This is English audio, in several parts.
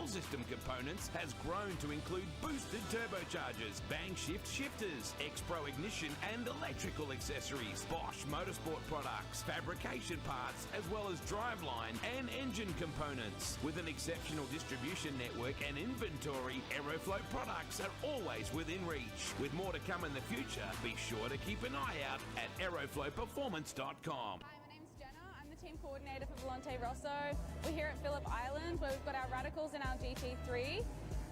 system components has grown to include boosted turbochargers, bang shift shifters, X-Pro ignition and electrical accessories, Bosch motorsport products, fabrication parts, as well as driveline and engine components. With an exceptional distribution network and inventory, Aeroflow products are always within reach. With more to come in the future, be sure to keep an eye out at aeroflowperformance.com. Hi, my name's Jenna. I'm the team coordinator for Volante Rosso. We're here at Phillip Island where we've got our Radicals and our GT3.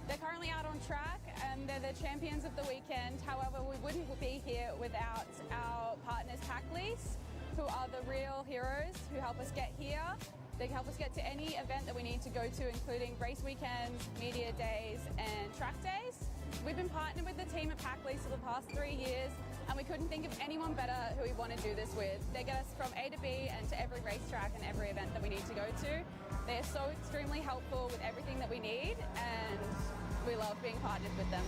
They're currently out on track and they're the champions of the weekend. However, we wouldn't be here without our partners Packlease, who are the real heroes who help us get here. They help us get to any event that we need to go to, including race weekends, media days and track days. We've been partnered with the team at Packlease for the past 3 years, and we couldn't think of anyone better who we want to do this with. They get us from A to B and to every racetrack and every event that we need to go to. They are so extremely helpful with everything that we need, and we love being partnered with them.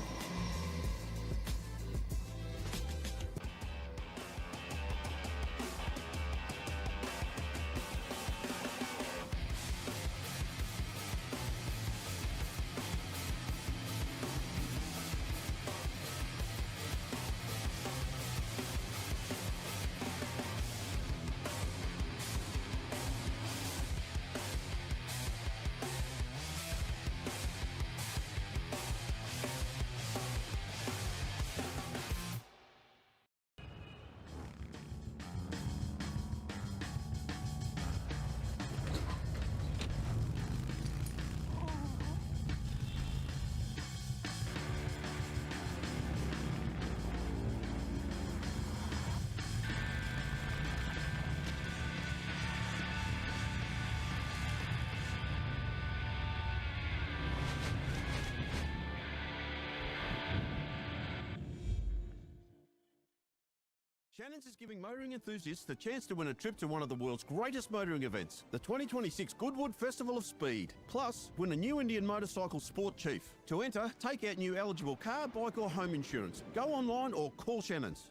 Shannon's is giving motoring enthusiasts the chance to win a trip to one of the world's greatest motoring events, the 2026 Goodwood Festival of Speed. Plus, win a new Indian Motorcycle Sport Chief. To enter, take out new eligible car, bike or home insurance. Go online or call Shannon's.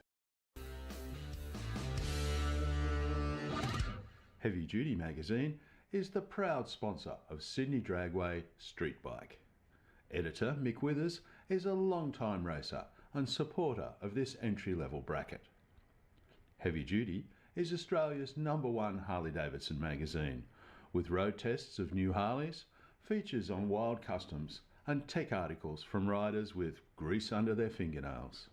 Heavy Duty magazine is the proud sponsor of Sydney Dragway Street Bike. Editor Mick Withers is a long-time racer and supporter of this entry-level bracket. Heavy Duty is Australia's #1 Harley-Davidson magazine, with road tests of new Harleys, features on wild customs and tech articles from riders with grease under their fingernails.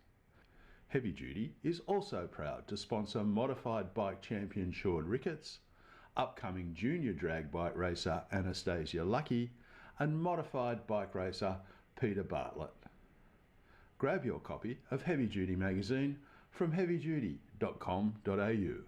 Heavy Duty is also proud to sponsor modified bike champion Sean Ricketts, upcoming junior drag bike racer Anastasia Lucky, and modified bike racer Peter Bartlett. Grab your copy of Heavy Duty magazine from heavyduty.com.au.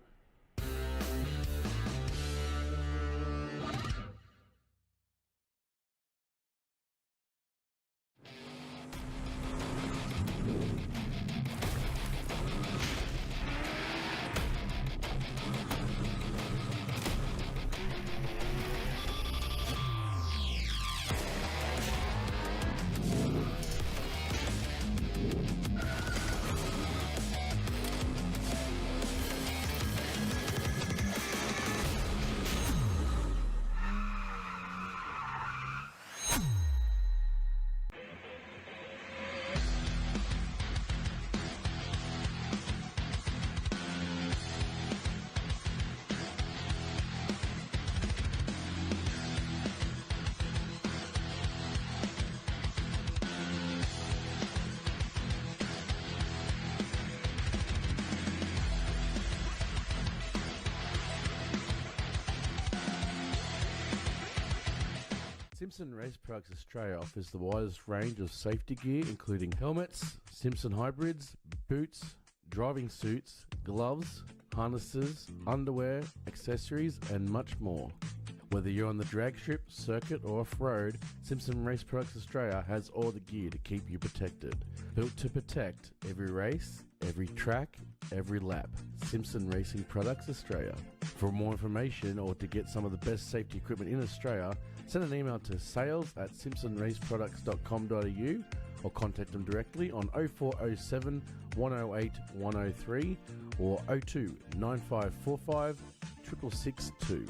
Simpson Race Products Australia offers the widest range of safety gear, including helmets, Simpson hybrids, boots, driving suits, gloves, harnesses, underwear, accessories, and much more. Whether you're on the drag strip, circuit, or off-road, Simpson Race Products Australia has all the gear to keep you protected. Built to protect every race, every track, every lap. Simpson Racing Products Australia. For more information or to get some of the best safety equipment in Australia, send an email to sales@simpsonraceproducts.com.au or contact them directly on 0407 108 103 or 02 9545 6662.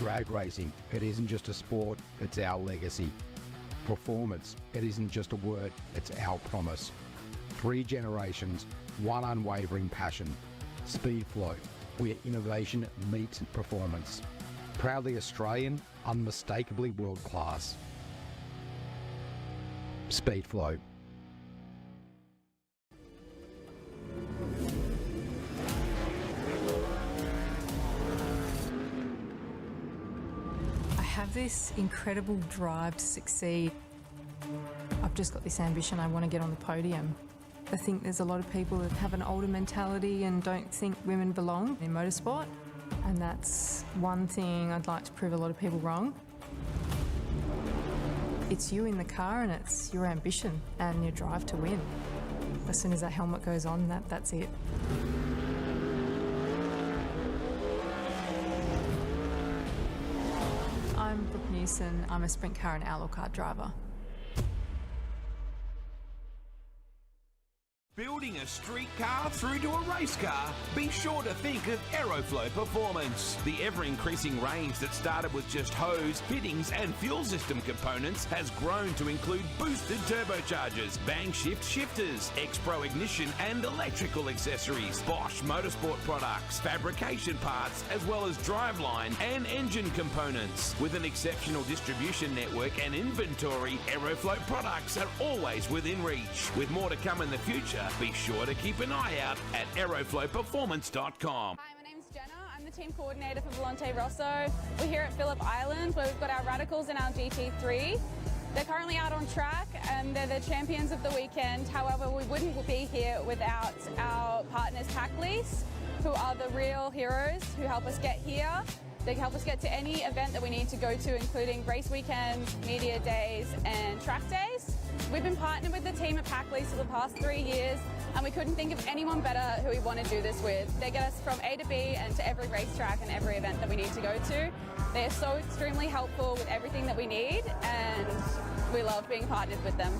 drag racing. It isn't just a sport, it's our legacy. Performance, it isn't just a word, it's our promise. 3 generations, 1 unwavering passion. Speedflow, where innovation meets performance. Proudly Australian, unmistakably world class. Speedflow. I have this incredible drive to succeed. I've just got this ambition, I want to get on the podium. I think there's a lot of people that have an older mentality and don't think women belong in motorsport. And that's one thing I'd like to prove a lot of people wrong. It's you in the car and it's your ambition and your drive to win. As soon as that helmet goes on, that's it. I'm Brooke Newson. I'm a sprint car and outlaw car driver. Building a street car through to a race car? Be sure to think of Aeroflow Performance. The ever-increasing range that started with just hose, fittings and fuel system components has grown to include boosted turbochargers, bang shift shifters, X-Pro ignition and electrical accessories, Bosch motorsport products, fabrication parts, as well as driveline and engine components. With an exceptional distribution network and inventory, Aeroflow products are always within reach. With more to come in the future, be sure to keep an eye out at aeroflowperformance.com. Hi, my name's Jenna. I'm the team coordinator for Volante Rosso. We're here at Phillip Island where we've got our Radicals and our GT3. They're currently out on track and they're the champions of the weekend. However, we wouldn't be here without our partners Pack Lease, who are the real heroes who help us get here. They help us get to any event that we need to go to, including race weekends, media days and track days. We've been partnered with the team at Pack Lease for the past 3 years and we couldn't think of anyone better who we want to do this with. They get us from A to B and to every racetrack and every event that we need to go to. They are so extremely helpful with everything that we need and we love being partnered with them.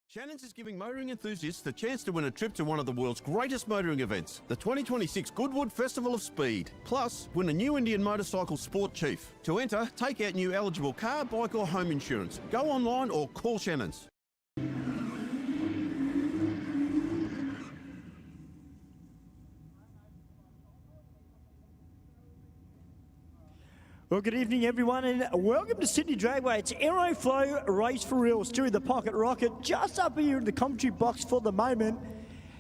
Shannon's is giving motoring enthusiasts the chance to win a trip to one of the world's greatest motoring events, the 2026 Goodwood Festival of Speed. Plus, win a new Indian motorcycle Sport Chief. To enter, take out new eligible car, bike or home insurance. Go online or call Shannon's. Well, good evening, everyone, and welcome to Sydney Dragway. It's Aeroflow Race for Real. Stewie the Pocket Rocket just up here in the commentary box for the moment.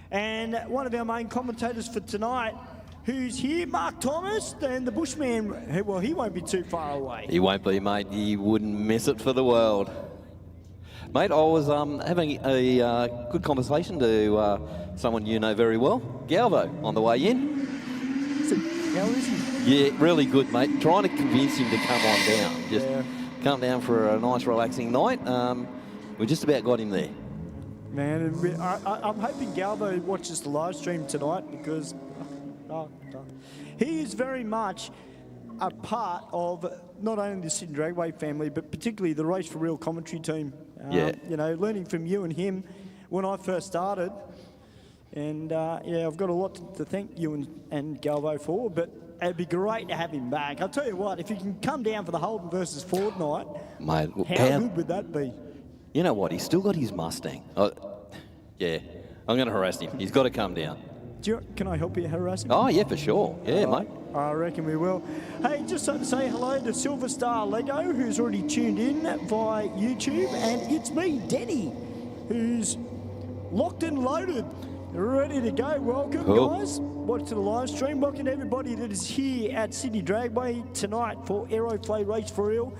And one of our main commentators for tonight, who's here, Mark Thomas, and the Bushman. Well, he won't be too far away. He won't be, mate. He wouldn't miss it for the world. Mate, I was having a good conversation to someone you know very well, Galvo, on the way in. So, how is he? Yeah, really good, mate. Trying to convince him to come on down. Just come down for a nice, relaxing night. We just about got him there. Man, I'm hoping Galvo watches the live stream tonight because he is very much a part of not only the Sydney Dragway family, but particularly the Race for Real commentary team. You know, learning from you and him when I first started. And, yeah, I've got a lot to thank you and Galvo for, but it'd be great to have him back. I'll tell you what, if he can come down for the Holden versus Ford night, mate, how good would that be? You know what, he's still got his Mustang. Yeah, I'm going to harass him. He's got to come down. Can I help you harass him? Oh, yeah, for sure. Yeah, mate. I reckon we will. Hey, just to say hello to Silver Star Lego, who's already tuned in via YouTube, and it's me, Denny, who's locked and loaded, ready to go. Welcome, guys. Watch the live stream. Welcome to everybody that is here at Sydney Dragway tonight for Aeroflow Race for Real.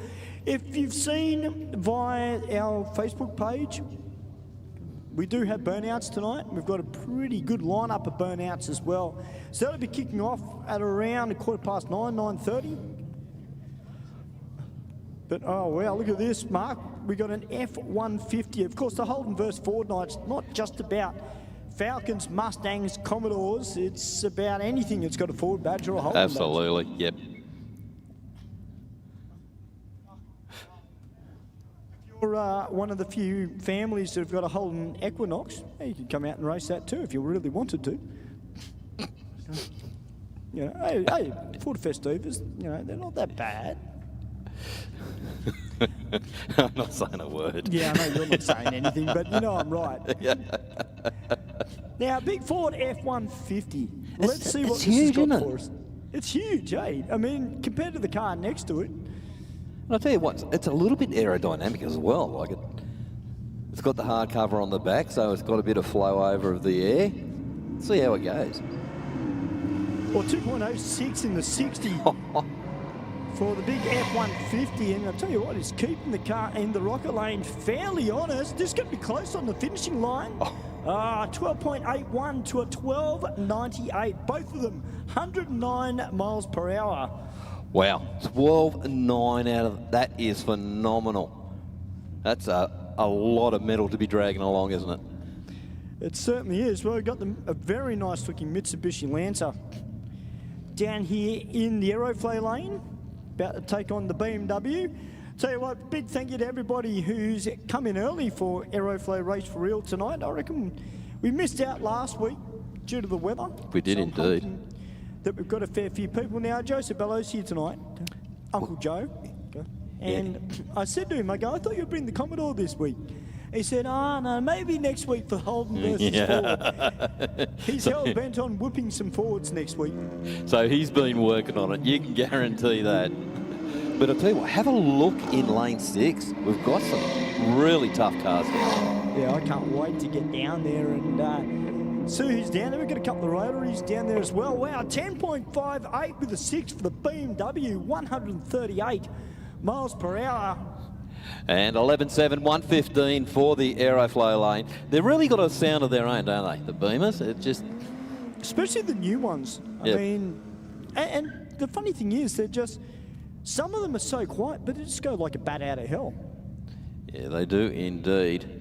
If you've seen via our Facebook page, we do have burnouts tonight. We've got a pretty good lineup of burnouts as well. So that'll be kicking off at around 9:15, 9:30. But oh wow, look at this, Mark. We got an F-150. Of course, the Holden versus Ford night's not just about Falcons, Mustangs, Commodores. It's about anything that's got a Ford badge or a Holden badge. Absolutely, yep. You're one of the few families that have got a Holden Equinox, you could come out and race that too if you really wanted to. You know, hey, Ford Festivas, you know, they're not that bad. I'm not saying a word. Yeah, I know you're not saying anything, but you know I'm right. Yeah. Now, big Ford F-150. Let's see what it's this huge, has got isn't for us. It's huge, eh? I mean, compared to the car next to it. I'll tell you what, it's a little bit aerodynamic as well. Like it's got the hard cover on the back, so it's got a bit of flow over of the air. Let's see how it goes. Or 2.06 in the 60 for the big F-150. And I'll tell you what, it's keeping the car in the rocket lane fairly honest. This could be close on the finishing line. 12.81 to a 12.98. Both of them 109 miles per hour. Wow, 12.9 out of that is phenomenal. That's a lot of metal to be dragging along, isn't it? It certainly is. Well, we've got a very nice looking Mitsubishi Lancer down here in the Aeroflow lane, about to take on the BMW. Tell you what, big thank you to everybody who's come in early for Aeroflow Race for Real tonight. I reckon we missed out last week due to the weather. We did indeed. That we've got a fair few people now. Joe Sabello's here tonight, Uncle Joe. And I said to him, I thought you'd bring the Commodore this week. He said, no, maybe next week for Holden versus Ford. He's hell bent on whipping some Fords next week. So he's been working on it, you can guarantee that. But I'll tell you what, have a look in lane 6. We've got some really tough cars there. Yeah, I can't wait to get down there and see who's down there. We've got a couple of rotaries down there as well. Wow, 10.58 with a 6 for the BMW, 138 miles per hour. And 11.7, 115 for the Aeroflow lane. They've really got a sound of their own, don't they? The Beamers, it just... Especially the new ones. I mean, and the funny thing is, they're just... Some of them are so quiet, but they just go like a bat out of hell. Yeah, they do indeed.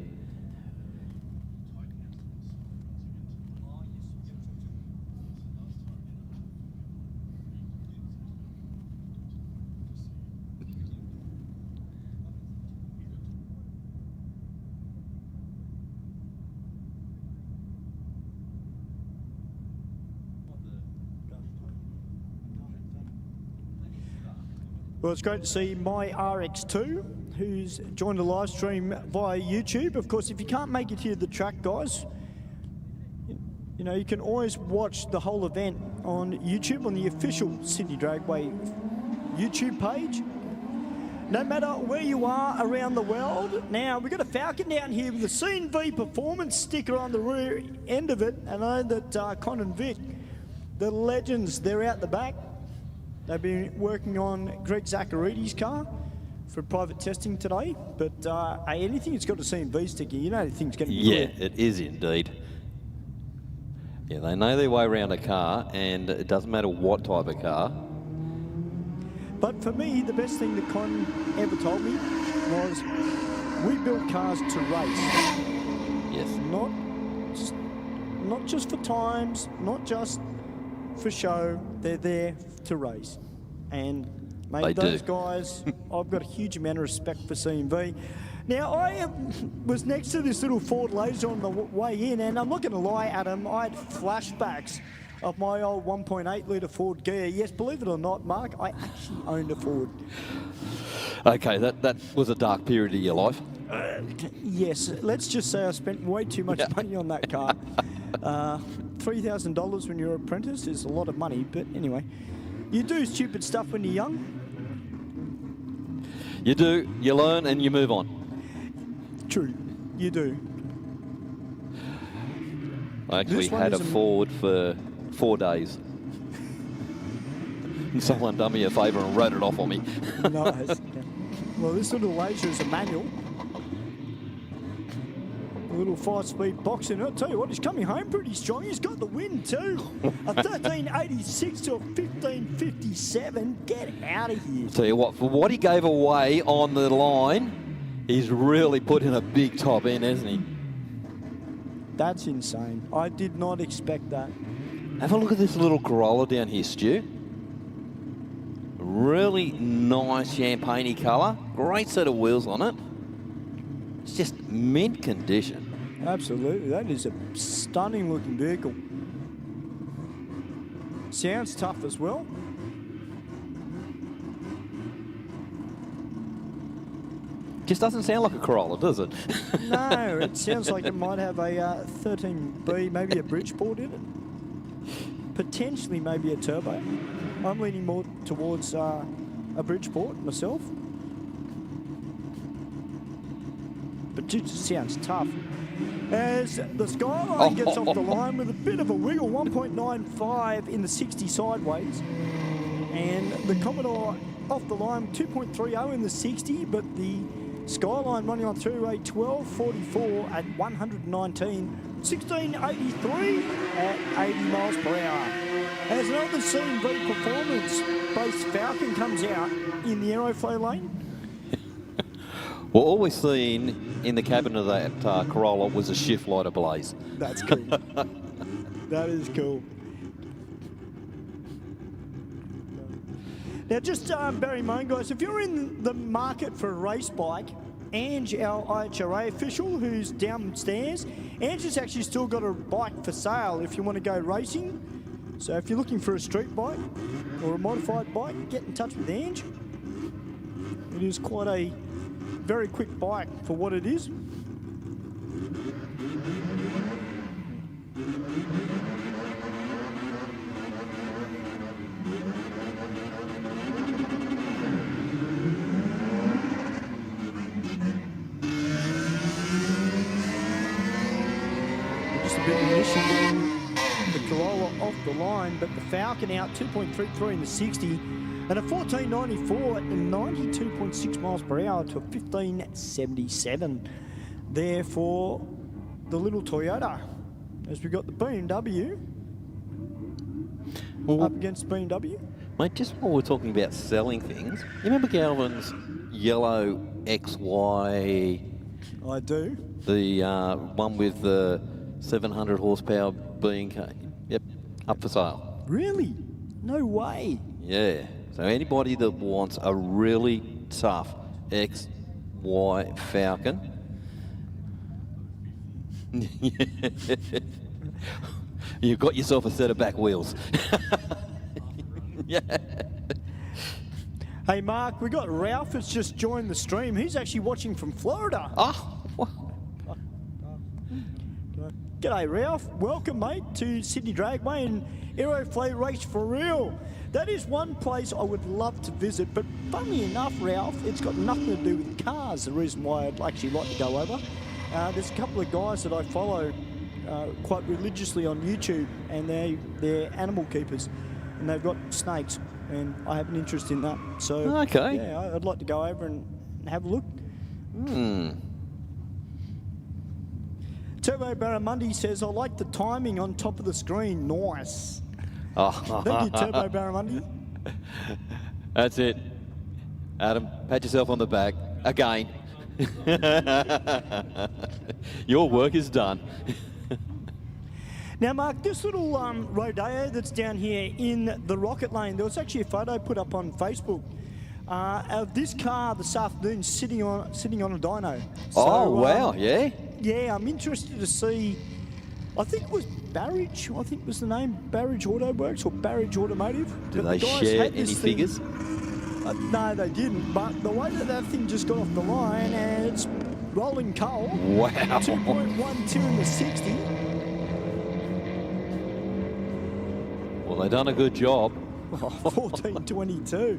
Well, it's great to see my RX2, who's joined the live stream via YouTube. Of course, if you can't make it here to the track, guys, you know, you can always watch the whole event on YouTube, on the official Sydney Dragway YouTube page. No matter where you are around the world. Now, we've got a Falcon down here with a C&V performance sticker on the rear end of it. And I know that Con and Vic, the legends, they're out the back. They've been working on Greg Zaccharidis' car for private testing today. But anything that's got a C&V sticker, you know the thing's going to be good. Yeah, it is indeed. Yeah, they know their way around a car, and it doesn't matter what type of car. But for me, the best thing that Con ever told me was, we build cars to race. Yes. Not just for times, not just for show. They're there to race. And mate, those guys, I've got a huge amount of respect for C&V. Now, I was next to this little Ford Laser on the way in, and I'm not going to lie, Adam, I had flashbacks of my old 1.8 litre Ford gear. Yes, believe it or not, Mark, I actually owned a Ford. Okay, that was a dark period of your life. Yes, let's just say I spent way too much money on that car. $3,000 when you're an apprentice is a lot of money, but anyway. You do stupid stuff when you're young. You do, you learn and you move on. True, you do. I actually had a Ford for 4 days. And someone done me a favour and wrote it off on me. Nice. Yeah. Well, this little laser is a manual. A little 5-speed box in it. I'll tell you what, he's coming home pretty strong. He's got the win too. A 1386 to a 1557. Get out of here. Tell you what, for what he gave away on the line, he's really put in a big top end, hasn't he? That's insane. I did not expect that. Have a look at this little Corolla down here, Stu. Really nice champagne-y colour. Great set of wheels on it. It's just mint condition. Absolutely. That is a stunning looking vehicle. Sounds tough as well. Just doesn't sound like a Corolla, does it? No, it sounds like it might have a 13B, maybe a Bridgeport in it. Potentially maybe a turbo. I'm leaning more towards a Bridgeport myself. But it just sounds tough. As the Skyline gets off the line with a bit of a wiggle, 1.95 in the 60 sideways. And the Commodore off the line, 2.30 in the 60, but the Skyline running on through a 12.44 at 119, 16.83 at 80 miles per hour. As another C&V performance-based Falcon comes out in the Aeroflow lane. Well, all we've seen in the cabin of that Corolla was a shift light ablaze. That's cool. That is cool. Now, just bear in mind, guys, if you're in the market for a race bike, Ange, our IHRA official, who's downstairs, Ange has actually still got a bike for sale if you want to go racing. So if you're looking for a street bike or a modified bike, get in touch with Ange. It is quite a very quick bike for what it is. Just a bit of an issue getting the Corolla off the line, but the Falcon out 2.33 in the 60. And a 1494 at 92.6 miles per hour to a 1577 there for the little Toyota. As we got the BMW up against BMW. Mate, just while we're talking about selling things, you remember Galvin's yellow XY? I do. The one with the 700 horsepower being, yep, up for sale. Really? No way. Yeah. So anybody that wants a really tough XY Falcon, you've got yourself a set of back wheels. Yeah. Hey, Mark, we got Ralph has just joined the stream. He's actually watching from Florida. Oh. G'day, Ralph. Welcome, mate, to Sydney Dragway and Aeroflow Race for Real. That is one place I would love to visit, but funnily enough, Ralph, it's got nothing to do with cars, the reason why I'd actually like to go over. There's a couple of guys that I follow quite religiously on YouTube, and they're animal keepers, and they've got snakes, and I have an interest in that. So, okay. Yeah, I'd like to go over and have a look. Turbo Barramundi says, I like the timing on top of the screen. Nice. Oh. Thank you, Turbo Barramundi. That's it. Adam, pat yourself on the back. Again. Your work is done. Now, Mark, this little Rodeo that's down here in the Rocket Lane, there was actually a photo put up on Facebook of this car this afternoon sitting on a dyno. So, wow, yeah? Yeah, I'm interested to see, I think it was Barrage, I think was the name, Barrage Auto Works or Barrage Automotive. Do they share any figures? No, they didn't, but the way that thing just got off the line, and it's rolling coal. Wow. 2.12 in the 60. Well, they've done a good job. 14.22.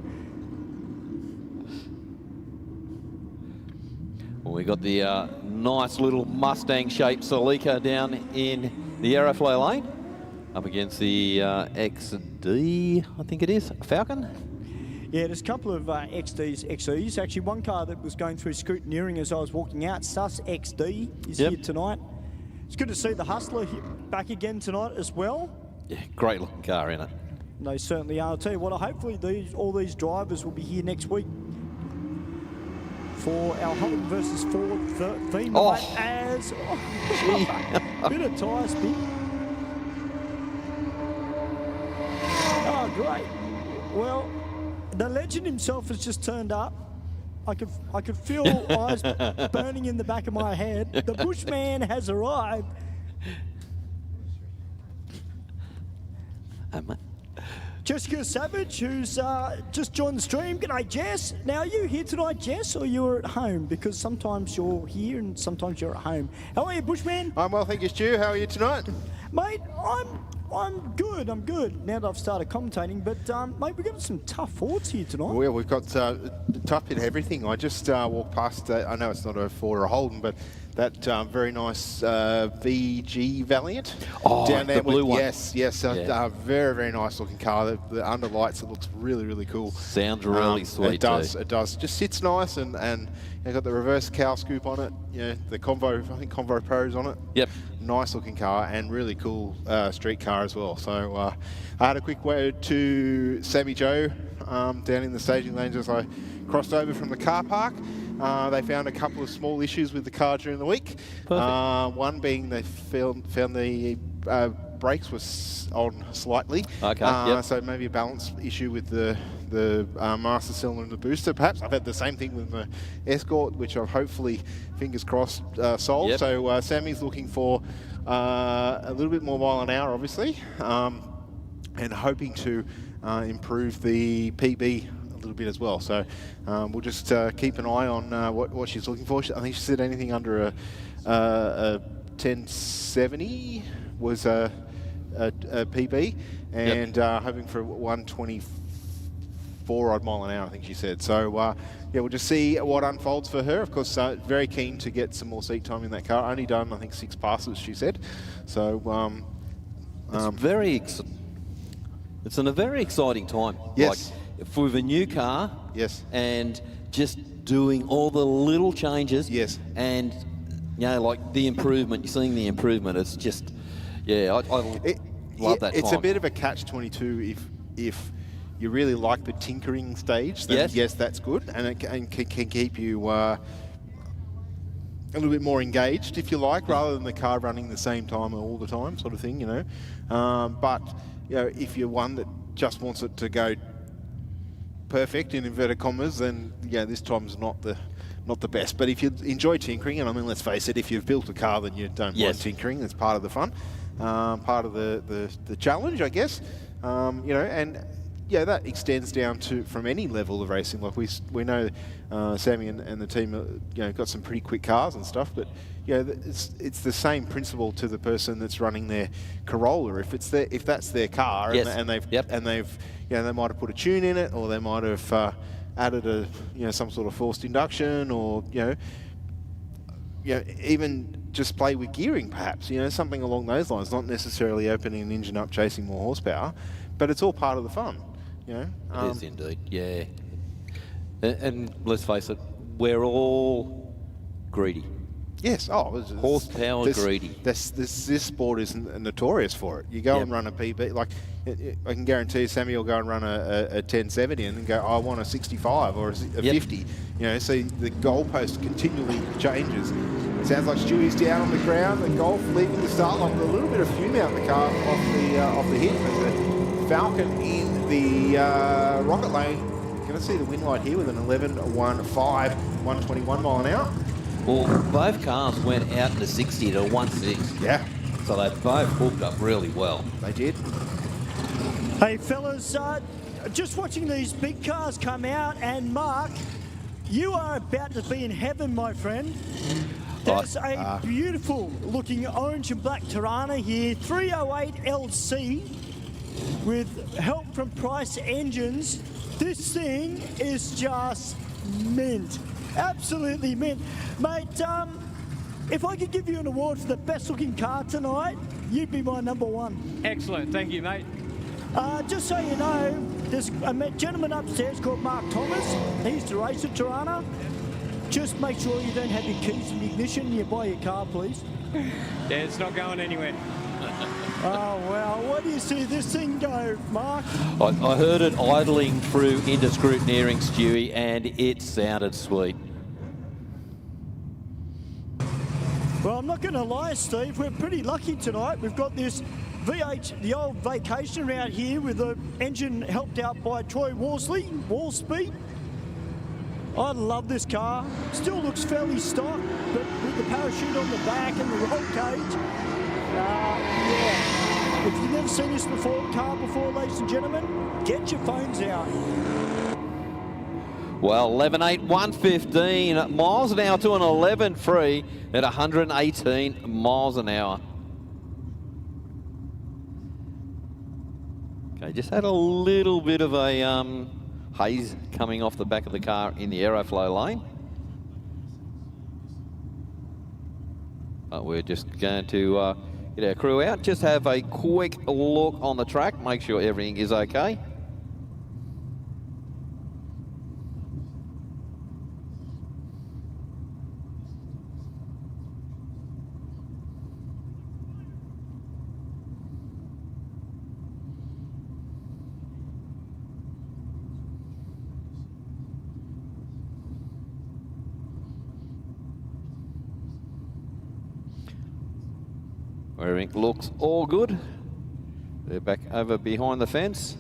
Well, we got the nice little Mustang-shaped Celica down in the Aeroflow lane, up against the XD, I think it is, Falcon. Yeah, there's a couple of XDs, XEs. Actually, one car that was going through scrutineering as I was walking out, Sus XD, is here tonight. It's good to see the Hustler back again tonight as well. Yeah, great looking car, isn't it? They certainly are. I'll tell you what, hopefully all these drivers will be here next week for our Holden versus Ford theme night as bit of tyre spin. Oh, great. Well, the legend himself has just turned up. I could feel eyes burning in the back of my head. The Bushman has arrived. Jessica Savage, who's just joined the stream. G'day, Jess. Now, are you here tonight, Jess, or you're at home? Because sometimes you're here and sometimes you're at home. How are you, Bushman? I'm well, thank you, Stu. How are you tonight? Mate, I'm good. I'm good now that I've started commentating. But, mate, we've got some tough Fords here tonight. Well, we've got tough bit of everything. I just walked past, I know it's not a Ford or a Holden, but that very nice VG Valiant. Down there, the blue one. Yes, very, very nice looking car. The underlights, it looks really, really cool. Sounds really sweet. It does, it does. Just sits nice and you've got the reverse cow scoop on it. You know, the Convo, I think Convo Pro's on it. Yep. Nice looking car and really cool street car as well. So I had a quick word to Sammy Joe down in the staging lanes as I crossed over from the car park. They found a couple of small issues with the car during the week. One being they found the brakes was on slightly. Okay. So maybe a balance issue with the master cylinder and the booster, perhaps. I've had the same thing with my Escort, which I've hopefully, fingers crossed, solved. Yep. So Sammy's looking for a little bit more mile an hour, obviously, and hoping to improve the PB a little bit as well. So we'll just keep an eye on what she's looking for. I think she said anything under a 1070 was a PB, and hoping for 124 odd mile an hour, I think she said. So yeah, we'll just see what unfolds for her. Of course, very keen to get some more seat time in that car. Only done, I think, 6 passes, she said. So it's in a very exciting time. Yes. Like, with a new car. Yes. And just doing all the little changes. Yes. And, you know, like the improvement, you're seeing the improvement. It's just, yeah, I love that It's time. a bit of a catch-22 if you really like the tinkering stage, then yes, that's good, and it can keep you a little bit more engaged, if you like, rather than the car running the same time all the time, sort of thing, you know. But you know, if you're one that just wants it to go perfect in inverted commas, then yeah, this time's not the best. But if you enjoy tinkering, and I mean, let's face it, if you've built a car, then you don't mind tinkering. It's part of the fun, part of the challenge, I guess. You know, and yeah, that extends down to from any level of racing. Like we know Sammy and the team, you know, got some pretty quick cars and stuff. But you know, it's the same principle to the person that's running their Corolla. If that's their car, and they've you know, they might have put a tune in it, or they might have added some sort of forced induction, or you know, even just play with gearing, perhaps, you know, something along those lines. Not necessarily opening an engine up, chasing more horsepower, but it's all part of the fun, you know. It is indeed, yeah. And let's face it, we're all greedy. Yes, horsepower greedy. This sport is notorious for it. You go and run a PB, like I can guarantee you, Sammy will go and run a 1070 and then go, I want a 65 or a 50. You know, so the goalpost continually changes. It sounds like Stewie's down on the ground. The Golf leaving the start line with a little bit of fume out in the car off the hit. But the Falcon in the rocket lane. You're going to see the win light here with an 11.15, 121 mile an hour. Well, both cars went out in the 60 to 1.6. Yeah. So they both hooked up really well. They did. Hey, fellas, just watching these big cars come out, and Mark, you are about to be in heaven, my friend. There's a beautiful looking orange and black Tirana here, 308 LC. with help from Price Engines, this thing is just mint. Absolutely mint. Mate, if I could give you an award for the best looking car tonight, you'd be my number one. Excellent, thank you, mate. Just so you know, there's a gentleman upstairs called Mark Thomas. He's the racer, Tirana. Just make sure you don't have your keys in the ignition when you buy your car, please. Yeah, it's not going anywhere. Oh, wow. What do you see this thing go, Mark? I heard it idling through into Scrutineering, Stewie, and it sounded sweet. Well, I'm not going to lie, Steve. We're pretty lucky tonight. We've got this V8, the old vacation around here with the engine helped out by Troy Worsley, Wallspeed. I love this car. Still looks fairly stock, but with the parachute on the back and the roll cage. Yeah. If you've never seen this car before, ladies and gentlemen, get your phones out. Well, 11.8, 115 miles an hour to an 11.3 at 118 miles an hour. Okay, just had a little bit of a haze coming off the back of the car in the Aeroflow lane. But we're just going to get our crew out, just have a quick look on the track, make sure everything is okay. Everything looks all good. They're back over behind the fence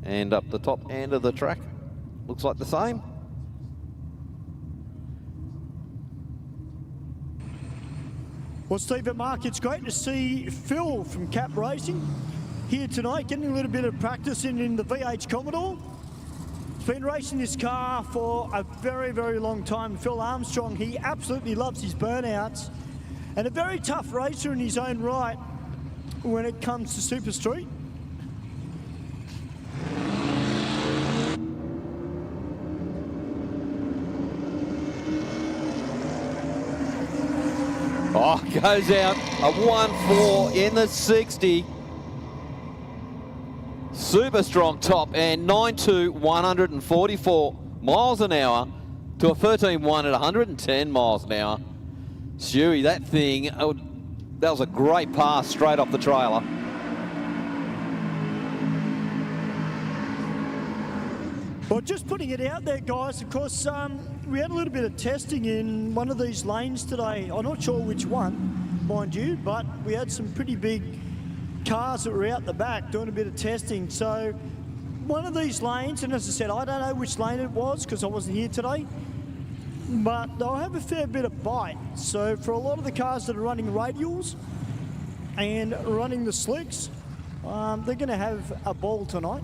and up the top end of the track. Looks like the same. Well, Steve and Mark, it's great to see Phil from Cap Racing here tonight, getting a little bit of practice in the VH Commodore. He's been racing this car for a very, very long time. Phil Armstrong, he absolutely loves his burnouts. And a very tough racer in his own right when it comes to Super Street. Oh, goes out a 1.4 in the 60. Super strong top and 9.2, 144 miles an hour to a 13.1 at 110 miles an hour. Stewie, that thing, that was a great pass straight off the trailer. Well, just putting it out there, guys, of course, we had a little bit of testing in one of these lanes today. I'm not sure which one, mind you, but we had some pretty big cars that were out the back doing a bit of testing. So one of these lanes, and as I said, I don't know which lane it was because I wasn't here today, but they'll have a fair bit of bite. So for a lot of the cars that are running radials and running the slicks, they're going to have a ball tonight.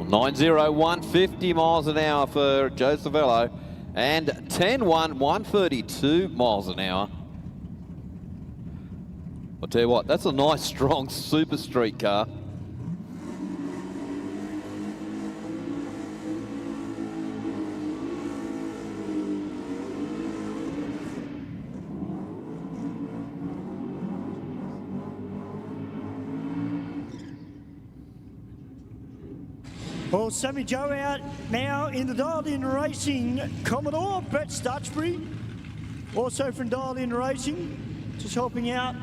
Well, 9.0, 150 miles an hour for Joe Cervello and 10.1, 132 miles an hour. I'll tell you what, that's a nice, strong super street car. Well, Sammy Joe out now in the Dialed In Racing Commodore. Brett Stutchbury, also from Dialed In Racing, just helping out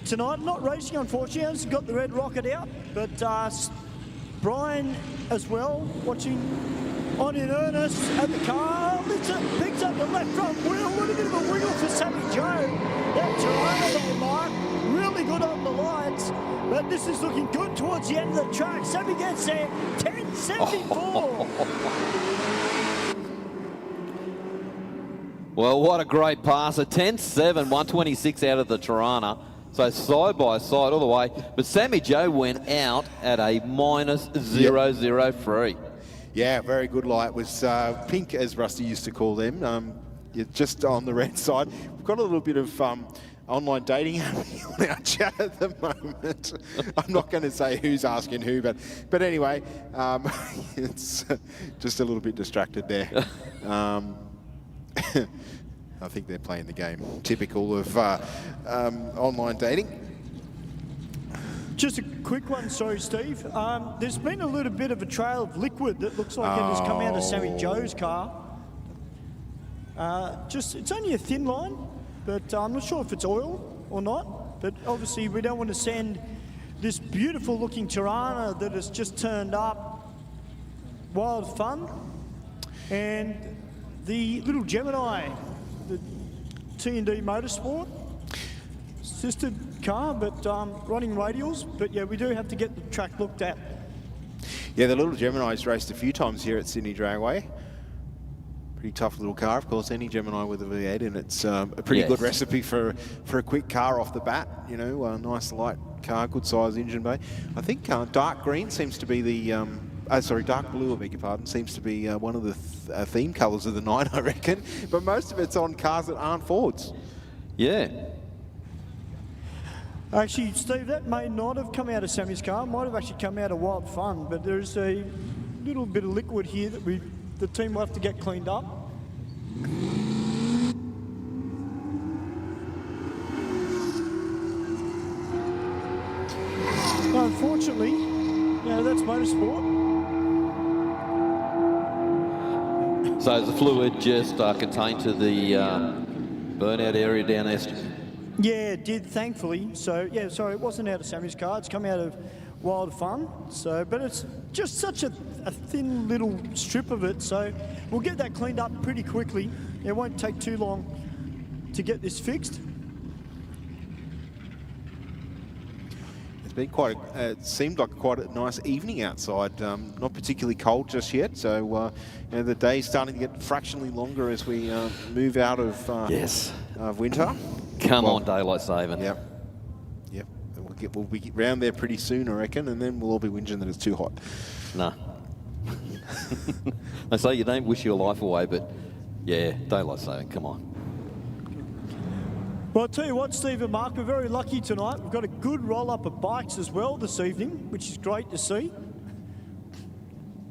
tonight. Not racing, unfortunately, has got the red rocket out, but Brian as well, watching on in earnest at the car. Picks up the left front wheel. What a bit of a But this is looking good towards the end of the track. Sammy gets there, 10.74. Well, what a great pass. A 10.7, 126 out of the Tirana. So side by side all the way. But Sammy Joe went out at a minus 0.003. Yeah, very good light. It was pink, as Rusty used to call them. You're just on the red side. We've got a little bit of online dating happening on our chat at the moment. I'm not going to say who's asking who, but anyway, it's just a little bit distracted there. I think they're playing the game. Typical of online dating. Just a quick one, sorry, Steve. There's been a little bit of a trail of liquid that looks like it has come out of Sammy Joe's car. It's only a thin line, but I'm not sure if it's oil or not. But obviously, we don't want to send this beautiful-looking Tirana that has just turned up wild fun, and the little Gemini, the T&D Motorsport assisted car, but running radials. But yeah, we do have to get the track looked at. Yeah, the little Gemini's raced a few times here at Sydney Dragway. Pretty tough little car, of course. Any Gemini with a V8 in it's a pretty good recipe for a quick car off the bat. You know, a nice light car, good size engine bay. I think dark green seems to be the dark blue, I beg your pardon, seems to be one of the theme colours of the night, I reckon. But most of it's on cars that aren't Fords. Yeah. Actually, Steve, that may not have come out of Sammy's car. It might have actually come out of Wild Fun, but there's a little bit of liquid here that the team will have to get cleaned up. Unfortunately, that's motorsport. So is the fluid just contained to the burnout area down there? Yeah, it did, thankfully. So, yeah, sorry, it wasn't out of Sammy's car. It's come out of Wild Fun. So, but it's just such a thin little strip of it. So we'll get that cleaned up pretty quickly. It won't take too long to get this fixed. It's been it seemed like quite a nice evening outside. Not particularly cold just yet. So the day's starting to get fractionally longer as we move out of winter. Come on, daylight saving. Yep. We'll be round there pretty soon, I reckon, and then we'll all be whinging that it's too hot. No. I say you don't wish your life away, but yeah, daylight saving, come on. Well, I'll tell you what, Steve and Mark, we're very lucky tonight. We've got a good roll-up of bikes as well this evening, which is great to see.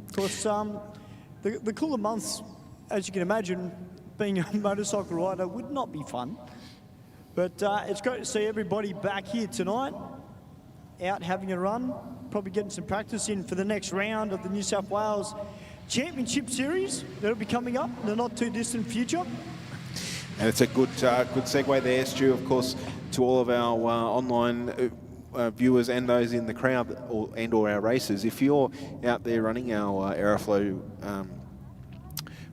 Of course, the cooler months, as you can imagine, being a motorcycle rider would not be fun. But it's great to see everybody back here tonight, out having a run, probably getting some practice in for the next round of the New South Wales Championship Series that'll be coming up in the not too distant future. And it's a good segue there, Stu, of course, to all of our online viewers and those in the crowd or our racers. If you're out there running our Aeroflow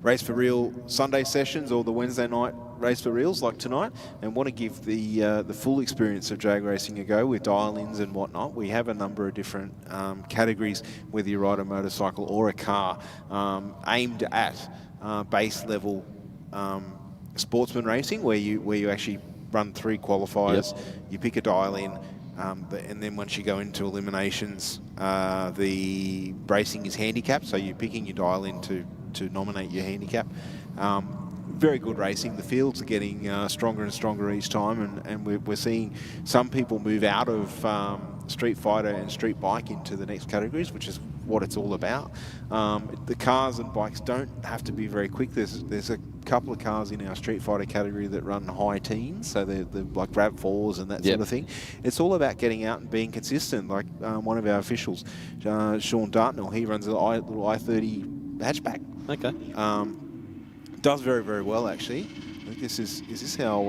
Race for Real Sunday sessions or the Wednesday night Race for Reals like tonight and want to give the full experience of drag racing a go with dial-ins and whatnot, we have a number of different categories, whether you ride a motorcycle or a car, aimed at base level sportsman racing, where you actually run 3 qualifiers, you pick a dial-in, and then once you go into eliminations, the racing is handicapped, so you're picking your dial-in to nominate your handicap. Very good racing. The fields are getting stronger and stronger each time, and we're seeing some people move out of street fighter and street bike into the next categories, which is what it's all about. The cars and bikes don't have to be very quick. There's a couple of cars in our street fighter category that run high teens, so they're like RAV4s and that sort of thing. It's all about getting out and being consistent. Like one of our officials, Sean Dartnell, he runs a little I-30 hatchback. Okay. Does very, very well, actually. I think is this how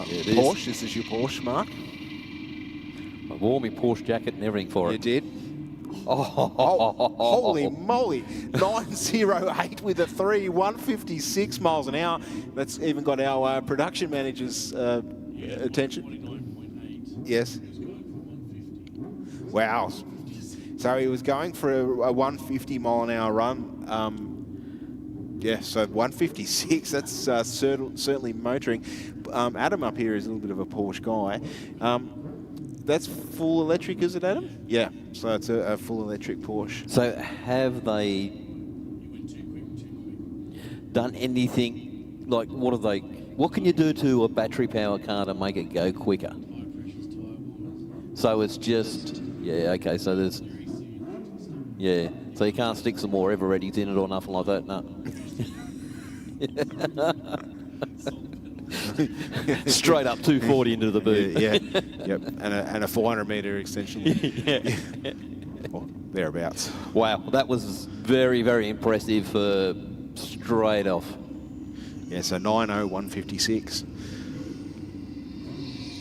Porsche? Is this your Porsche, Mark? I wore my Porsche jacket and everything for it. You did? Oh, holy moly. 908 with a 156 miles an hour. That's even got our production manager's attention. Yes. Wow. So he was going for a 150 mile an hour run. Yeah, so 156, that's certainly motoring. Adam up here is a little bit of a Porsche guy. That's full electric, is it, Adam? Yeah, so it's a full electric Porsche. So have they done anything, like what can you do to a battery power car to make it go quicker? So it's just, yeah, okay, so there's, yeah, so you can't stick some more Ever-Readies in it or nothing like that, no. Straight up 240 into the boot. Yeah, yep, and a 400 metre extension. Yeah. Or thereabouts. Wow, that was very, very impressive straight off. Yeah, so 90156.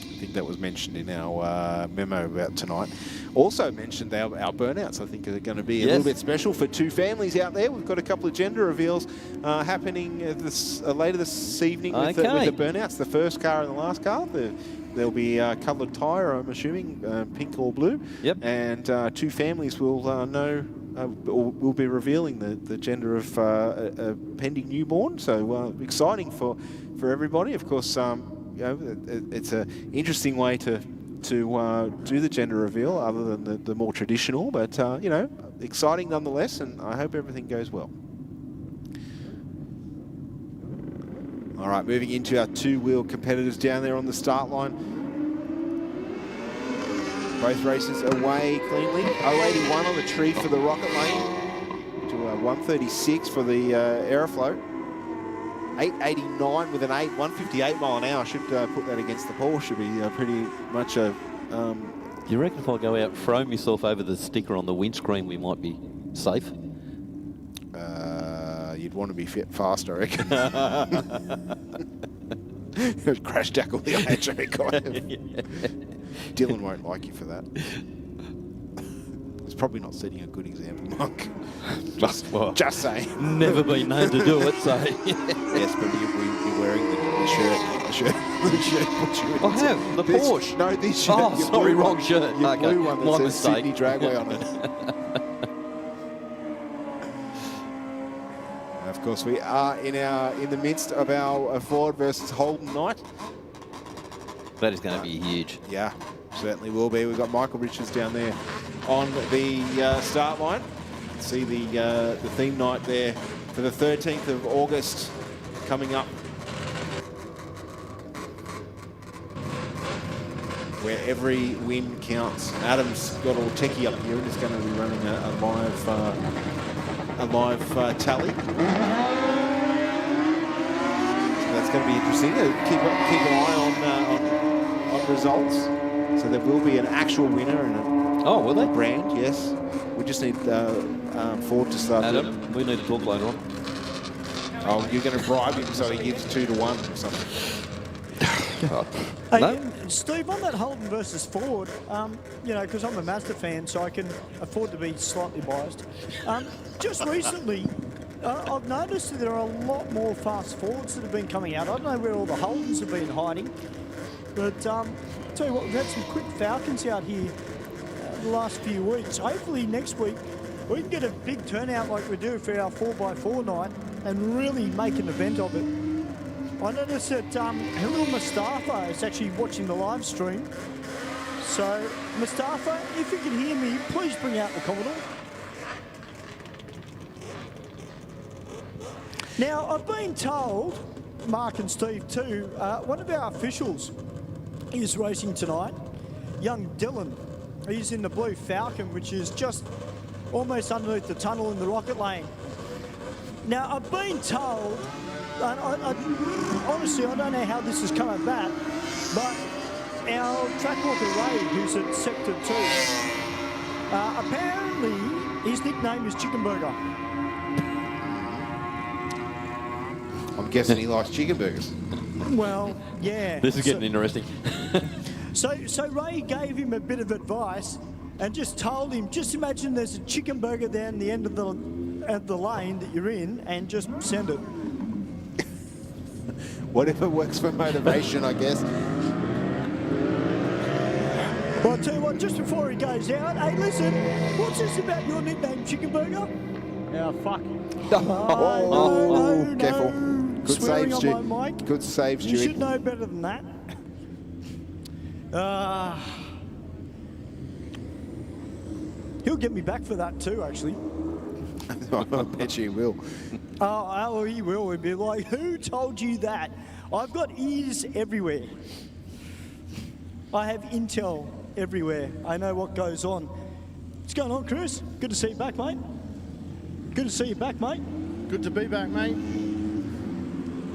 I think that was mentioned in our memo about tonight. Also mentioned our burnouts, I think, are going to be a little bit special for two families out there. We've got a couple of gender reveals happening later this evening with the burnouts. The first car and the last car. There'll be a coloured tyre, I'm assuming, pink or blue. Yep. And two families will know, or will be revealing the gender of a pending newborn. So exciting for everybody. Of course, you know, it's an interesting way to do the gender reveal other than the more traditional, but you know, exciting nonetheless, and I hope everything goes well. All right, moving into our two-wheel competitors down there on the start line. Both races away cleanly. 081 on the tree for the Rocket Lane to 136 for the Aeroflow. 889 with an 158 mile an hour. Should put that against the Porsche. Should be pretty much a... Do you reckon if I go out, throw myself over the sticker on the windscreen, we might be safe? You'd want to be fit fast, I reckon. Crash tackle the IHA guy. Dylan won't like you for that. It's probably not setting a good example, Monk. Just saying. Never been known to do it, so... Yes, but you're wearing the shirt. The shirt puts you in. I have, the Porsche. No, this shirt. Oh, sorry, wrong shirt. Your Okay, blue one that says Sydney Dragway on it. Of course, we are in the midst of our Ford versus Holden night. That is going to be huge. Yeah, certainly will be. We've got Michael Richards down there on the start line. See the theme night there for the 13th of August coming up, where every win counts. Adam's got all techie up here and is going to be running a live tally. So that's going to be interesting. Keep an eye on results. So there will be an actual winner and will they? Brand, yes. We just need Ford to start. Adam, we need to talk later on. Oh, you're going to bribe him so he gives 2 to 1 or something. Hey, No? Steve, on that Holden versus Ford, you know, because I'm a Mazda fan, so I can afford to be slightly biased. Just recently, I've noticed that there are a lot more fast Fords that have been coming out. I don't know where all the Holdens have been hiding, but tell you what, we've had some quick Falcons out here the last few weeks. Hopefully next week we can get a big turnout like we do for our 4x4 night and really make an event of it. I noticed that Halil Mustafa is actually watching the live stream. So, Mustafa, if you can hear me, please bring out the Commodore. Now, I've been told, Mark and Steve too, one of our officials is racing tonight, young Dylan. He's in the blue Falcon, which is just almost underneath the tunnel in the Rocket Lane. Now, I've been told, honestly, I don't know how this has come about, but our track walker Ray, who's at Sector 2, apparently his nickname is Chicken Burger. I'm guessing he likes chicken burgers. Well, yeah. This is getting interesting. So Ray gave him a bit of advice and just told him, just imagine there's a chicken burger down the end of the lane that you're in and just send it. Whatever works for motivation, I guess. Well, I'll tell you what, just before he goes out, hey, listen, what's this about your nickname, Chicken Burger? Yeah, fuck. No, careful. Good Swearing save, Stu. on my mic. Good save, Stu. You should know better than that. He'll get me back for that too, actually. I bet you will. Oh, he will. He'll be like, who told you that? I've got ears everywhere. I have intel everywhere. I know what goes on. What's going on, Chris? Good to see you back, mate. Good to see you back, mate. Good to be back, mate.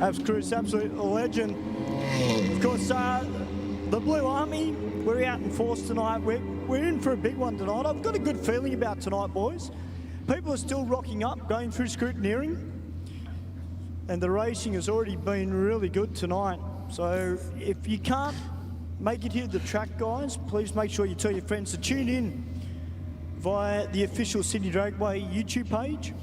Abs Chris, absolute legend. Of course, the Blue Army, we're out in force tonight. We're in for a big one tonight. I've got a good feeling about tonight, boys. People are still rocking up, going through scrutineering. And the racing has already been really good tonight. So if you can't make it here to the track, guys, please make sure you tell your friends to tune in via the official Sydney Dragway YouTube page.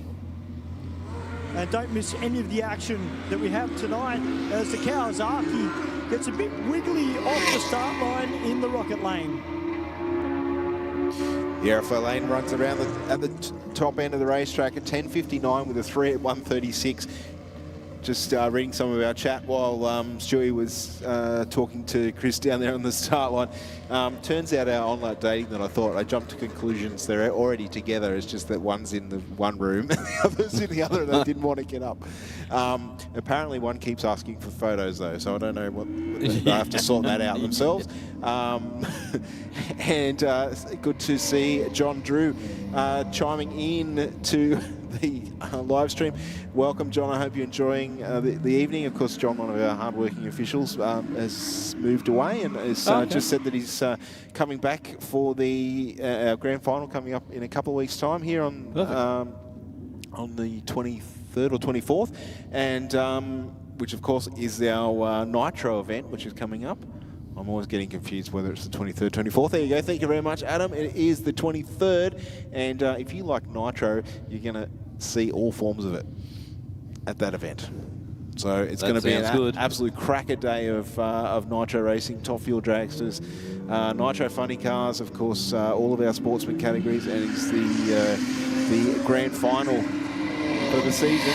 And don't miss any of the action that we have tonight as the Kawasaki gets a bit wiggly off the start line in the rocket lane. The Aeroflow lane runs around at the top end of the racetrack at 10:59 with a 3 at 1:36. Just reading some of our chat while Stewie was talking to Chris down there on the start line. Turns out our on-lap dating that I jumped to conclusions. They're already together. It's just that one's in the one room and the other's in the other, and they didn't want to get up. Apparently one keeps asking for photos though, so I don't know what they have to sort that out themselves. And good to see John Drew chiming in to the live stream. Welcome, John. I hope you're enjoying the evening. Of course, John, one of our hard-working officials, has moved away and has just said that he's coming back for the grand final coming up in a couple of weeks' time here on the 23rd or 24th, and which of course is our Nitro event, which is coming up. I'm always getting confused whether it's the 23rd, 24th. There you go. Thank you very much, Adam. It is the 23rd, and if you like Nitro, you're going to see all forms of it at that event. So it's going to be an absolute cracker day of Nitro racing, top fuel dragsters, Nitro funny cars, of course, all of our sportsman categories, and it's the grand final for the season.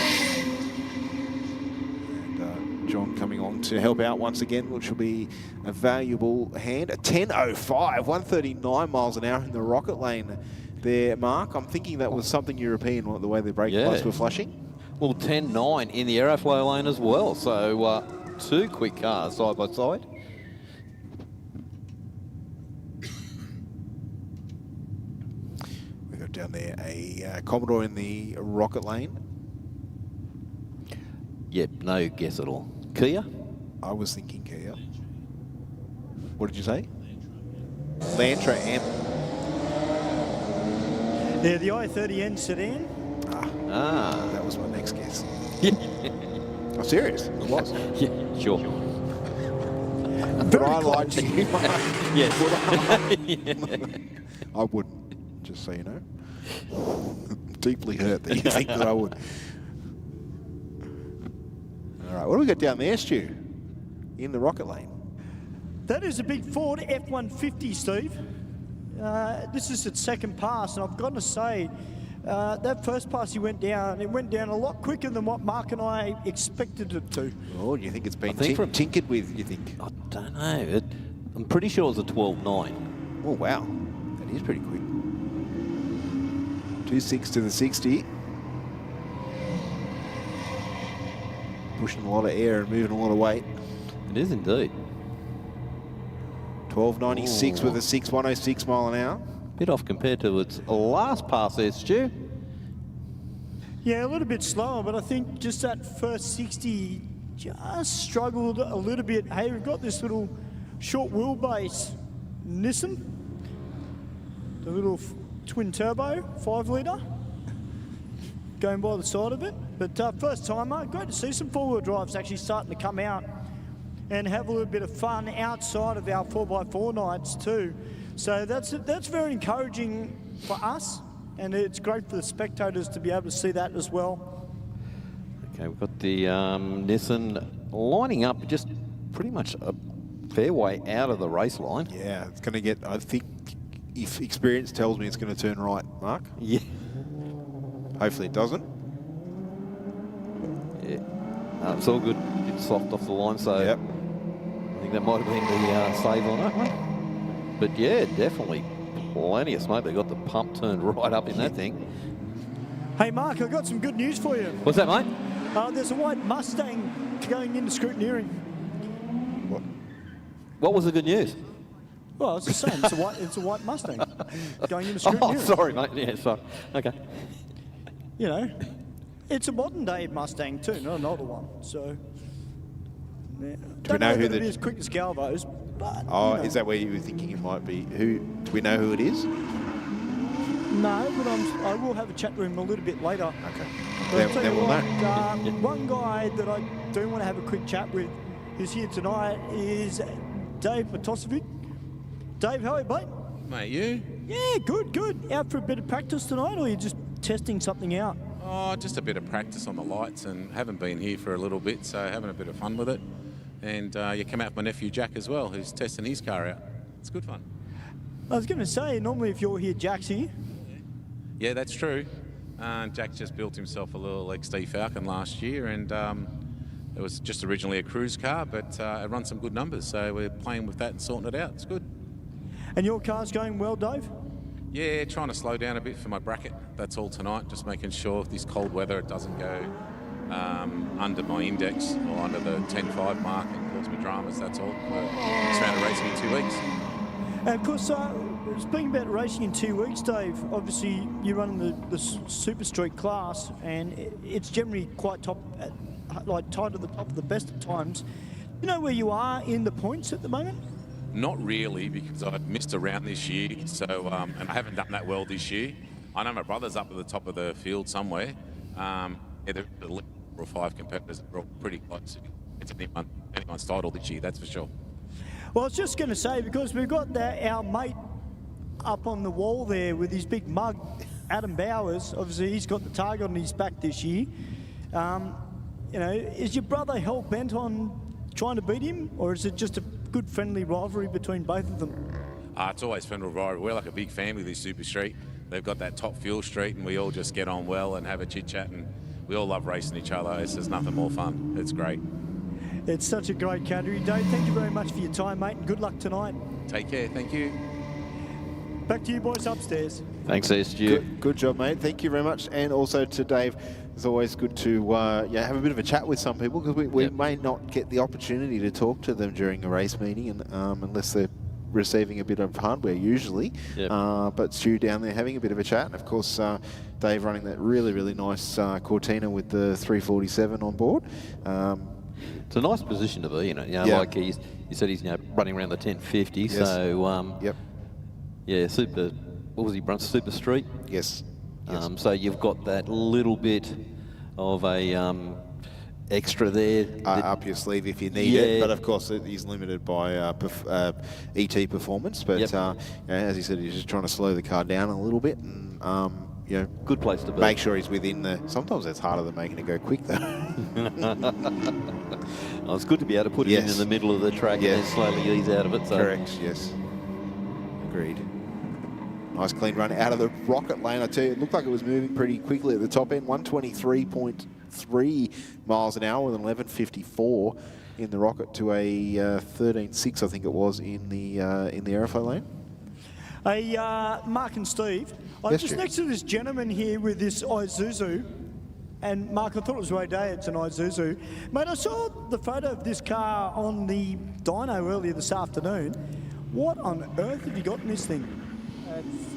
John coming on to help out once again, which will be a valuable hand. A 10.05, 139 miles an hour in the rocket lane there, Mark. I'm thinking that was something European, the way the brake lights were flashing. Well, 10.9 in the Aeroflow lane as well. So two quick cars side by side. We've got down there a Commodore in the rocket lane. Yep, no guess at all. Kia? I was thinking Kia. What did you say? Lantra M. Yeah, the i30N sedan. That was my next guess. I'm serious. It was. Yeah, sure. But I lied to you. Yes. I wouldn't, just so you know. Deeply hurt that you think that I would. All right, what do we got down there, Stu? In the rocket lane. That is a big Ford F-150, Steve. This is its second pass, and I've got to say, that first pass it went down a lot quicker than what Mark and I expected it to. Oh, do you think it's been tinkered with, you think? I don't know. I'm pretty sure it was a 12.9. Oh, wow. That is pretty quick. 2.6 to the 60. Pushing a lot of air and moving a lot of weight. It is indeed. 12.96 with a 6.106 mile an hour. Bit off compared to its last pass there, Stu. Yeah, a little bit slower, but I think just that first 60 just struggled a little bit. Hey, we've got this little short wheelbase Nissan, the little twin turbo 5-litre going by the side of it. But first timer, great to see some four-wheel drives actually starting to come out and have a little bit of fun outside of our 4x4 nights too. So that's very encouraging for us, and it's great for the spectators to be able to see that as well. Okay, we've got the Nissan lining up just pretty much fair way out of the race line. Yeah, it's going to get, I think, if experience tells me it's going to turn right, Mark. Yeah. Hopefully it doesn't. Yeah. It's all good. It's soft off the line, so yep. I think that might have been the save on that one. But yeah, definitely plenty of smoke. They got the pump turned right up in that thing. Hey, Mark, I've got some good news for you. What's that, mate? There's a white Mustang going into Scrutineering. What was the good news? Well, it's the same. It's a white Mustang going into Scrutineering. Oh, sorry, mate. Yeah, sorry. Okay. You know, it's a modern day Mustang too, not an older one. So, yeah. Do we know who it'll be as quick as Galvo's, but oh, you know. Is that where you were thinking it might be? Do we know who it is? No, but I will have a chat with him a little bit later. Okay. But Then we'll know. One guy that I do want to have a quick chat with who's here tonight is Dave Matosevic. Dave, how are you, mate? Mate, you? Yeah, good. Out for a bit of practice tonight, or are you just testing something out? Oh, just a bit of practice on the lights, and haven't been here for a little bit, so having a bit of fun with it. And you come out with my nephew Jack as well, who's testing his car out. It's good fun. I was going to say, normally if you're here, Jack's here. Yeah, that's true. Jack just built himself a little XD Falcon last year, and it was just originally a cruise car, but it runs some good numbers, so we're playing with that and sorting it out. It's good. And your car's going well, Dave? Yeah, trying to slow down a bit for my bracket. That's all tonight, just making sure this cold weather it doesn't go under my index or under the 10.5 mark and cause me dramas, that's all. Just round of racing in 2 weeks. And of course, speaking about racing in 2 weeks, Dave, obviously you're running the Super Street class, and it's generally quite tied to the top of the best at times. You know where you are in the points at the moment? Not really, because I missed a round this year, so and I haven't done that well this year. I know my brother's up at the top of the field somewhere. Yeah, there are 4 or 5 competitors that are all pretty close. It's anyone's title this year, that's for sure. Well, I was just going to say, because we've got our mate up on the wall there with his big mug, Adam Bowers. Obviously, he's got the target on his back this year. You know, is your brother hell-bent on trying to beat him, or is it just a good friendly rivalry between both of them? It's always friendly rivalry. We're like a big family, this Super Street. They've got that top fuel street, and we all just get on well and have a chit-chat, and we all love racing each other. There's nothing more fun. It's great. It's such a great category. Dave, thank you very much for your time, mate, and good luck tonight. Take care. Thank you. Back to you boys upstairs. Thanks, Stu. Good job, mate. Thank you very much. And also to Dave, it's always good to have a bit of a chat with some people, because we may not get the opportunity to talk to them during a race meeting, and unless they're receiving a bit of hardware usually. But Stu down there having a bit of a chat, and of course Dave running that really nice Cortina with the 347 on board. It's a nice position to be in it. You know, like you said, he's running around the 1050. Yes. So yeah, super. What was he run? Super Street. Yes. So you've got that little bit of a extra there up your sleeve if you need it. But of course, he's limited by ET performance. But as he said, he's just trying to slow the car down a little bit, and good place to be. Make sure he's within the. Sometimes that's harder than making it go quick, though. Well, it's good to be able to put it in the middle of the track and then slowly ease out of it. So. Correct. Yes. Agreed. Nice clean run out of the rocket lane. I tell you, it looked like it was moving pretty quickly at the top end. 123.3 miles an hour with an 11.54 in the rocket to a 13.6, I think it was, in the Aeroflow lane. Hey, Mark and Steve, I'm just next to this gentleman here with this Isuzu. And Mark, I thought it was Ray Day, it's an Isuzu. Mate, I saw the photo of this car on the dyno earlier this afternoon. What on earth have you got in this thing? It's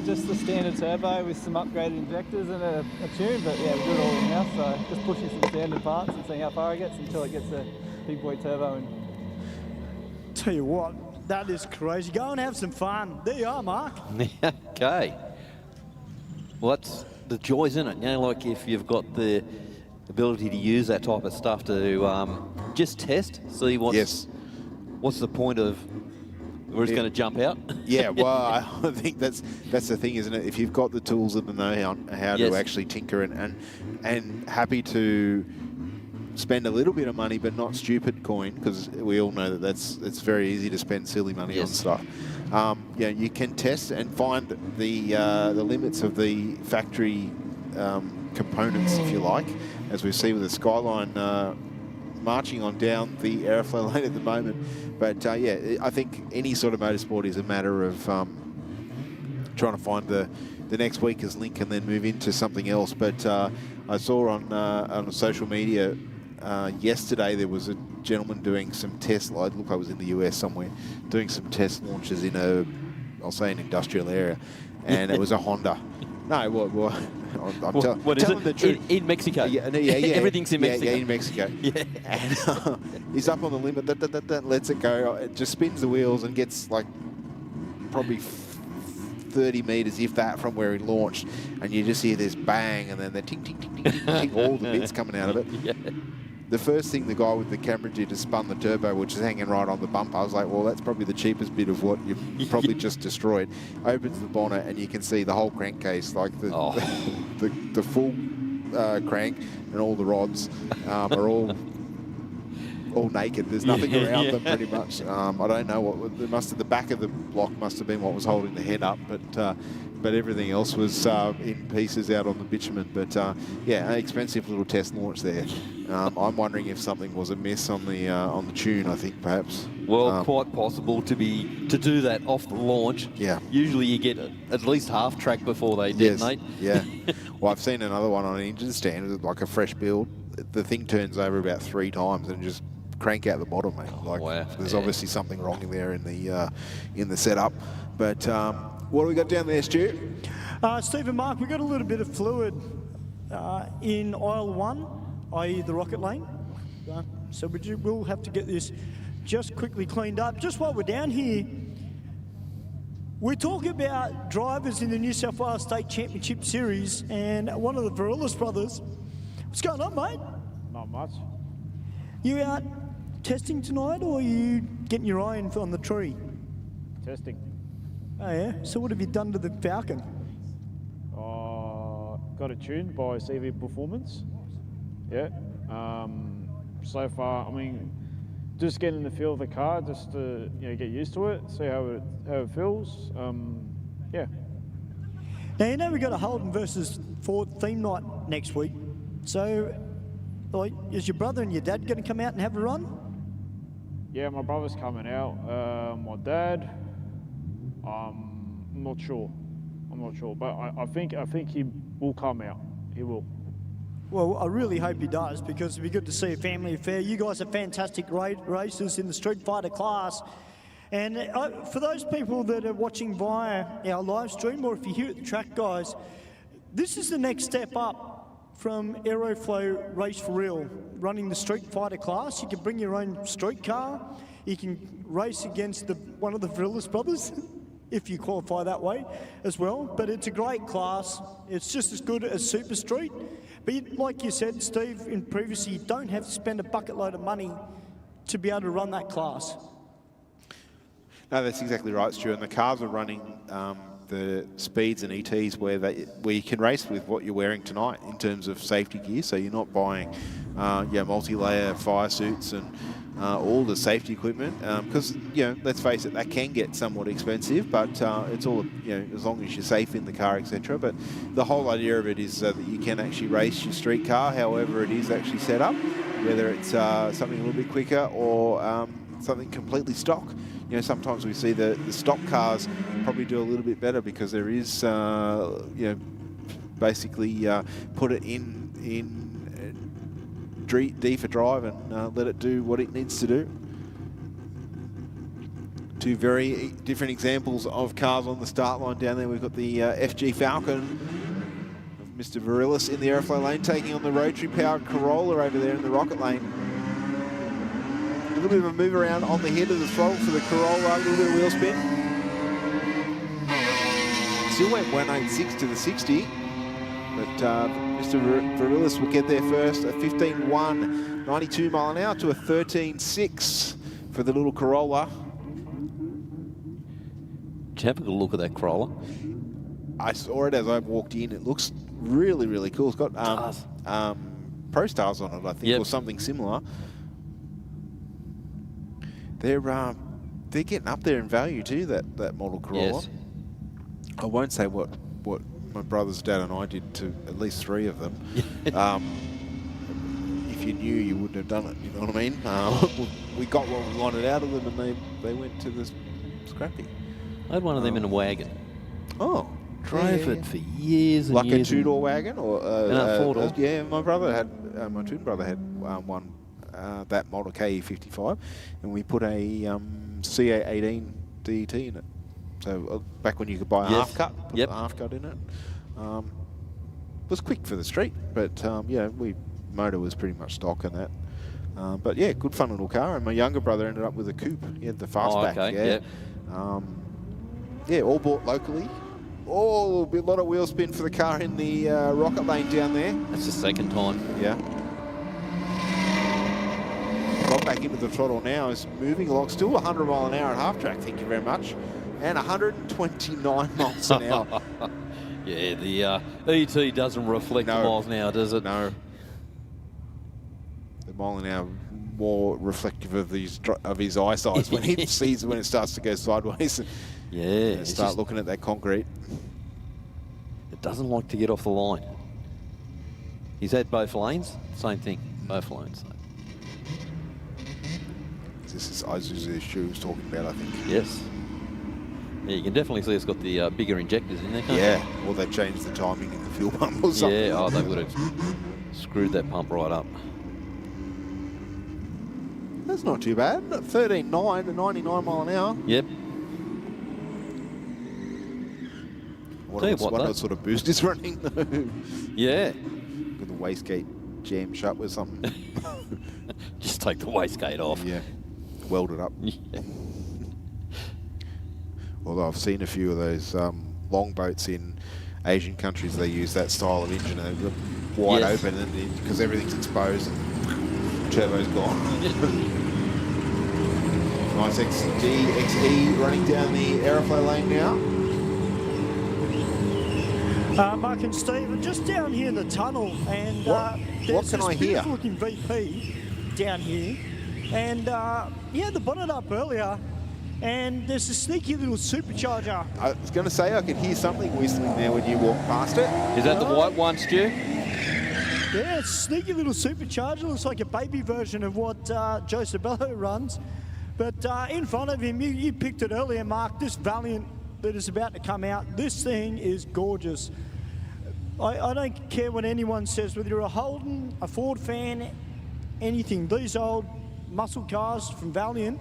just the standard turbo with some upgraded injectors and a tune, but yeah, we do it all in-house, so just pushing some standard parts and seeing how far it gets until it gets a big boy turbo in. Tell you what, that is crazy. Go and have some fun. There you are, Mark. Okay. What's the joys in it? You know, like if you've got the ability to use that type of stuff to just test, see what's the point of we're just going to jump out? Yeah, well, I think that's the thing, isn't it? If you've got the tools and the know-how to actually tinker and happy to spend a little bit of money, but not stupid coin, because we all know that it's very easy to spend silly money on stuff. Yeah, you can test and find the limits of the factory components, if you like, as we see with the Skyline marching on down the Aeroflow lane at the moment. But yeah, I think any sort of motorsport is a matter of trying to find the next weakest link and then move into something else. But I saw on social media yesterday there was a gentleman doing some test. Look, I was in the US somewhere doing some test launches in I'll say an industrial area, and it was a Honda. No, well what is it? The truth. In Mexico. Yeah. Everything's in Mexico. Yeah, in Mexico. Yeah. And he's up on the limit, lets it go, it just spins the wheels and gets like probably 30 metres, if that, from where he launched, and you just hear this bang, and then the ting, ting, ting, ting, ting, ting, all the bits coming out of it. Yeah. The first thing the guy with the camera did is spun the turbo, which is hanging right on the bumper. I was like, well, that's probably the cheapest bit of what you've probably just destroyed. Opens the bonnet, and you can see the whole crankcase, like the full crank, and all the rods are all naked. There's nothing around them, pretty much. I don't know what the back of the block must have been what was holding the head up, but everything else was in pieces out on the bitumen. But yeah, an expensive little test launch there. I'm wondering if something was amiss on the tune. I think perhaps. Well, quite possible to do that off the launch. Yeah. Usually you get at least half track before they detonate. Yeah. Well, I've seen another one on an engine stand, like a fresh build. The thing turns over about 3 times and just crank out the bottom, mate. Wow. There's obviously something wrong in there in the setup. But what do we got down there, Stu? Steve and Mark, we've got a little bit of fluid in aisle 1, i.e. the rocket lane. So we'll have to get this just quickly cleaned up. Just while we're down here, we're talking about drivers in the New South Wales State Championship Series, and one of the Varillas brothers. What's going on, mate? Not much. You out testing tonight, or are you getting your eye on the tree? Testing. Oh yeah? So what have you done to the Falcon? Got it tuned by CV Performance. Yeah. So far, I mean, just getting in the feel of the car, just to get used to it, see how it feels. Yeah. Now you know we've got a Holden versus Ford theme night next week. So, like, is your brother and your dad going to come out and have a run? Yeah, my brother's coming out. My dad, I'm not sure. But I think he will come out. He will. Well, I really hope he does, because it'd be good to see a family affair. You guys are fantastic racers in the Street Fighter class. And for those people that are watching via our live stream, or if you're here at the track, guys, this is the next step up from Aeroflow Race for Real, running the Street Fighter class. You can bring your own street car. You can race against one of the Varillas brothers, if you qualify that way as well. But it's a great class. It's just as good as Super Street. But like you said, Steve, in previously, you don't have to spend a bucket load of money to be able to run that class. No, that's exactly right, Stu. And the cars are running the speeds and ETs where you can race with what you're wearing tonight in terms of safety gear. So you're not buying multi-layer fire suits and all the safety equipment, because let's face it, that can get somewhat expensive, but it's all as long as you're safe in the car, etc. But the whole idea of it is that you can actually race your street car however it is actually set up, whether it's something a little bit quicker or something completely stock. Sometimes we see the stock cars probably do a little bit better, because there is basically put it in D for drive and let it do what it needs to do. Two very different examples of cars on the start line down there. We've got the FG Falcon of Mr. Varillas in the Aeroflow lane, taking on the rotary powered Corolla over there in the rocket lane. A little bit of a move around on the head of the throttle for the Corolla, a little bit of wheel spin. Still went 186 to the 60, but Mr. Varillas will get there first. A 15.1, 92 mile an hour to a 13.6 for the little Corolla. Did you have a good look at that Corolla? I saw it as I walked in. It looks really, really cool. It's got Pro Stars on it, I think, Yep. or something similar. They're getting up there in value too. That model Corolla. Yes. I won't say what my brother's dad and I did to at least 3 of them. If you knew, you wouldn't have done it. You know what I mean? We got what we wanted out of them, and they went to the scrappy. I had one of them in a wagon. Oh. Drove it for years and like years. Like a 2-door wagon? Or a 4-door. Yeah, my brother had, my twin brother had one, that model KE55, and we put a CA18 DET in it. So back when you could buy a half cut, put a half cut in it. It was quick for the street, but yeah, motor was pretty much stock in that. But yeah, good fun little car. And my younger brother ended up with a coupe. He had the fastback. Okay. Yeah, all bought locally. Oh, a lot of wheel spin for the car in the rocket lane down there. That's the second time. Yeah. Got back into the throttle now. Is moving along. Still 100 mile an hour at half track. Thank you very much. And 129 miles an hour. Yeah, the ET doesn't reflect the miles an hour, does it? No. The mile an hour more reflective of his eyesight when he sees when it starts to go sideways. Yeah. Start looking at that concrete. It doesn't like to get off the line. He's had both lanes. Same thing. Both lanes. This is Isuzu's shoe he was talking about, I think. Yes. Yeah, you can definitely see it's got the bigger injectors in there, can't you? Or they've changed the timing in the fuel pump or something. Yeah, oh, they would have screwed that pump right up. That's not too bad. 13.9 to 99 mile an hour. Yep. What sort of boost is running though? Yeah. With the wastegate jammed shut with something. Just take the wastegate off. Yeah. Weld it up. Yeah. Although I've seen a few of those longboats in Asian countries, they use that style of engine. They're wide open because everything's exposed and turbo's gone. Nice XE running down the Aeroflow lane now. Mark and Steve are just down here in the tunnel, and what can I hear? There's this beautiful looking VP down here, and he had the bonnet up earlier, and there's a sneaky little supercharger. I was going to say I could hear something whistling there when you walked past it. Is that the white one, Stu? Yeah, it's a sneaky little supercharger. Looks like a baby version of what Joe Sabello runs. But in front of him, you picked it earlier, Mark, this Valiant that is about to come out. This thing is gorgeous. I don't care what anyone says, whether you're a Holden, a Ford fan, anything. These old muscle cars from Valiant,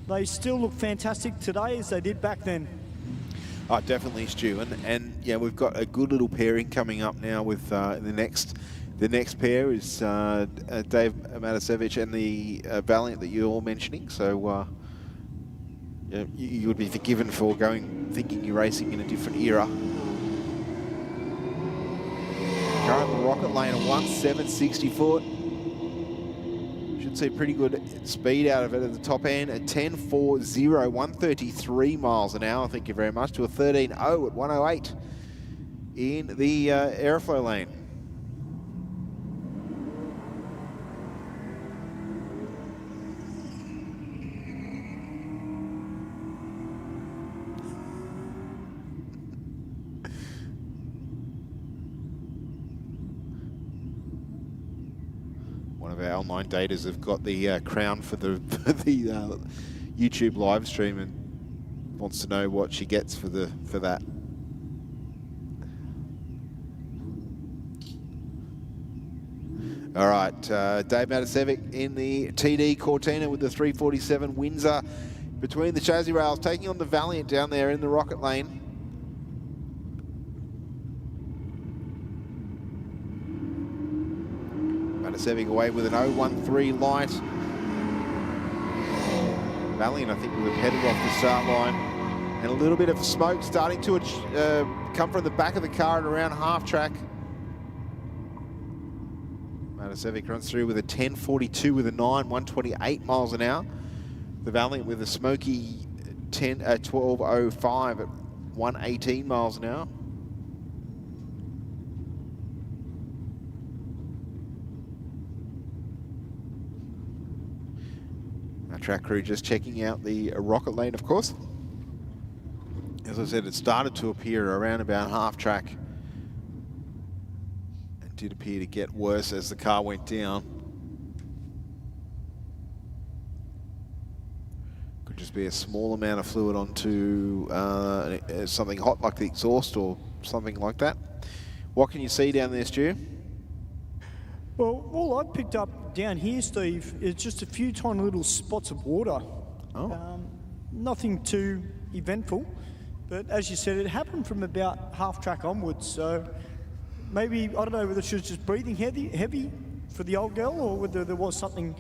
they still look fantastic today as they did back then. Oh, definitely, Stu. And yeah, we've got a good little pairing coming up now with the next pair is Dave Matasevich and the Valiant that you're all mentioning. So yeah, you would be forgiven for thinking you're racing in a different era. Car in the rocket lane at 1,760 foot. Should see pretty good speed out of it at the top end at 10.40, 133 miles an hour. Thank you very much. To a 13.0 at 108 in the Aeroflow lane. Our online daters have got the crown for the YouTube live stream and wants to know what she gets for that. All right, Dave Matasevic in the TD Cortina with the 347 Windsor between the chassis rails, taking on the Valiant down there in the rocket lane. Matasevic away with an 013 light. Valiant, I think, we were headed off the start line. And a little bit of smoke starting to come from the back of the car at around half track. Matasevic runs through with a 10.42 with a 9, 128 miles an hour. The Valiant with a smoky 12.05 at 118 miles an hour. track crew just checking out the rocket lane, of course. As I said, it started to appear around about half track. It did appear to get worse as the car went down. Could just be a small amount of fluid onto something hot like the exhaust or something like that. What can you see down there, Stu? Well, all I've picked up down here, Steve, is just a few tiny little spots of water. Oh. Nothing too eventful, but as you said, it happened from about half track onwards. So maybe, I don't know whether she was just breathing heavy for the old girl or whether there was something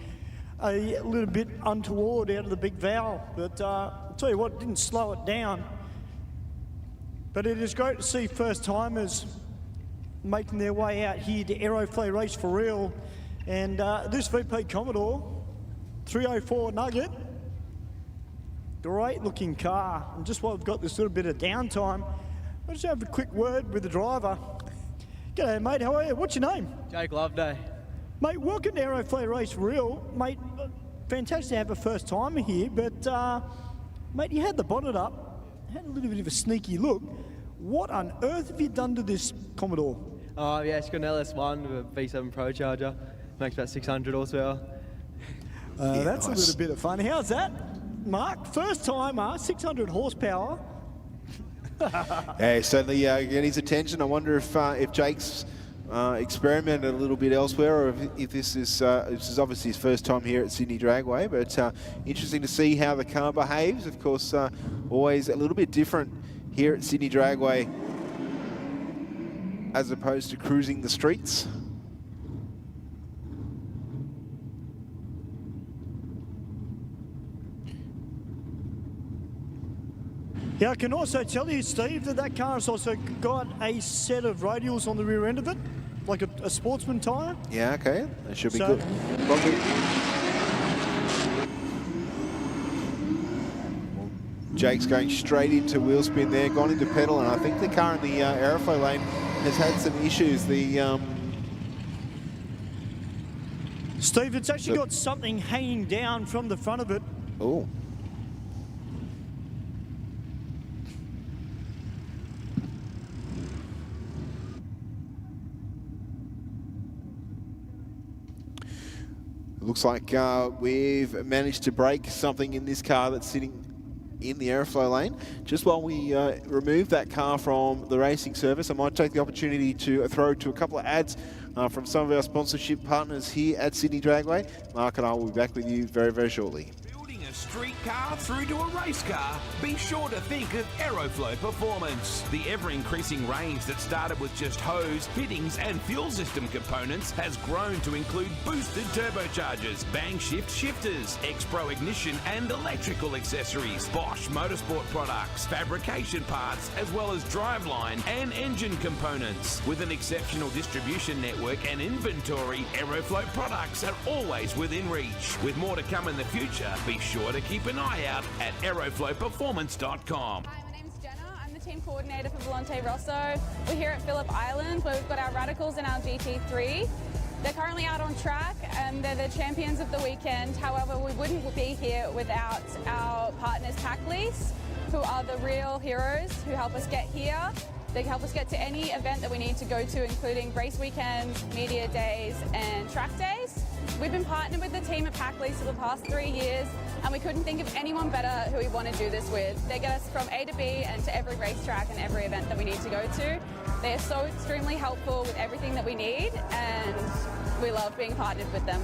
a little bit untoward out of the big valve. But I'll tell you what, it didn't slow it down. But it is great to see first timers making their way out here to Aeroflow Race for Real. And this VP Commodore 304 Nugget, great looking car. And just while we've got this little bit of downtime, I'll just have a quick word with the driver. G'day mate, how are you? What's your name? Jake Loveday. Mate, welcome to Aeroflow Race for Real. Mate, fantastic to have a first timer here, but mate, you had the bonnet up, had a little bit of a sneaky look. What on earth have you done to this Commodore? Oh yeah, it's got an LS1 with a V7 Pro charger. Makes about 600 horsepower. That's nice. A little bit of fun. How's that, Mark? First timer, 600 horsepower. Yeah, certainly get his attention. I wonder if Jake's experimented a little bit elsewhere, or if this is obviously his first time here at Sydney Dragway. But interesting to see how the car behaves. Of course, always a little bit different here at Sydney Dragway as opposed to cruising the streets. Yeah, I can also tell you, Steve, that car has also got a set of radials on the rear end of it, like a sportsman tyre. Yeah, okay. That should be good. Probably. Jake's going straight into wheel spin there, gone into pedal, and I think the car in the Aeroflow lane has had some issues. Steve, it's actually got something hanging down from the front of it. Oh. It looks like we've managed to break something in this car that's sitting in the Aeroflow lane. Just while we remove that car from the racing service, I might take the opportunity to throw to a couple of ads from some of our sponsorship partners here at Sydney Dragway. Mark and I will be back with you very, very shortly. A street car through to a race car, be sure to think of Aeroflow Performance. The ever-increasing range that started with just hose, fittings and fuel system components has grown to include boosted turbochargers, bang shift shifters, X-Pro ignition and electrical accessories, Bosch motorsport products, fabrication parts, as well as driveline and engine components. With an exceptional distribution network and inventory, Aeroflow products are always within reach. With more to come in the future, be sure to keep an eye out at aeroflowperformance.com. Hi, my name's Jenna. I'm the team coordinator for Volante Rosso. We're here at Phillip Island where we've got our Radicals and our GT3. They're currently out on track and they're the champions of the weekend. However, we wouldn't be here without our partners Pack Lease, who are the real heroes who help us get here. They help us get to any event that we need to go to, including race weekends, media days and track days. We've been partnered with the team at Pack Lease for the past 3 years, and we couldn't think of anyone better who we want to do this with. They get us from A to B and to every racetrack and every event that we need to go to. They are so extremely helpful with everything that we need, and we love being partnered with them.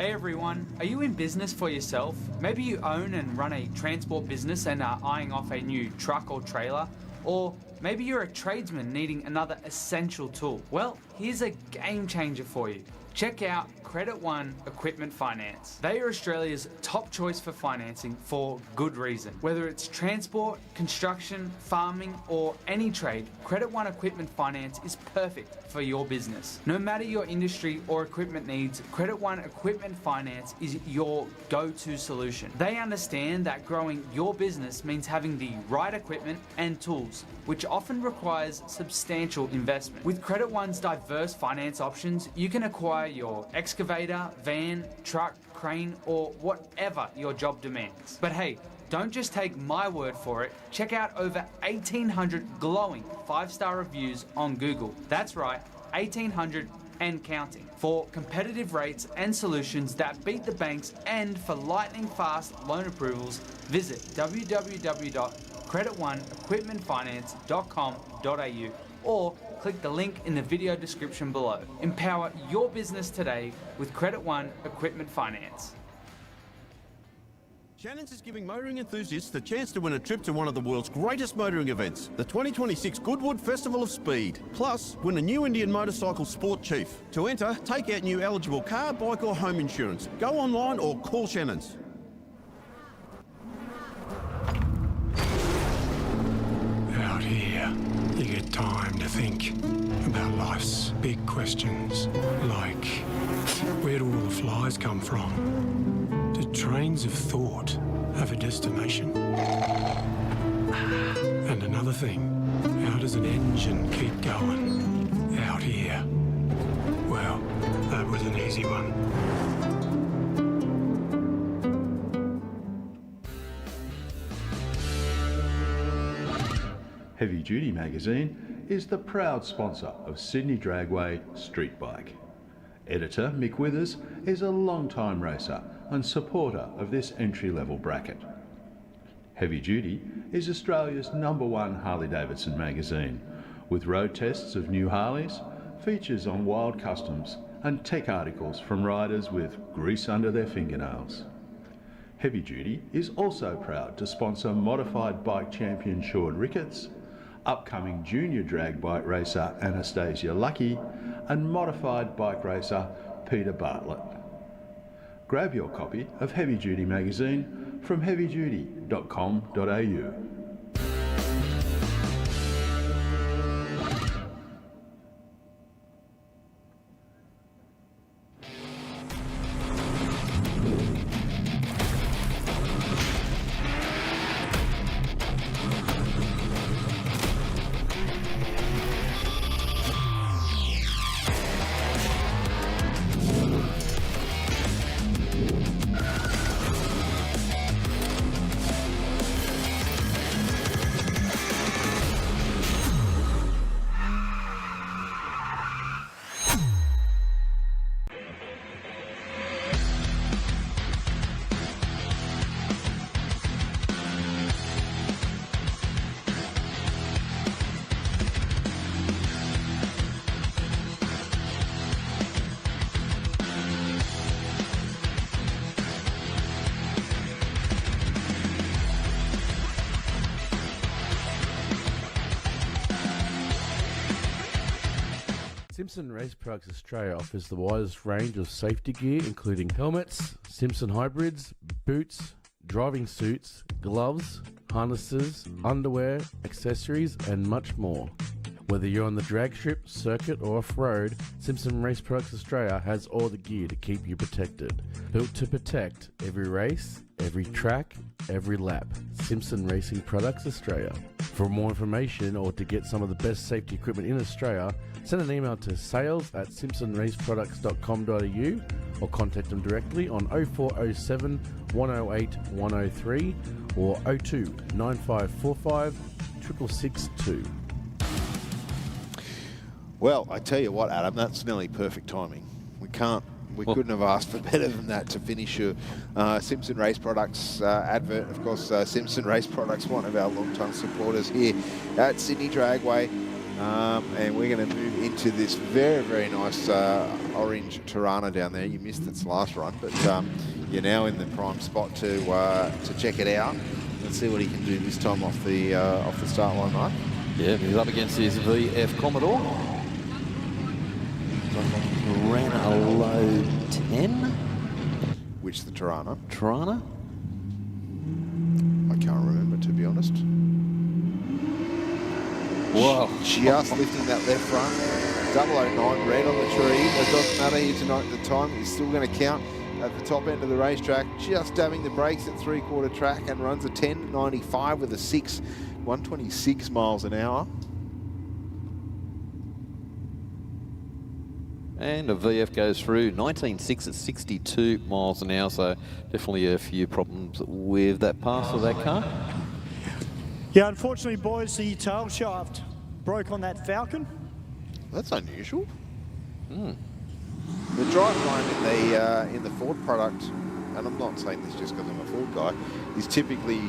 Hey everyone, are you in business for yourself? Maybe you own and run a transport business and are eyeing off a new truck or trailer. Or maybe you're a tradesman needing another essential tool. Well, here's a game changer for you. Check out Credit One Equipment Finance. They are Australia's top choice for financing for good reason. Whether it's transport, construction, farming, or any trade, Credit One Equipment Finance is perfect for your business. No matter your industry or equipment needs, Credit One Equipment Finance is your go-to solution. They understand that growing your business means having the right equipment and tools, which often requires substantial investment. With Credit One's diverse finance options, you can acquire your excavator, van, truck, crane, or whatever your job demands. But hey, don't just take my word for it. Check out over 1,800 glowing 5-star reviews on Google. That's right, 1,800 and counting. For competitive rates and solutions that beat the banks, and for lightning fast loan approvals, visit www.creditoneequipmentfinance.com.au or click the link in the video description below. Empower your business today with Credit One Equipment Finance. Shannon's is giving motoring enthusiasts the chance to win a trip to one of the world's greatest motoring events, the 2026 Goodwood Festival of Speed. Plus, win a new Indian motorcycle Sport Chief. To enter, take out new eligible car, bike or home insurance. Go online or call Shannon's. Out here, you get time to think about life's big questions, like where do all the flies come from? Do trains of thought have a destination? And another thing, how does an engine keep going out here? Well, that was an easy one. Heavy Duty magazine is the proud sponsor of Sydney Dragway Street Bike. Editor Mick Withers is a long-time racer and supporter of this entry-level bracket. Heavy Duty is Australia's #1 Harley-Davidson magazine, with road tests of new Harleys, features on wild customs and tech articles from riders with grease under their fingernails. Heavy Duty is also proud to sponsor modified bike champion Sean Ricketts, upcoming junior drag bike racer Anastasia Lucky, and modified bike racer Peter Bartlett. Grab your copy of Heavy Duty magazine from heavyduty.com.au. Simpson Race Products Australia offers the widest range of safety gear, including helmets, Simpson hybrids, boots, driving suits, gloves, harnesses, underwear, accessories, and much more. Whether you're on the drag strip, circuit, or off-road, Simpson Race Products Australia has all the gear to keep you protected. Built to protect every race, every track, every lap. Simpson Racing Products Australia. For more information or to get some of the best safety equipment in Australia, send an email to sales@simpsonraceproducts.com.au or contact them directly on 0407 108 103 or 02 9545 6662. Well, I tell you what, Adam, that's nearly perfect timing. We couldn't have asked for better than that to finish a Simpson Race Products advert. Of course, Simpson Race Products, one of our long-time supporters here at Sydney Dragway. And we're going to move into this very, very nice orange Tirana down there. You missed its last run, but you're now in the prime spot to check it out. Let's see what he can do this time off the start line, Mark. Yeah, he's up against his VF Commodore. Ran a low 10. Which the Tirana? Tirana? I can't remember, to be honest. Wow. Just lifting that left front. 009 red on the tree. It doesn't matter here tonight. The time is still going to count at the top end of the racetrack. Just dabbing the brakes at 3/4 track and runs a 10.95 with a 126 miles an hour. And a VF goes through 19.6 at 62 miles an hour, so definitely a few problems with that pass of that car. Yeah, unfortunately, boys, the tail shaft broke on that Falcon. That's unusual. The driveline in the Ford product, and I'm not saying this just because I'm a Ford guy, is typically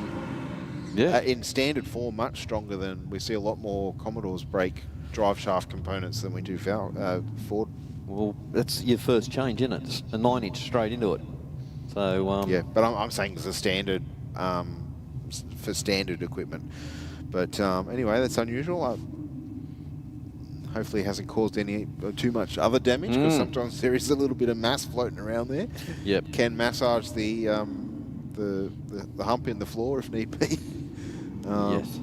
in standard form much stronger than we see a lot more Commodores break drive shaft components than we do Ford. Well, that's your first change, isn't it? It's a 9-inch straight into it. So yeah, but I'm saying it's a standard for standard equipment. But anyway, that's unusual. Hopefully it hasn't caused any too much other damage, because sometimes there is a little bit of mass floating around there. Yep. Can massage the hump in the floor if need be. Yes.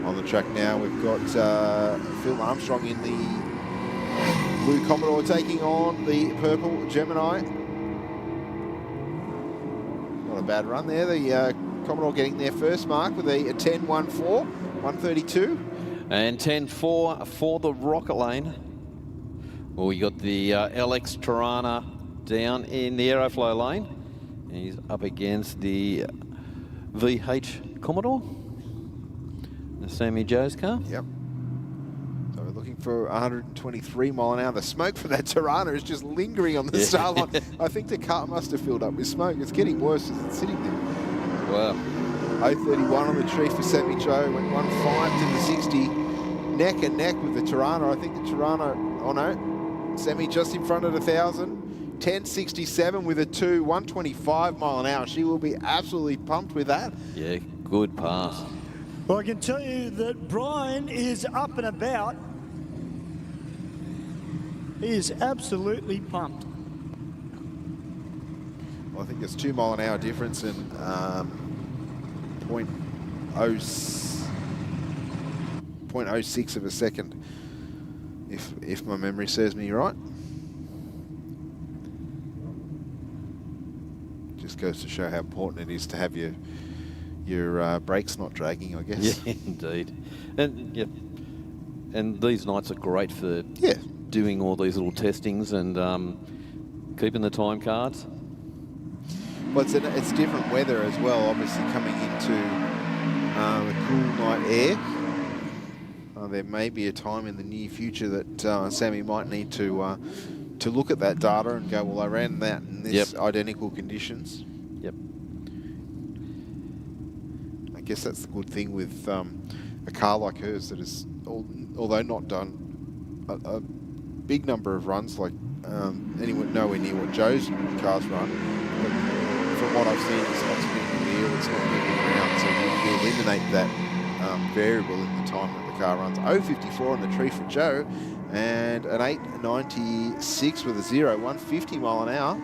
On the track now, we've got Phil Armstrong in the blue Commodore taking on the purple Gemini. Not a bad run there. The Commodore getting their first mark with a 10.14, 132. And 10.4 for the Rocket Lane. Well, we got the LX Tirana down in the Aeroflow lane. And he's up against the VH Commodore. The Sammy Joe's car. Yep. So we're looking for 123 mile an hour. The smoke from that Tirana is just lingering on the start line. I think the car must have filled up with smoke. It's getting worse as it's sitting there. Wow. 031 on the tree for Sammy Joe. Went 1.5 to the 60. Neck and neck with the Tirana. I think the Tirana, oh no, Sammy just in front of 1,000. 10.67 with a 2, 125 mile an hour. She will be absolutely pumped with that. Yeah, good pass. Well, I can tell you that Brian is up and about. He is absolutely pumped. Well, I think there's 2 mile an hour difference in 0.06 of a second, if my memory serves me right. Just goes to show how important it is to have your brakes not dragging, I guess. Yeah, indeed. And these nights are great for doing all these little testings and keeping the time cards. Well, it's different weather as well, obviously coming into a cool night air. There may be a time in the near future that Sammy might need to look at that data and go, well, I ran that in this identical conditions. Yep. I guess that's the good thing with a car like hers that is, although not done a big number of runs, like nowhere near what Joe's cars run, but from what I've seen, it's not spinning the wheel, it's not moving around, so you eliminate that variable in the time that the car runs. 0.54 on the tree for Joe, and an 8.96 with a 0, 150 mile an hour.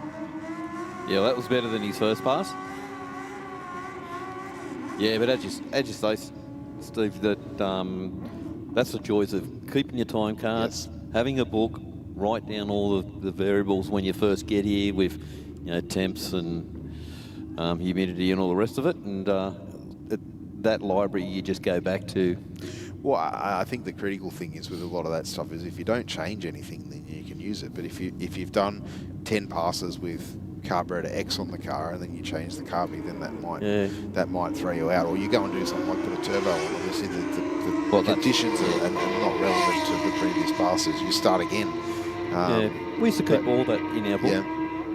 Yeah, that was better than his first pass. Yeah, but as you say, Steve, that that's the joys of keeping your time cards, having a book, write down all the variables when you first get here with, temps and humidity and all the rest of it, and that library you just go back to. Well, I think the critical thing is with a lot of that stuff is if you don't change anything, then you can use it. But if you've done 10 passes with carburetor X on the car and then you change the carby, then that might throw you out. Or you go and do something like put a turbo on. Obviously, the conditions are not relevant to the previous passes. You start again. We used to keep all that in our book.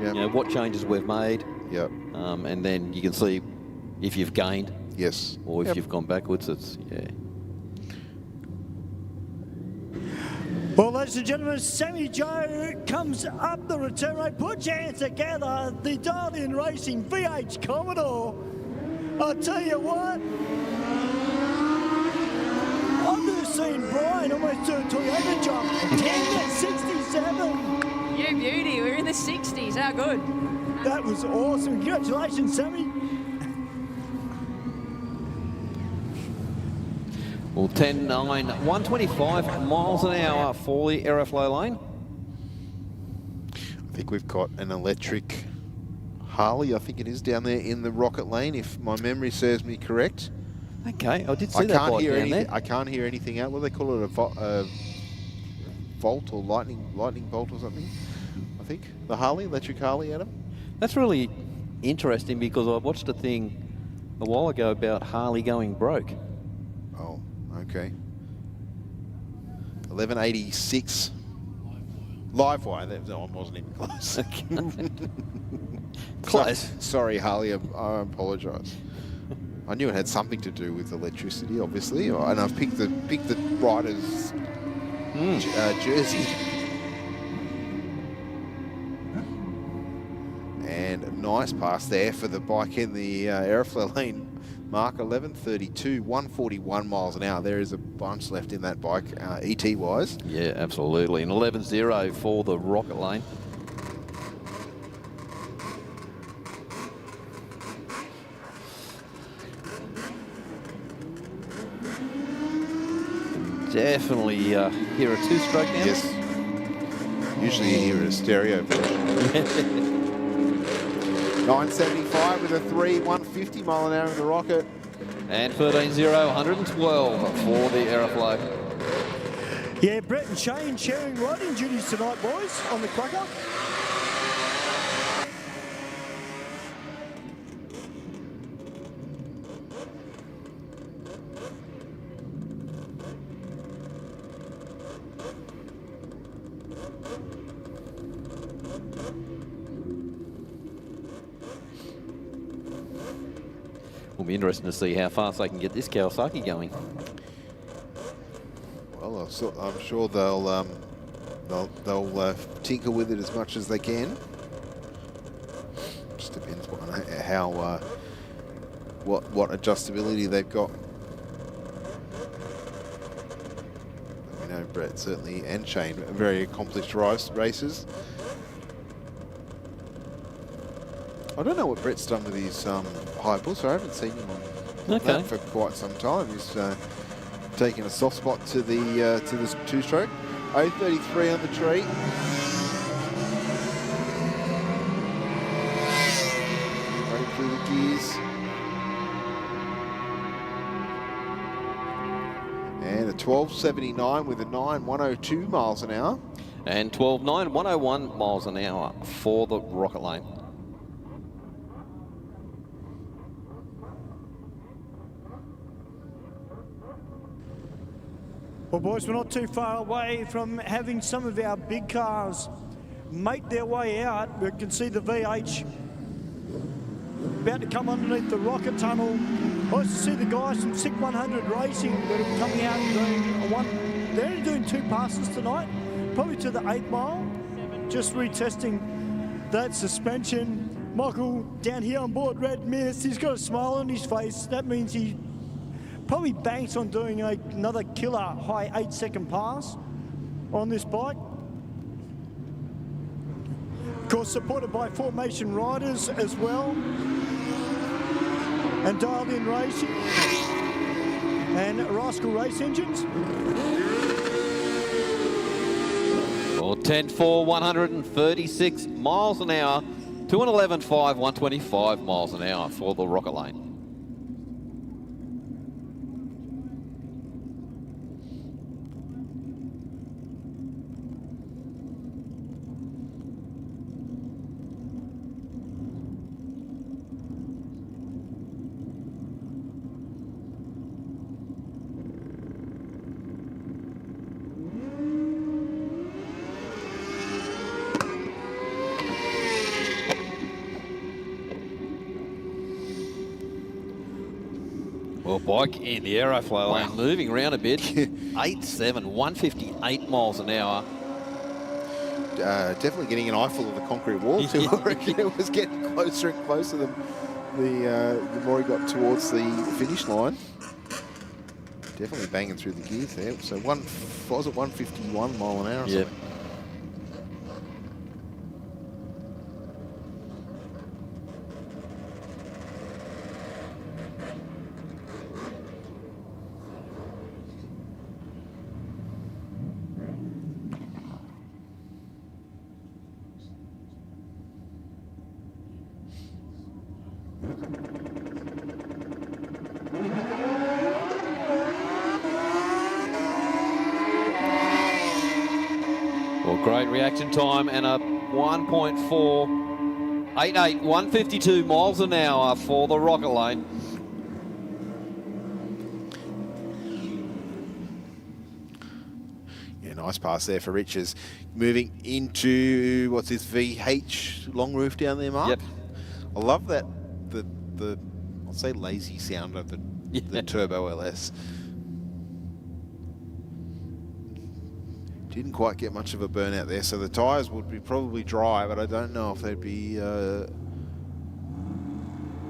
Yeah. What changes we've made. Yep. And then you can see if you've gained. Yes. Or if you've gone backwards. It's Well, ladies and gentlemen, Sammy Joe comes up the return road. Put your hands together. The Dialed-In Racing VH Commodore. I'll tell you what. I've never seen Brian almost do a Toyota jump. 10.67. You beauty. We're in the 60s. How good? That was awesome. Congratulations, Sammy. Well, 10.9, 125 miles an hour for the Aeroflow lane. I think we've got an electric Harley, I think it is, down there in the rocket lane, if my memory serves me correct. Okay, I did see that bike down there. I can't hear anything out. What do they call it? A volt or lightning bolt or something? I think the Harley, electric Harley, Adam. That's really interesting because I watched a thing a while ago about Harley going broke. Oh, okay. 1186 live wire. No, I wasn't even close. Close. Sorry, Harley. I apologise. I knew it had something to do with electricity, obviously, and I've picked the rider's jersey. And a nice pass there for the bike in the Aeroflow lane. Mark 11:32, 141 miles an hour. There is a bunch left in that bike, ET-wise. Yeah, absolutely. And 11.0 for the rocket lane. Definitely hear a two-stroke now. Yes. Usually you hear a stereo version. 975 with a 3, 150 mile an hour in the rocket. And 13.0, 112 for the Aeroflow. Yeah, Brett and Shane sharing riding duties tonight, boys, on the Quacker. Will be interesting to see how fast they can get this Kawasaki going. Well, I'm sure they'll tinker with it as much as they can. Just depends on how what adjustability they've got. We know Brett certainly and Shane are very accomplished racers. I don't know what Brett's done with his high bull, I haven't seen him on that for quite some time. He's taken a soft spot to the two-stroke. 0.33 on the tree. Running through the gears. And a 12.79 with a 9, 102 miles an hour. And 12.9, 101 miles an hour for the rocket lane. Well, boys, we're not too far away from having some of our big cars make their way out. We can see the VH about to come underneath the rocket tunnel. I also see the guys from SIC 100 Racing that are coming out and doing one. They're only doing 2 passes tonight, probably to the 8th mile, just retesting that suspension. Michael down here on board Red Mist, he's got a smile on his face. That means he probably banks on doing another killer high 8-second pass on this bike. Of course, supported by Formation Riders as well, and Dialed-In Racing and Rascal Race Engines. Well, 10.4, 136 miles an hour to an 11.5, 125 miles an hour for the rocket lane. Well, bike in the Aeroflow lane, moving around a bit. 8.7, 158 miles an hour. Definitely getting an eyeful of the concrete wall too. I reckon it was getting closer and closer the more he got towards the finish line. Definitely banging through the gears there. So was it 151 mile an hour or something? Well, great reaction time and a 1.488, 152 miles an hour for the Rocket Lane. Yeah, nice pass there for Richards. Moving into, what's this, VH long roof down there, Mark? Yep. I love that, the I'll say lazy sound of the Turbo LS. Didn't quite get much of a burnout there, so the tyres would be probably dry, but I don't know if they'd be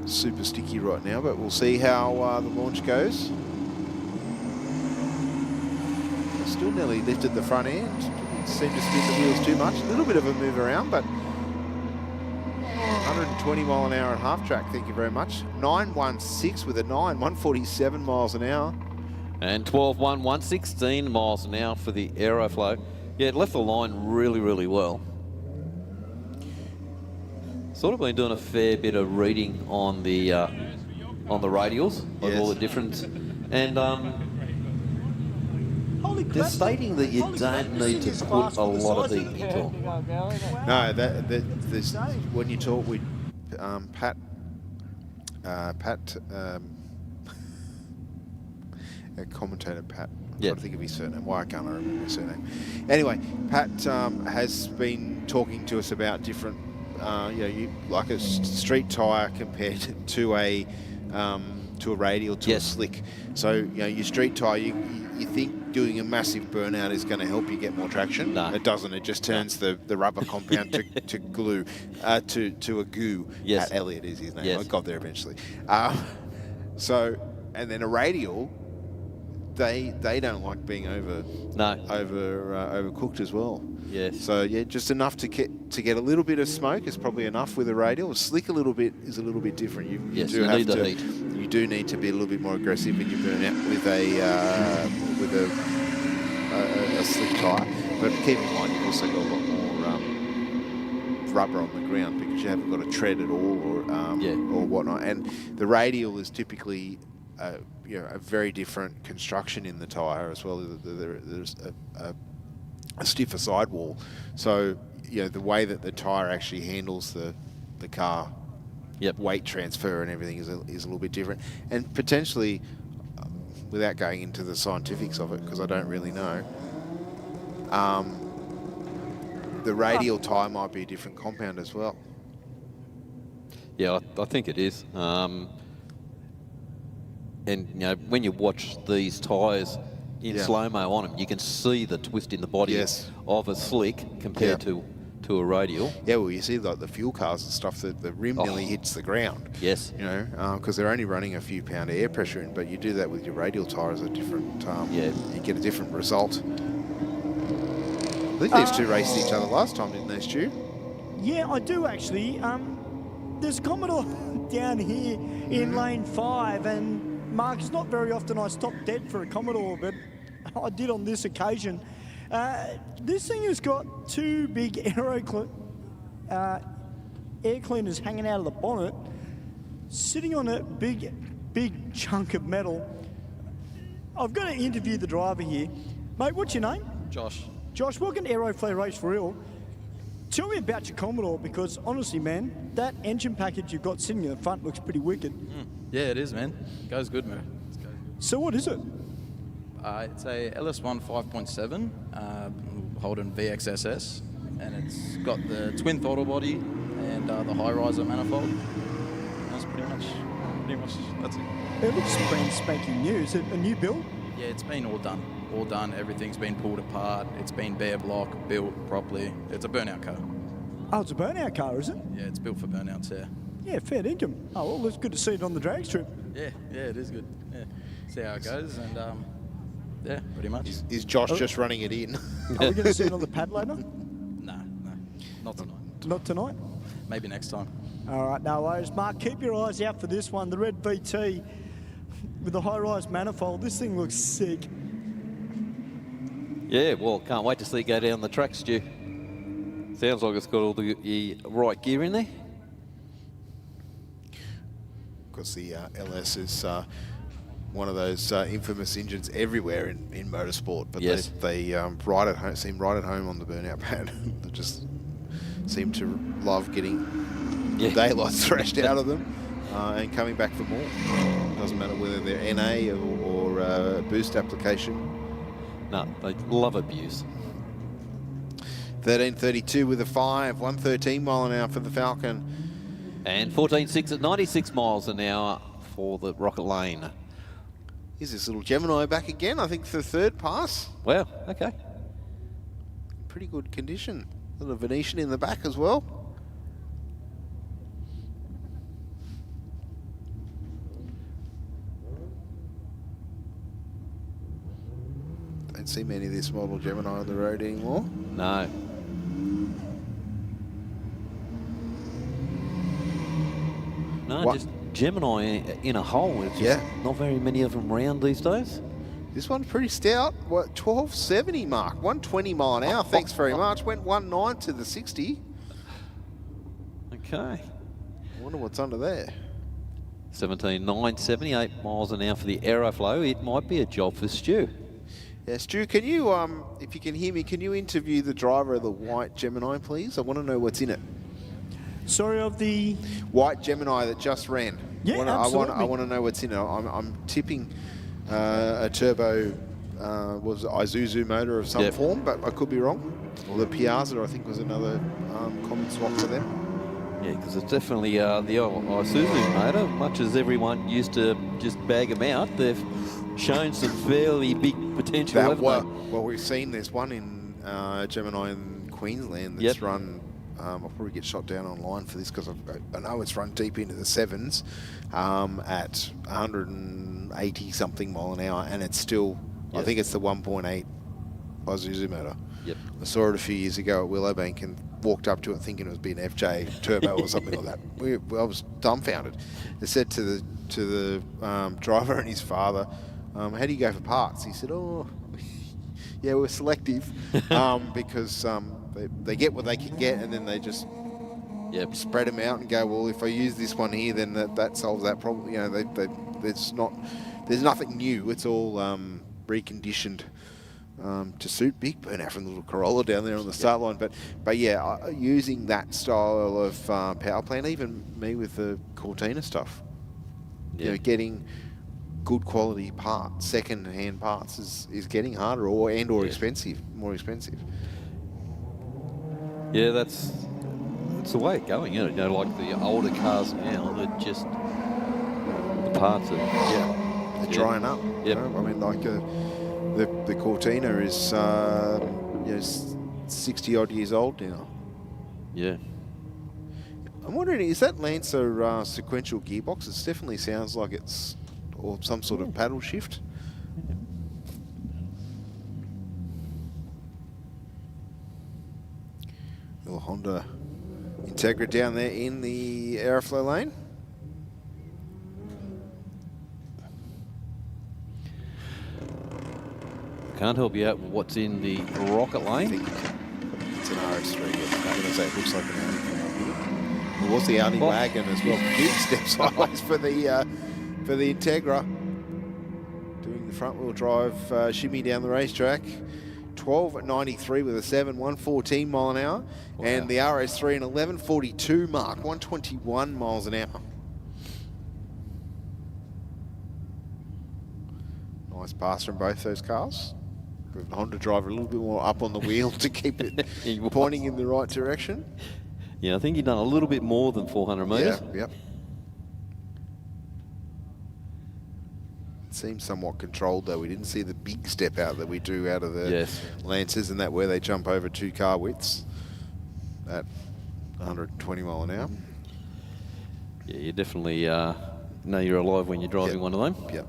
super sticky right now, but we'll see how the launch goes. Still nearly lifted the front end. Didn't seem to spin the wheels too much. A little bit of a move around, but 120 mile an hour at half track, thank you very much. 916 with a 9, 147 miles an hour. And 12.1, 116 miles an hour for the Aeroflow. Yeah, it left the line really, really well. Sort of been doing a fair bit of reading on the radials, like all the different, and they're stating that you don't need to put a lot of the into. No, there's, when you talk with Pat, commentator Pat. I'm trying to think of his surname. Why can't I remember his surname? Anyway, Pat has been talking to us about different, like a street tyre compared to a radial to a slick. So your street tyre, you think doing a massive burnout is going to help you get more traction. No, it doesn't. It just turns the rubber compound to glue, to a goo. Yes. Elliot is his name. Yes. I got there eventually. And then a radial, they don't like being overcooked as well. Yes. So yeah, just enough to get a little bit of smoke is probably enough with a radial. A slick a little bit is a little bit different. You need the heat. You do need to be a little bit more aggressive when you burn out with a slick tyre. But keep in mind you've also got a lot more rubber on the ground because you haven't got a tread at all or whatnot. And the radial is typically a very different construction in the tyre as well. There's a stiffer sidewall, so the way that the tyre actually handles the car weight transfer and everything is a little bit different, and potentially, without going into the scientifics of it because I don't really know, the radial tyre might be a different compound as well. Yeah, I think it is. And when you watch these tyres in slow-mo on them, you can see the twist in the body of a slick compared to a radial. Yeah, well, you see like the fuel cars and stuff, the rim nearly hits the ground. Yes. Because they're only running a few pound of air pressure in, but you do that with your radial tyres, a different, you get a different result. I think these two raced each other last time, didn't they, Stu? Yeah, I do actually. There's a Commodore down here in lane 5, and Mark, it's not very often I stop dead for a Commodore, but I did on this occasion. This thing has got two big air cleaners hanging out of the bonnet, sitting on a big chunk of metal. I've got to interview the driver here. Mate, what's your name? Josh. Josh, welcome to Aeroflow Race for Real. Tell me about your Commodore, because honestly, man, that engine package you've got sitting in the front looks pretty wicked. Yeah, it is, man. Goes good, man. So what is it? It's a LS1 5.7 Holden VXSS, and it's got the twin throttle body and the high riser manifold. That's pretty much that's it. It looks brand spanking new. Is it a new build? Yeah, it's been all done. all done. Everything's been pulled apart. It's been bare block, built properly. It's a burnout car. Oh, it's a burnout car, is it? Yeah, it's built for burnouts, yeah. Yeah, fair dinkum. Oh, well, it's good to see it on the drag strip. Yeah, it is good. Yeah, see how it goes, and yeah, pretty much. Is Josh just running it in? Are we going to see it on the pad later? No, not tonight. Not tonight? Maybe next time. All right, no worries. Mark, keep your eyes out for this one. The red VT with the high-rise manifold. This thing looks sick. Yeah, well, can't wait to see it go down the track, Stu. Sounds like it's got all the right gear in there. Of course, the LS is one of those infamous engines everywhere in motorsport, but yes. they seem right at home on the burnout pad. They just seem to love getting daylight thrashed out of them and coming back for more. Doesn't matter whether they're NA or boost application. No, they love abuse. 13.32 with a 5, 113 mile an hour for the Falcon. And 14.6 at 96 miles an hour for the Rocket Lane. Here's this little Gemini back again, I think, for the third pass. Wow, okay. Pretty good condition. A little Venetian in the back as well. Don't see many of this model Gemini on the road anymore. No. No, what? Just Gemini in a hole. It's just not very many of them around these days. This one's pretty stout. What, 1270 mark, 120 mile an hour. Thanks very much. Went 1.9 to the 60. Okay. I wonder what's under there. 17.9, 78 miles an hour for the Aeroflow. It might be a job for Stu. Yeah, Stu, can you, if you can hear me, can you interview the driver of the white Gemini, please? I want to know what's in it. Sorry, of the white Gemini that just ran. Yeah, absolutely. I want to know what's in it. I'm tipping a turbo, was it Isuzu motor of some form, but I could be wrong. Or the Piazza, I think, was another common swap for them. Yeah, because it's definitely the old Isuzu motor. Much as everyone used to just bag them out, they've shown some fairly big potential. Well, we've seen there's one in Gemini in Queensland that's run. I'll probably get shot down online for this because I know it's run deep into the 7s at 180 something mile an hour, and it's still, I think it's the 1.8 Isuzu motor. Yep. I saw it a few years ago at Willowbank and walked up to it thinking it was being FJ turbo or something like that. I was dumbfounded. They said to the driver and his father, how do you go for parts? He said, oh, yeah, we're selective because they get what they can get, and then they just spread them out and go, well, if I use this one here, then that solves that problem. You know, there's nothing new. It's all reconditioned to suit big burnout from the little Corolla down there on the start line. But yeah, using that style of power plant, even me with the Cortina stuff, you know, getting good quality parts, second-hand parts is getting harder or expensive, more expensive. Yeah, that's the way it's going. You know, like the older cars now, that just the parts are they're drying up. Yep. You know? I mean, like the Cortina is 60 odd years old now. Yeah. I'm wondering, is that Lancer sequential gearbox? It definitely sounds like it's or some sort of paddle shift. Little Honda Integra down there in the Aeroflow lane. Can't help you out with what's in the Rocket Lane. It's an RS3. I'm going to say it looks like an Audi. There was the Audi wagon as well. Big step sideways for the Integra. Doing the front wheel drive shimmy down the racetrack. 12 at 93 with a 7, 114 mile an hour. Wow. And the RS3 an 1142 mark, 121 miles an hour. Nice pass from both those cars. With the Honda driver a little bit more up on the wheel to keep it pointing in the right direction. Yeah, I think you've done a little bit more than 400 metres. Yeah, yep. seems somewhat controlled, though. We didn't see the big step out that we do out of the Yes. Lancers, and that where they jump over 2 car widths at 120 mile an hour. Yeah, you definitely know you're alive when you're driving one of them. Yep.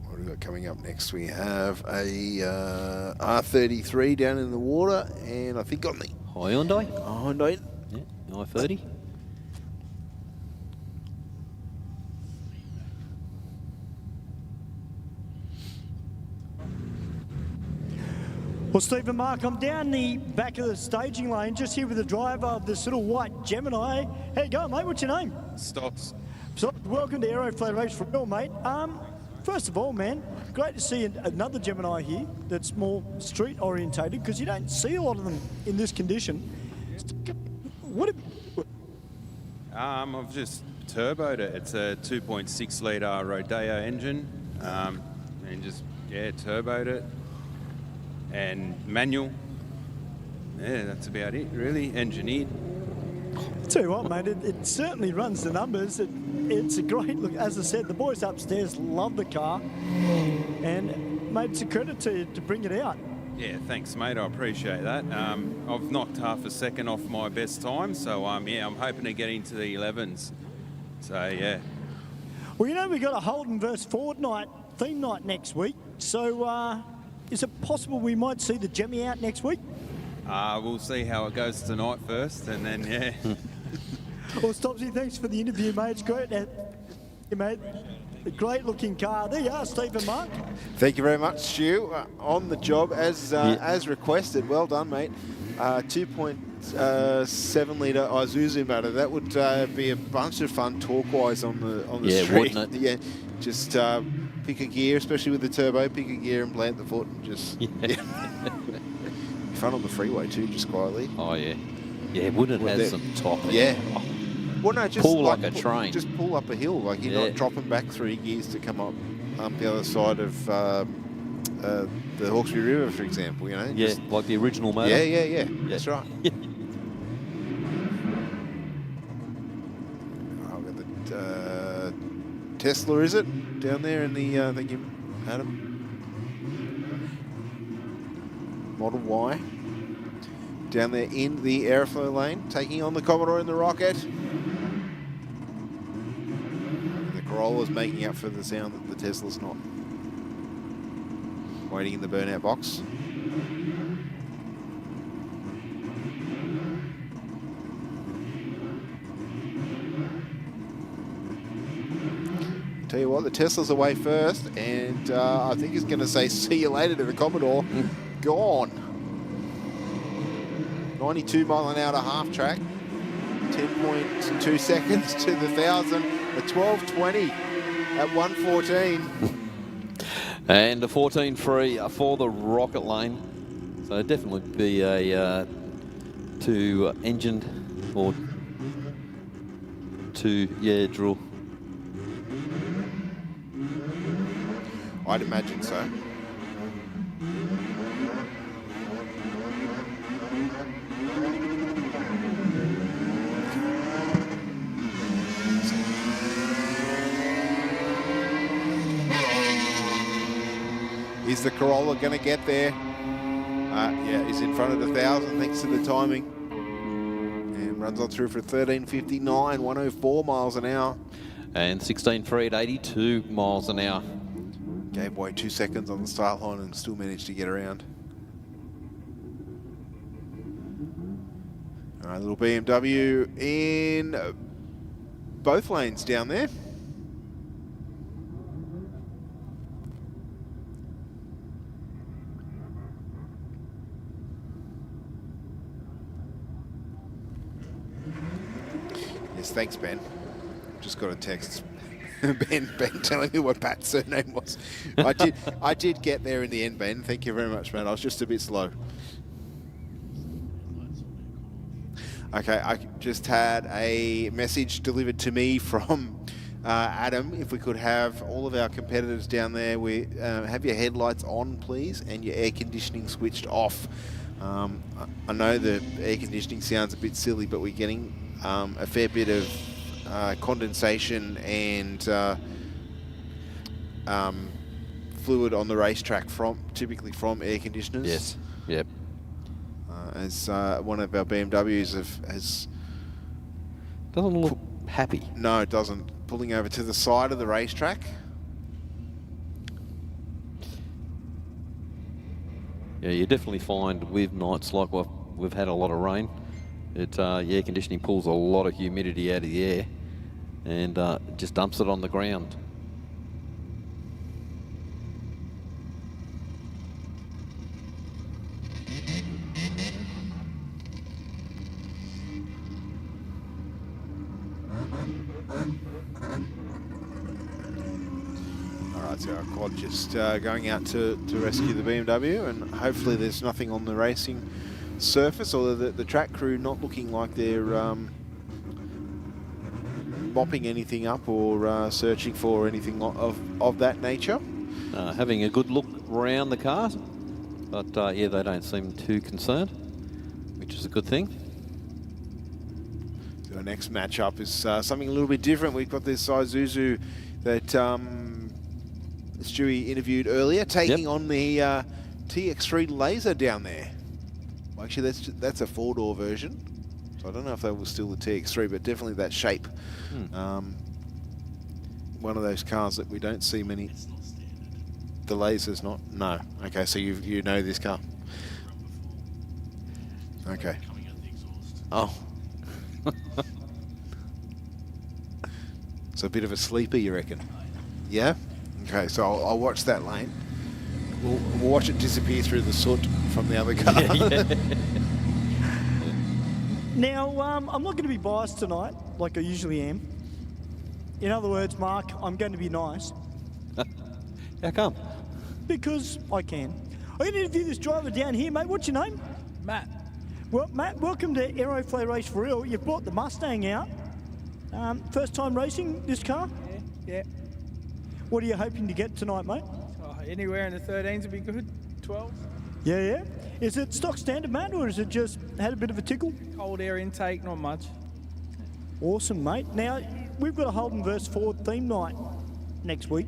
What have we got coming up next? We have a R33 down in the water, and I think on the Hyundai. Hyundai. Yeah, I-30. Well, Stephen Mark, I'm down the back of the staging lane, just here with the driver of this little white Gemini. How you going, mate? What's your name? Stocks. So, welcome to Aeroflow Race for Real, mate. First of all, man, great to see another Gemini here that's more street orientated, because you don't see a lot of them in this condition. What? I've just turboed it. It's a 2.6 litre Rodeo engine, and just turboed it. And manual. Yeah, that's about it, really. Engineered. Tell you what, mate, it certainly runs the numbers. It's a great look. As I said, the boys upstairs love the car, and mate, it's a credit to you to bring it out. Yeah, thanks, mate. I appreciate that. I've knocked half a second off my best time, so I'm hoping to get into the 11s. So yeah. Well, you know, we've got a Holden versus Ford night, theme night next week. So is it possible we might see the Jemmy out next week? We'll see how it goes tonight first, and then, yeah. Well, Stoppsy, thanks for the interview, mate. It's great. Mate, a great-looking car. There you are, Stephen Mark. Thank you very much, Stu. On the job, as requested. Well done, mate. 2.7 litre Isuzu motor. That would be a bunch of fun torque-wise on the street. Wouldn't it? Yeah, just pick a gear, especially with the turbo. Pick a gear and plant the foot, and just fun on the freeway too, just quietly. Oh yeah, yeah. Wouldn't it have some top? Yeah. Well, no, just pull like a train. Just pull up a hill, like you're not dropping back 3 gears to come up the other side of the Hawkesbury River, for example. You know. Yeah, like the original motor. Yeah. That's right. I've got the Tesla, is it? Down there in the, thank you, Adam. Model Y. Down there in the Aeroflow lane, taking on the Commodore in the Rocket. And the Corolla's making up for the sound that the Tesla's not. Waiting in the burnout box. Tell you what, the Tesla's away first, and I think he's going to say see you later to the Commodore. Gone. 92 mile an hour to half track. 10.2 seconds to the 1,000. A 12.20 at 1:14. And a 14.3 for the Rocket lane. So definitely be a two-engined or drill. I'd imagine so. Is the Corolla going to get there? Yeah, he's in front of the 1,000 thanks to the timing. And runs on through for 13.59, 104 miles an hour. And 16.3 at 82 miles an hour. Gave away 2 seconds on the start line and still managed to get around. All right, little BMW in both lanes down there. Yes, thanks, Ben. Just got a text. Ben telling me what Pat's surname was. I did get there in the end, Ben. Thank you very much, man. I was just a bit slow. Okay, I just had a message delivered to me from Adam. If we could have all of our competitors down there, we have your headlights on, please, and your air conditioning switched off. I know the air conditioning sounds a bit silly, but we're getting a fair bit of condensation and fluid on the racetrack typically from air conditioners. Yes. Yep. As one of our BMWs has doesn't look happy. No, it doesn't. Pulling over to the side of the racetrack. Yeah, you definitely find with nights like we've had a lot of rain, the air conditioning pulls a lot of humidity out of the air and just dumps it on the ground. Alright, so our quad just going out to rescue the BMW, and hopefully there's nothing on the racing surface, or the track crew not looking like they're mopping anything up or searching for anything of that nature. Having a good look around the car, but yeah, they don't seem too concerned, which is a good thing. So our next matchup is something a little bit different. We've got this Isuzu that Stewie interviewed earlier, taking on the TX3 Laser down there. Well, actually, that's a four-door version, so I don't know if that was still the TX3, but definitely that shape. One of those cars that we don't see many. The Laser's not? No. Okay, so you know this car. Okay. Oh. It's a bit of a sleeper, you reckon? Yeah? Okay, so I'll watch that lane. We'll watch it disappear through the soot from the other car. Now, I'm not going to be biased tonight, like I usually am. In other words, Mark, I'm going to be nice. How come? Because I can. I'm going to interview this driver down here, mate. What's your name? Matt. Well, Matt, welcome to Aeroflow Race for Real. You've brought the Mustang out. First time racing this car? Yeah. What are you hoping to get tonight, mate? Oh, anywhere in the 13s would be good. 12. Yeah. Is it stock standard, Matt, or is it just had a bit of a tickle? Cold air intake, not much. Awesome, mate. Now, we've got a Holden vs Ford theme night next week.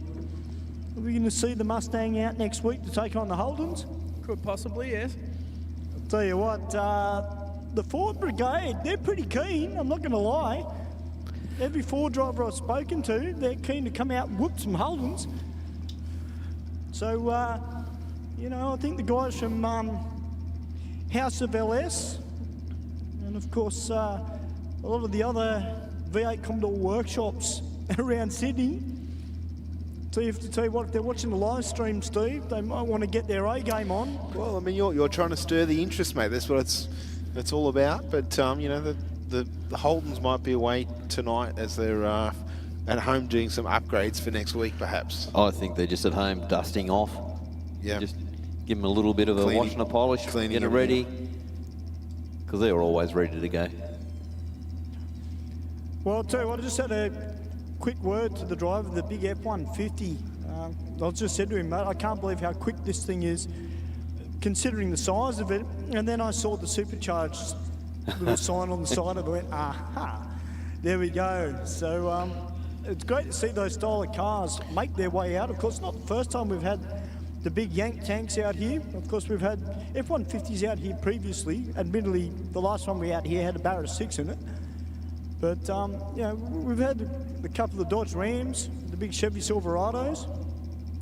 Are we going to see the Mustang out next week to take on the Holdens? Could possibly, yes. I'll tell you what, the Ford Brigade, they're pretty keen, I'm not going to lie. Every Ford driver I've spoken to, they're keen to come out and whoop some Holdens. So, you know, I think the guys from House of LS, and of course, a lot of the other V8 Commodore workshops around Sydney. So you have to tell you what, if they're watching the live stream, Steve, they might want to get their A game on. Well, I mean, you're trying to stir the interest, mate. That's what it's all about. But you know, the Holdens might be away tonight as they're at home doing some upgrades for next week, perhaps. I think they're just at home dusting off. Yeah. Just give them a little bit of a wash and a polish, get it ready, because they're always ready to go. Well, I'll tell you what, I just had a quick word to the driver of the big F-150. I just said to him, mate, I can't believe how quick this thing is, considering the size of it. And then I saw the supercharged little sign on the side of it. I went, aha, there we go. So it's great to see those style of cars make their way out. Of course, it's not the first time we've had the big Yank tanks out here. Of course, we've had F-150s out here previously. Admittedly, the last one we had here had a Barra 6 in it. But, you know, we've had a couple of the Dodge Rams, the big Chevy Silverados.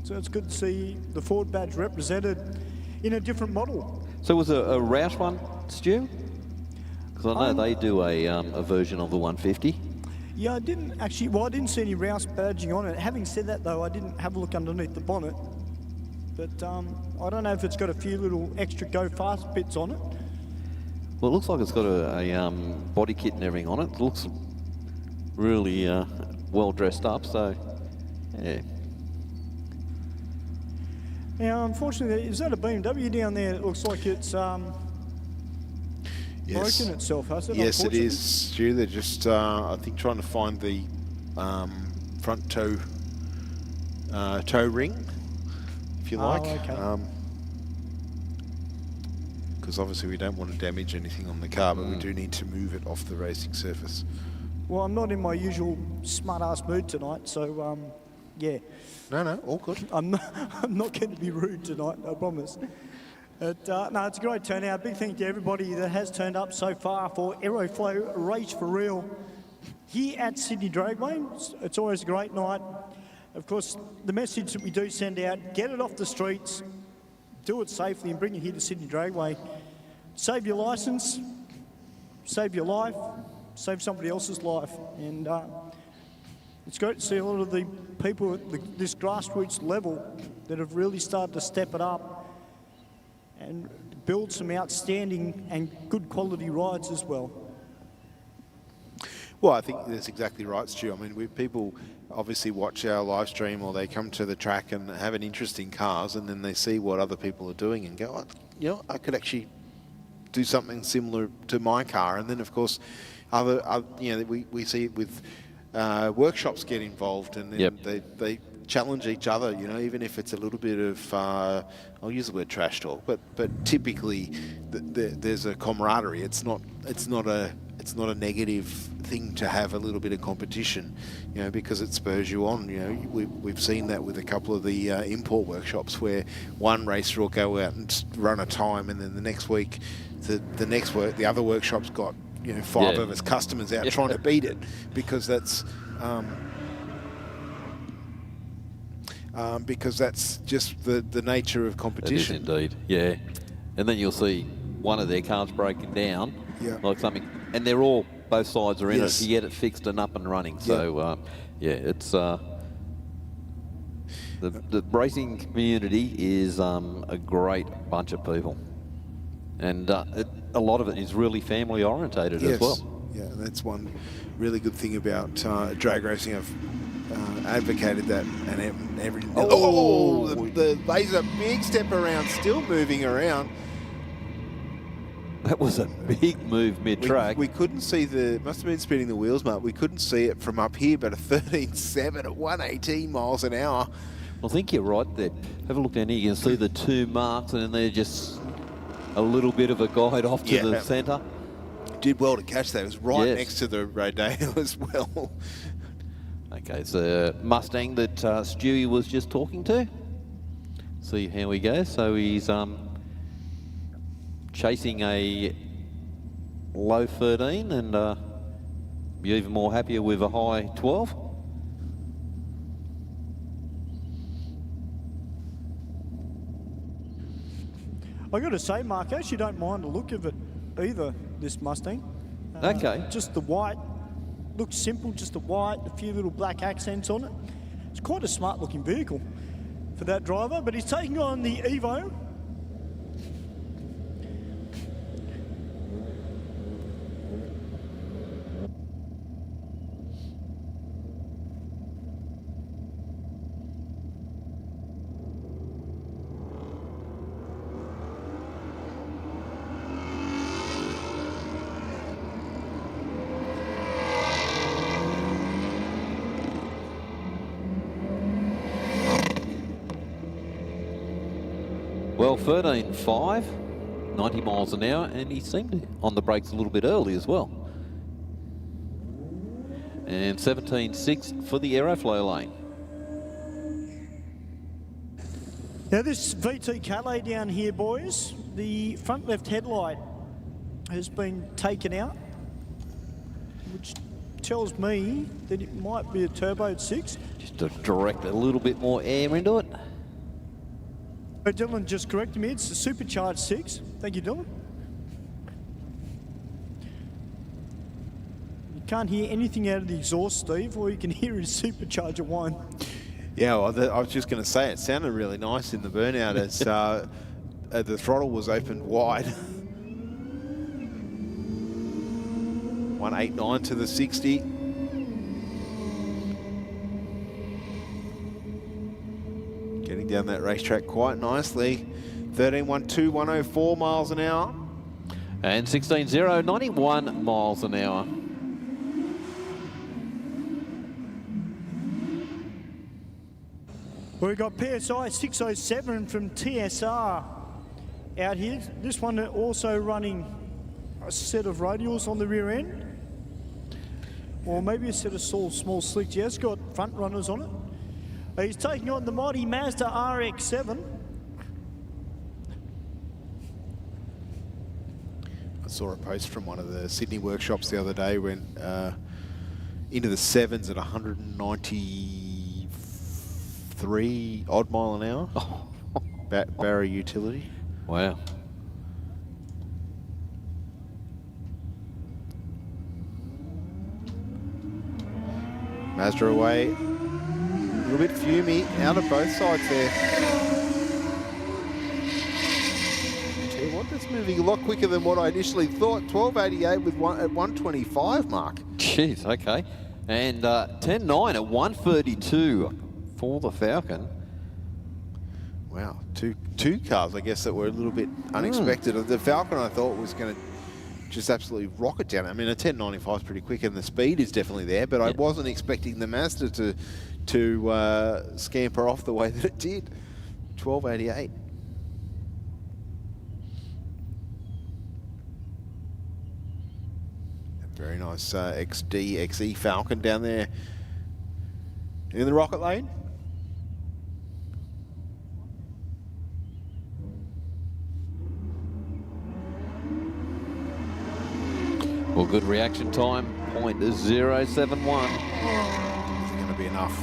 So it's good to see the Ford badge represented in a different model. So was it a Roush one, Stu? Because I know they do a version of the 150. Yeah, I didn't actually, well, I didn't see any Rouse badging on it. Having said that, though, I didn't have a look underneath the bonnet. But I don't know if it's got a few little extra go-fast bits on it. Well, it looks like it's got a body kit and everything on it. It looks really well dressed up, so yeah. Now, unfortunately, is that a BMW down there? It looks like it's Yes. broken itself, has it? Yes, it is, Stu. They're just, I think, trying to find the front toe ring, if you like. Okay. Because obviously we don't want to damage anything on the car, but we do need to move it off the racing surface. Well, I'm not in my usual smart-ass mood tonight, so, yeah. No, all good. I'm not going to be rude tonight, I promise. But, no, it's a great turnout. Big thank you to everybody that has turned up so far for Aeroflow Race for Real here at Sydney Dragway. It's always a great night. Of course, the message that we do send out, get it off the streets, do it safely and bring it here to Sydney Dragway. Save your licence, save your life, save somebody else's life. And it's great to see a lot of the people at this grassroots level that have really started to step it up and build some outstanding and good quality rides as well. Well, I think that's exactly right, Stu. I mean, people obviously watch our live stream or they come to the track and have an interest in cars, and then they see what other people are doing and go, oh, you know, I could actually do something similar to my car. And then, of course, you know, we see it with workshops get involved, and then they challenge each other, you know, even if it's a little bit of, I'll use the word trash talk, but typically there's a camaraderie. It's not a negative thing to have a little bit of competition, you know, because it spurs you on. You know, we've seen that with a couple of the import workshops where one racer will go out and run a time, and then the next week, the other workshop's got, you know, 5 of its customers out trying to beat it, because that's just the nature of competition. It is indeed, yeah. And then you'll see one of their cars breaking down, like something, and they're all, both sides are in it to get it fixed and up and running. So, yeah, it's the racing community is a great bunch of people, and a lot of it is really family orientated as well. Yeah, that's one really good thing about drag racing. I've advocated that, and everything. The laser big step around, still moving around. That was a big move mid-track. We couldn't see must have been spinning the wheels, Mark. We couldn't see it from up here, but a 13.7 at 118 miles an hour. I think you're right there. Have a look down here. You can see the 2 marks, and then they're just a little bit of a guide off to the centre. Did well to catch that. It was right next to the Rodeo as well. Okay, it's a Mustang that Stewie was just talking to. See how he goes. So he's chasing a low 13 and be even more happier with a high 12. I got to say, Mark, I actually don't mind the look of it either, this Mustang. Okay. Just the white, looks simple, just the white, a few little black accents on it. It's quite a smart looking vehicle for that driver, but he's taking on the Evo. Well, 13.5, 90 miles an hour, and he seemed on the brakes a little bit early as well. And 17.6 for the Aeroflow lane. Now this VT Calais down here, boys, the front left headlight has been taken out, which tells me that it might be a turboed 6. Just to direct a little bit more air into it. Dylan just corrected me, it's a supercharged 6. Thank you, Dylan. You can't hear anything out of the exhaust, Steve. All you can hear is supercharger whine. Yeah, well, I was just going to say, it sounded really nice in the burnout as the throttle was opened wide. 189 to the 60. Getting down that racetrack quite nicely. 13.12, 104 miles an hour. And 16.0, 91 miles an hour. We've got PSI 607 from TSR out here. This one also running a set of radials on the rear end. or maybe a set of small slicks. He has got front runners on it. He's taking on the mighty Mazda RX-7. I saw a post from one of the Sydney workshops the other day, went into the 7s at 193 odd mile an hour. Barry utility. Wow. Mazda away. A little bit fumey out of both sides there. Tell you what, that's moving a lot quicker than what I initially thought. 12.88 with at 125 mark. Jeez, okay. And 10.9 at 132 for the Falcon. Wow, two cars, I guess, that were a little bit unexpected. The Falcon, I thought, was going to just absolutely rocket down. I mean, a 10.95 is pretty quick, and the speed is definitely there, but I wasn't expecting the Mazda to scamper off the way that it did. 12.88. Very nice XD, XE Falcon down there in the rocket lane. Well, good reaction time, .071. Is it going to be enough?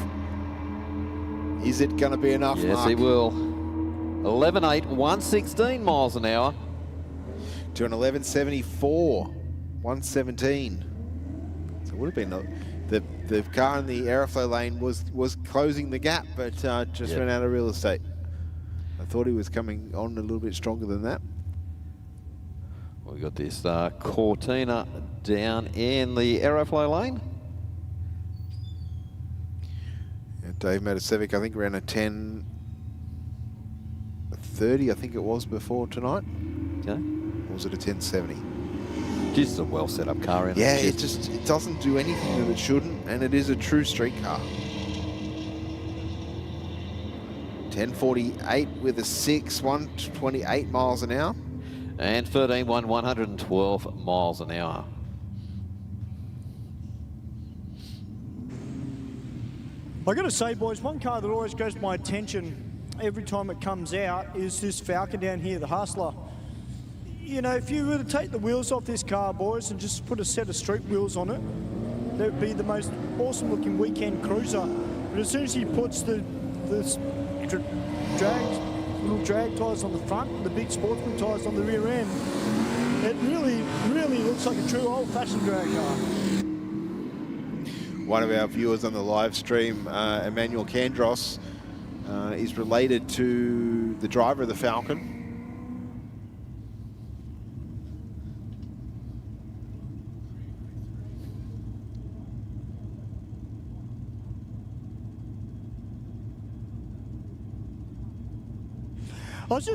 Is it going to be enough, Yes, Mark? it will. 11.8, 116 miles an hour. To an 11.74, 117. So it would have been the car in the Aeroflow lane was closing the gap, but just ran out of real estate. I thought he was coming on a little bit stronger than that. We've got this Cortina down in the Aeroflow lane. Yeah, Dave Matasevic, I think, ran a 10.30, I think it was, before tonight. Okay. Or was it a 10.70? Just a well set up car. Yeah, it doesn't do anything that it shouldn't, and it is a true street car. 10.48 with a 6, 128 miles an hour. And 13.1, 112 miles an hour. I got to say, boys, one car that always goes to my attention every time it comes out is this Falcon down here, the Hustler. You know, if you were to take the wheels off this car, boys, and just put a set of street wheels on it, that would be the most awesome-looking weekend cruiser. But as soon as he puts the little drag tyres on the front, the big sportsman tyres on the rear end, it really, really looks like a true old-fashioned drag car. One of our viewers on the live stream, Emmanuel Candros, is related to the driver of the Falcon. I was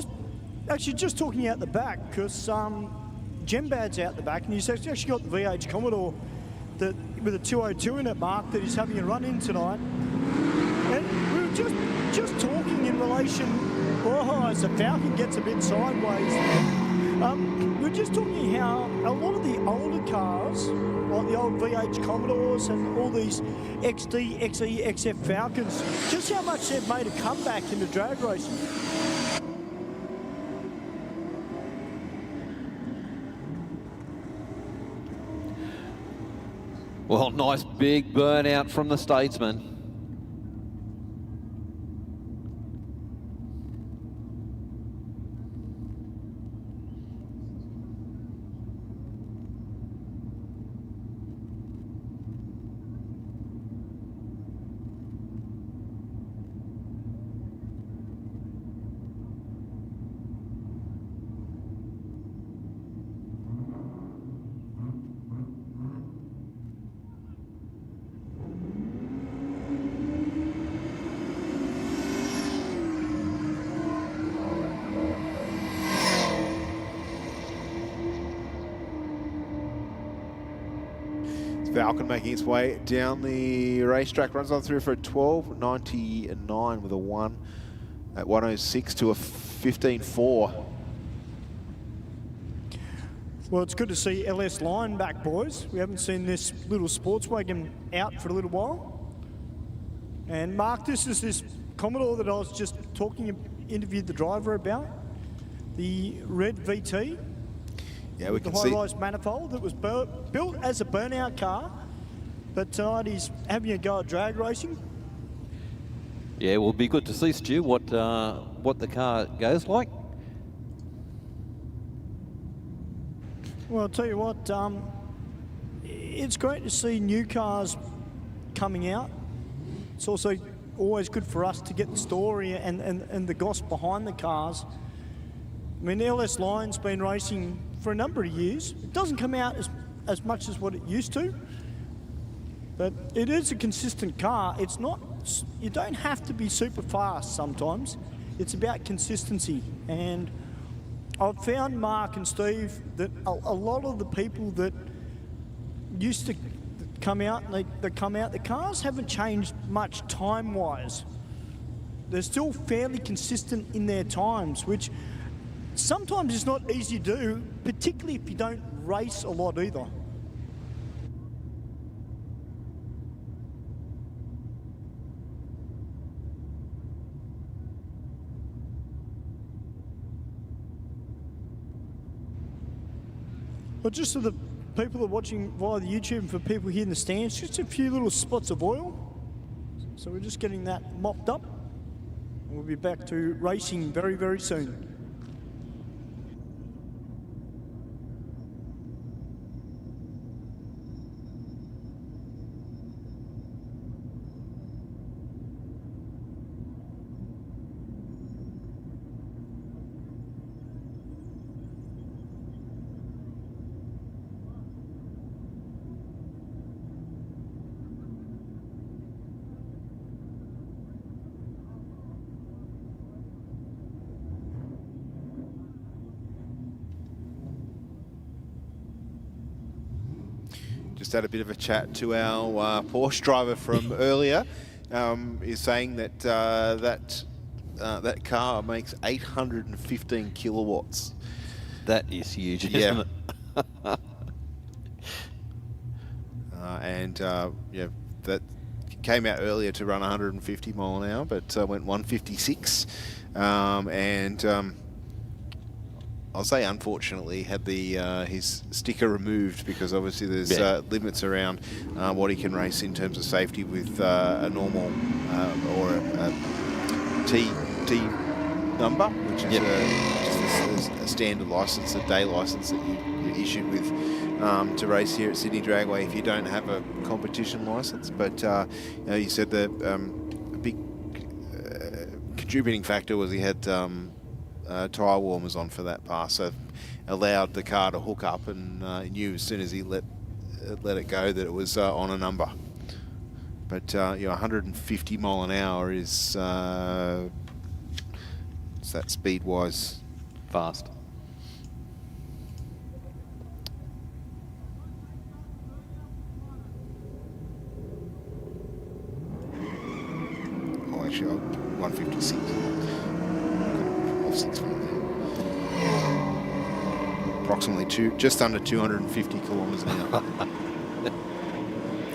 just talking out the back because Gembad's out the back, and he's actually got the VH Commodore with a 202 in it, Mark, that he's having a run in tonight. And we were just talking in relation, as the Falcon gets a bit sideways. We're just talking how a lot of the older cars, like the old VH Commodores and all these XD, XE, XF Falcons, just how much they've made a comeback into drag racing. Well, nice big burnout from the Statesman. Falcon making its way down the racetrack, runs on through for a 12.99 with a 1 at 106 to a 15.4. Well, it's good to see LS Line back, boys. We haven't seen this little sports wagon out for a little while. And Mark, this is this Commodore that I was just interviewed the driver about. The red VT. Yeah, we can see. The high-rise manifold that was built as a burnout car, but tonight he's having a go at drag racing. Yeah, well, it'll be good to see, Stu, what the car goes like. Well, I'll tell you what, it's great to see new cars coming out. It's also always good for us to get the story and the goss behind the cars. I mean, LS Line's been racing for a number of years. It doesn't come out as much as what it used to, but it is a consistent car. It's not, you don't have to be super fast sometimes. It's about consistency. And I've found, Mark and Steve, that a lot of the people that used to come out, the cars haven't changed much time-wise. They're still fairly consistent in their times, which sometimes is not easy to do, particularly if you don't race a lot either. Well, just for the people that are watching via the YouTube and for people here in the stands, just a few little spots of oil. So we're just getting that mopped up. And we'll be back to racing very, very soon. Just had a bit of a chat to our Porsche driver from earlier. Is saying that that car makes 815 kilowatts. That is huge, isn't it? Yeah, that came out earlier to run 150 mile an hour, but went 156. I'll say, unfortunately, had his sticker removed because obviously there's limits around what he can race in terms of safety with a normal or a T number, which is just a standard license, a day license that you're issued with to race here at Sydney Dragway if you don't have a competition license. But you said the big contributing factor was he had tyre warmers on for that pass, so allowed the car to hook up, and knew as soon as he let it go that it was on a number. But 150 mile an hour is that speed wise fast. Oh, actually, 156. Approximately just under 250 kilometers an hour.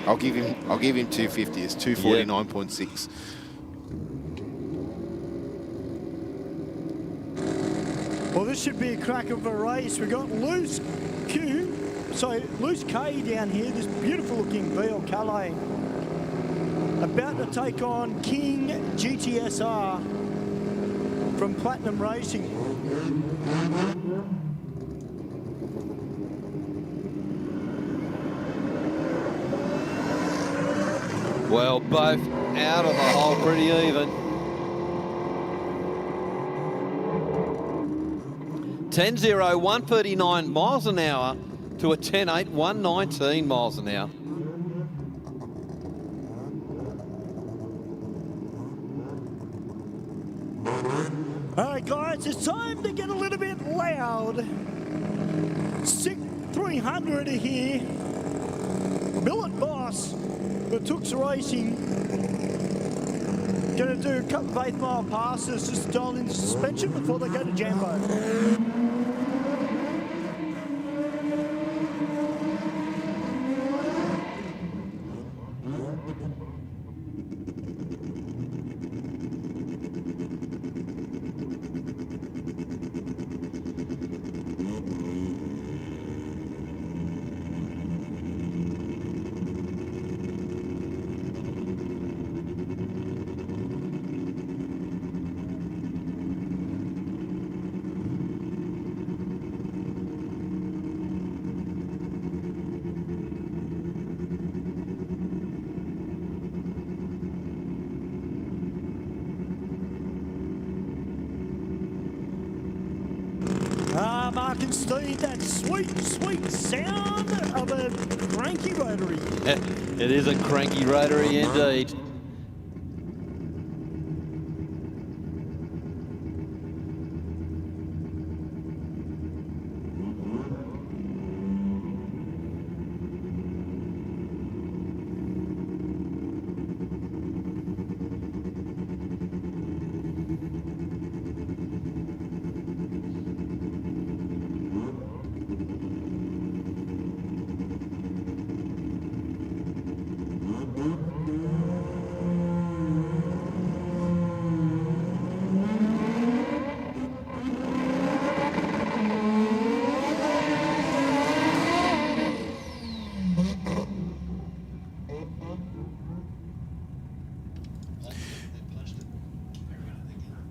I'll give him 250. It's 249.6. Well, this should be a crack of a race. We've got Loose K down here, this beautiful looking VL Calais, about to take on King GTSR from Platinum Racing. Well, both out of the hole pretty even. 10.0, 139 miles an hour to a 10.8, 119 miles an hour. All right, guys, it's time to get a little bit loud. 300 here. Billet Boss, the Tooks Racing, going to do a couple of 8-mile passes just to dial into suspension before they go to Jambo. can see that sweet, sweet sound of a cranky rotary. It is a cranky rotary indeed.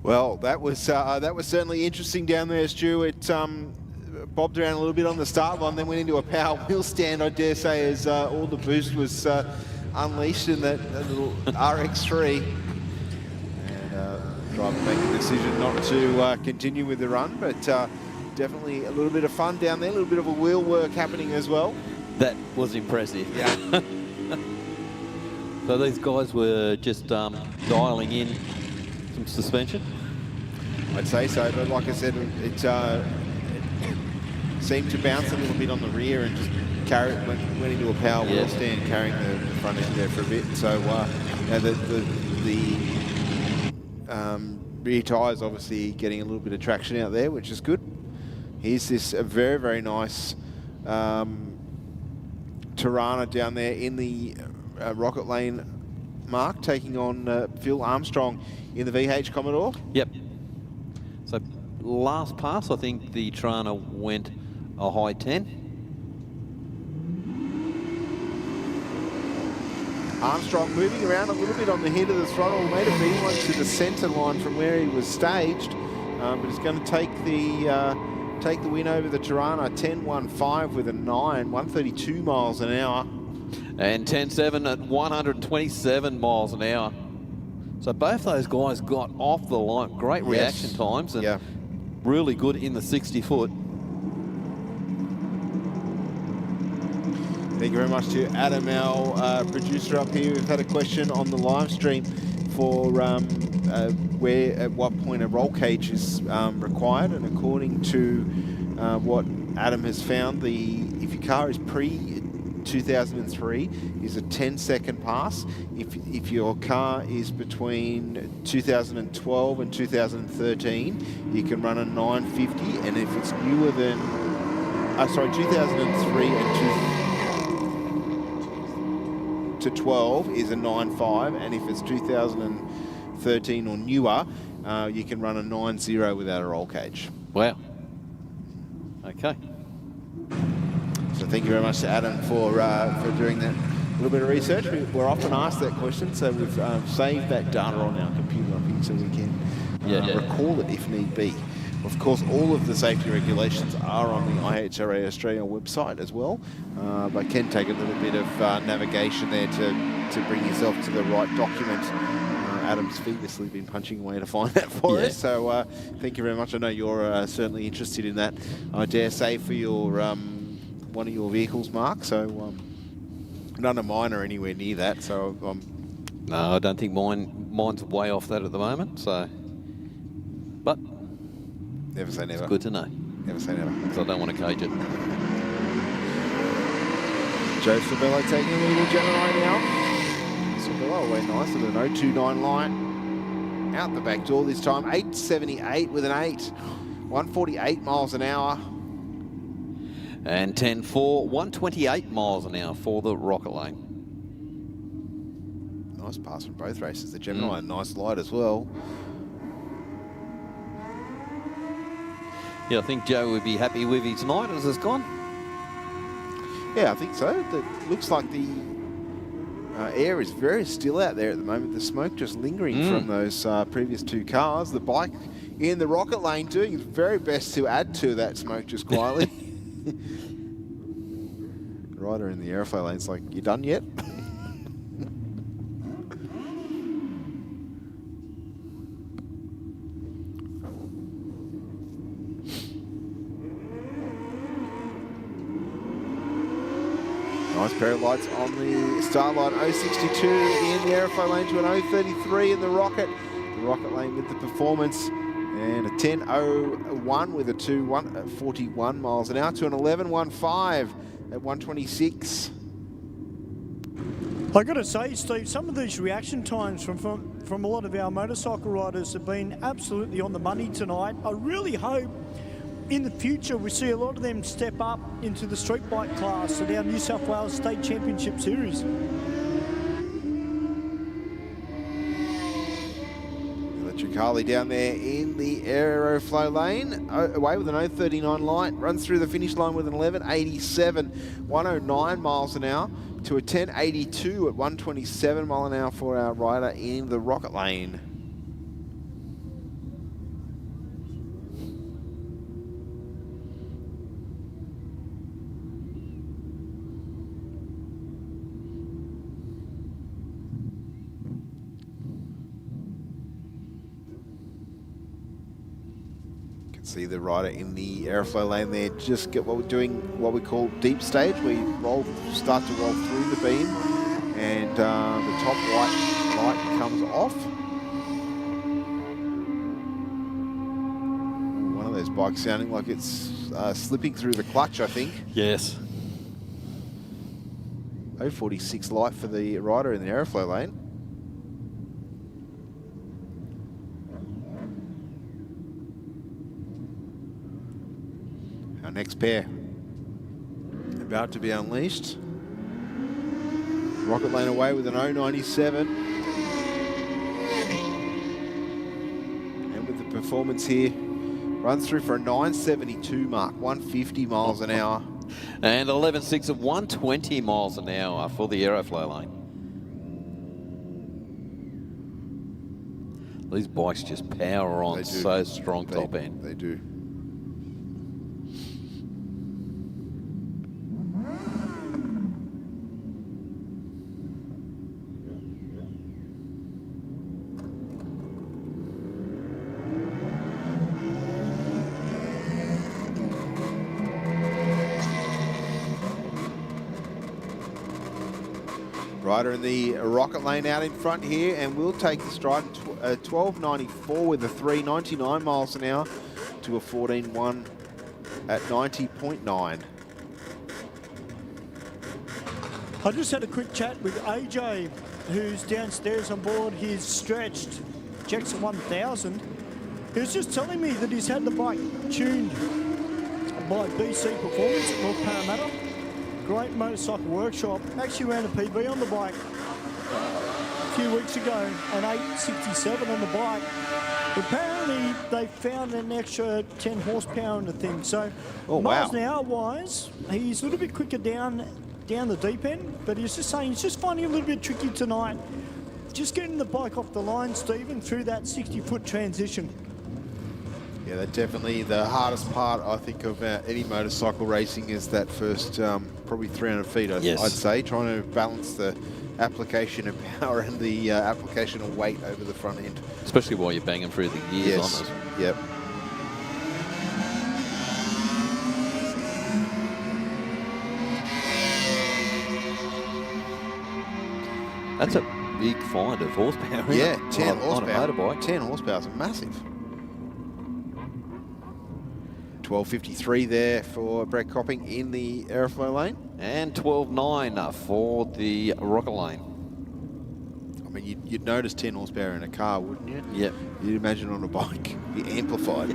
Well, that was certainly interesting down there, Stu. It bobbed around a little bit on the start line, then went into a power wheel stand, I dare say, as all the boost was unleashed in that little RX3. And driver making the decision not to continue with the run, but definitely a little bit of fun down there, a little bit of a wheel work happening as well. That was impressive. Yeah. So these guys were just dialing in some suspension? I'd say so, but like I said, it seemed to bounce a little bit on the rear and just went into a power wheel stand, carrying the front end there for a bit. So the rear tyres obviously getting a little bit of traction out there, which is good. Here's this very, very nice Tirana down there in the Rocket Lane, Mark, taking on Phil Armstrong in the VH Commodore. Yep. So last pass, I think the Tirana went a high 10. Armstrong moving around a little bit on the head of the throttle, made a beeline to the centre line from where he was staged, but he's going to take the win over the Tirana. 10.15 with a 9, 132 miles an hour. And 10.7 at 127 miles an hour. So both those guys got off the line. Great reaction times and really good in the 60 foot. Thank you very much to Adam, our producer up here. We've had a question on the live stream for at what point a roll cage is required, and according to what Adam has found, if your car is pre-2003 is a 10-second pass. If your car is between 2012 and 2013, you can run a 950, and if it's newer than 2003 and to 12 is a 9.5, and if it's 2013 or newer, you can run a 9.0 without a roll cage. Wow. Okay. So thank you very much to Adam for doing that little bit of research. We're often asked that question, so we've saved that data on our computer up here so we can recall it if need be. Of course, all of the safety regulations are on the IHRA Australia website as well, but can take a little bit of navigation there to bring yourself to the right document. Adam's feverishly been punching away to find that for us, so thank you very much. I know you're certainly interested in that, I dare say, for your one of your vehicles, Mark, so none of mine are anywhere near that, so no, I don't think mine's way off that at the moment, so, but never say never. It's good to know. Never say never. Because I don't want to cage it. Joe Sabello taking a little Gemini now. Sabello away nice at an 029 line. Out the back door this time. 878 with an 8. 148 miles an hour. And 10.4, 128 miles an hour for the Rocket Lane. Nice pass from both races. The Gemini, a nice light as well. Yeah, I think Joe would be happy with you tonight as it's gone. Yeah, I think so. It looks like the air is very still out there at the moment. The smoke just lingering from those previous two cars. The bike in the Rocket Lane doing its very best to add to that smoke just quietly. Rider in the Aeroflow lane's like, you done yet? Nice pair of lights on the Starline 062 in the Aeroflow lane to an 033 in the Rocket. The Rocket lane with the performance. And a 10.01 with a 2.41 miles an hour to an 11.15 at 126. I got to say, Steve, some of these reaction times from a lot of our motorcycle riders have been absolutely on the money tonight. I really hope in the future we see a lot of them step up into the street bike class at our New South Wales State Championship Series. Electric Harley down there in the Aeroflow lane, away with an 039 light, runs through the finish line with an 11.87, 109 miles an hour to a 10.82 at 127 mile an hour for our rider in the Rocket lane. See the rider in the Aeroflow lane there just get what we're doing, what we call deep stage, where you start to roll through the beam and the top white light comes off. One of those bikes sounding like it's slipping through the clutch, I think. Yes. 046 light for the rider in the Aeroflow lane. Our next pair about to be unleashed. Rocket lane away with an 097. And with the performance here, runs through for a 972 mark, 150 miles an hour. And 11.6 at 120 miles an hour for the Aeroflow lane. These bikes just power on so strong top end. They do. Rider in the Rocket lane out in front here, and we'll take the stride. 12.94 with a 3.99 miles an hour to a 14.1 at 90.9. I just had a quick chat with AJ, who's downstairs on board his stretched Jackson 1000. He was just telling me that he's had the bike tuned by BC Performance at North Parramatta. Great motorcycle workshop. Actually ran a PB on the bike a few weeks ago, an 867 on the bike. Apparently they found an extra 10 horsepower in the thing. So miles an hour wise, he's a little bit quicker down the deep end, but he's just saying he's just finding it a little bit tricky tonight. Just getting the bike off the line, Stephen, through that 60-foot transition. Yeah, that's definitely the hardest part, I think, of any motorcycle racing is that first probably 300 feet, I'd say, trying to balance the application of power and the application of weight over the front end. Especially while you're banging through the gears on us. Yep. That's a big find of horsepower. Yeah, 10 horsepower. On a motorbike. 10 horsepower is massive. 12.53 there for Brett Copping in the Aeroflow lane. And 12.9 for the Rocket lane. I mean, you'd notice 10 horsepower in a car, wouldn't you? Yep. You'd imagine on a bike, be amplified.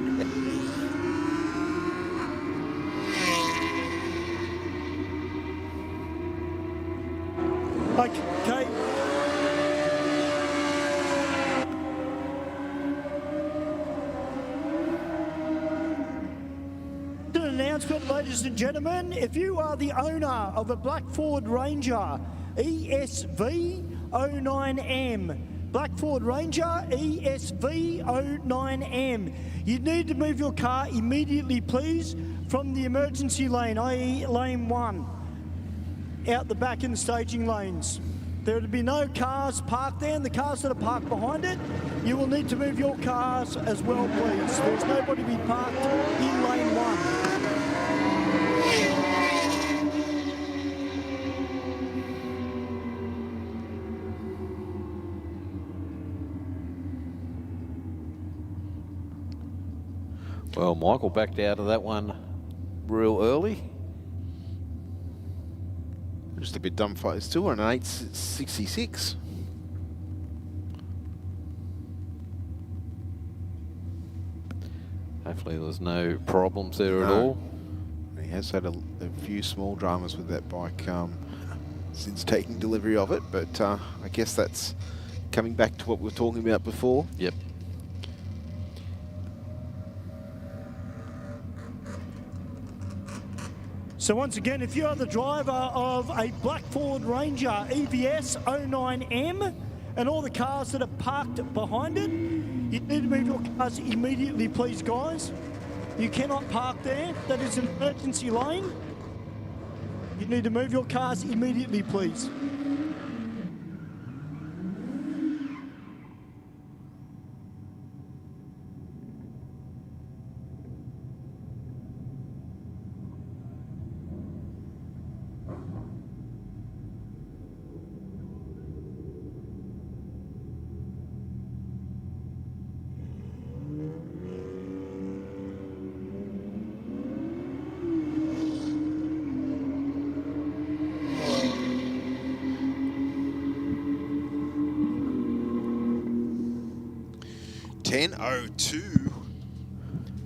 Okay. An announcement, ladies and gentlemen. If you are the owner of a black Ford Ranger ESV 09M, black Ford Ranger ESV 09M, you need to move your car immediately, please, from the emergency lane, i.e. lane 1, out the back in the staging lanes. There will be no cars parked there, and the cars that are parked behind it, you will need to move your cars as well, please. There's nobody to be parked in lane 1. Well, Michael backed out of that one real early. Just a bit dumb fight. It's still on an 8.66. Hopefully there's no problems there at all. He has had a few small dramas with that bike since taking delivery of it, but I guess that's coming back to what we were talking about before. Yep. So once again, if you are the driver of a black Ford Ranger EVS 09M and all the cars that are parked behind it, you need to move your cars immediately, please, guys. You cannot park there. That is an emergency lane. You need to move your cars immediately, please.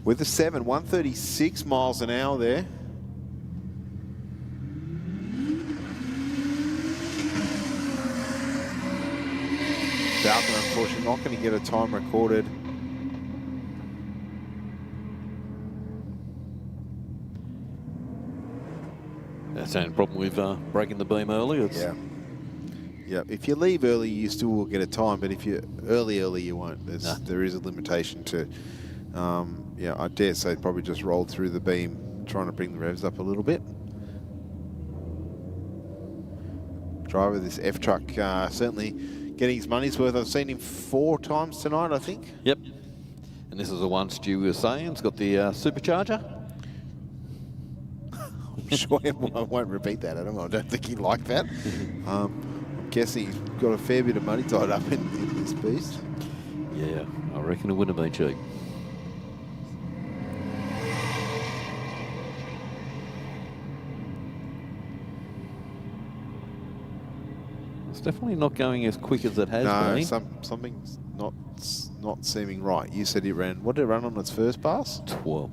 With a 7, 136 miles an hour there. Falcon, unfortunately, not going to get a time recorded. That's the only problem with breaking the beam early. Yeah. Yeah, if you leave early, you still will get a time, but if you're early, you won't. There is a limitation to, yeah, I dare say probably just rolled through the beam, trying to bring the revs up a little bit. Driver of this F-truck certainly getting his money's worth. I've seen him 4 times tonight, I think. Yep. And this is the one Stu was saying. It's got the supercharger. I'm sure I won't repeat that, Adam. I don't think he'd like that. I'm guessing he's got a fair bit of money tied up in this beast. Yeah, I reckon it wouldn't have been cheap. It's definitely not going as quick as it has been. No, something's not seeming right. You said it ran, what did it run on its first pass? 12.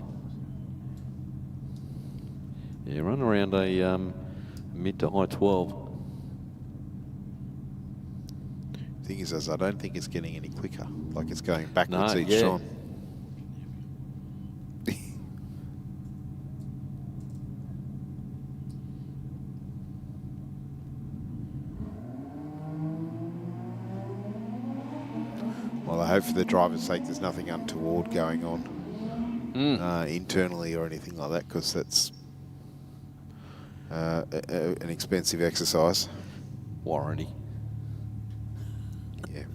Yeah, run around a mid to high 12. Thing is, I don't think it's getting any quicker. Like it's going backwards each time. Well, I hope for the driver's sake there's nothing untoward going on internally or anything like that, because that's an expensive exercise. Warranty. Yeah,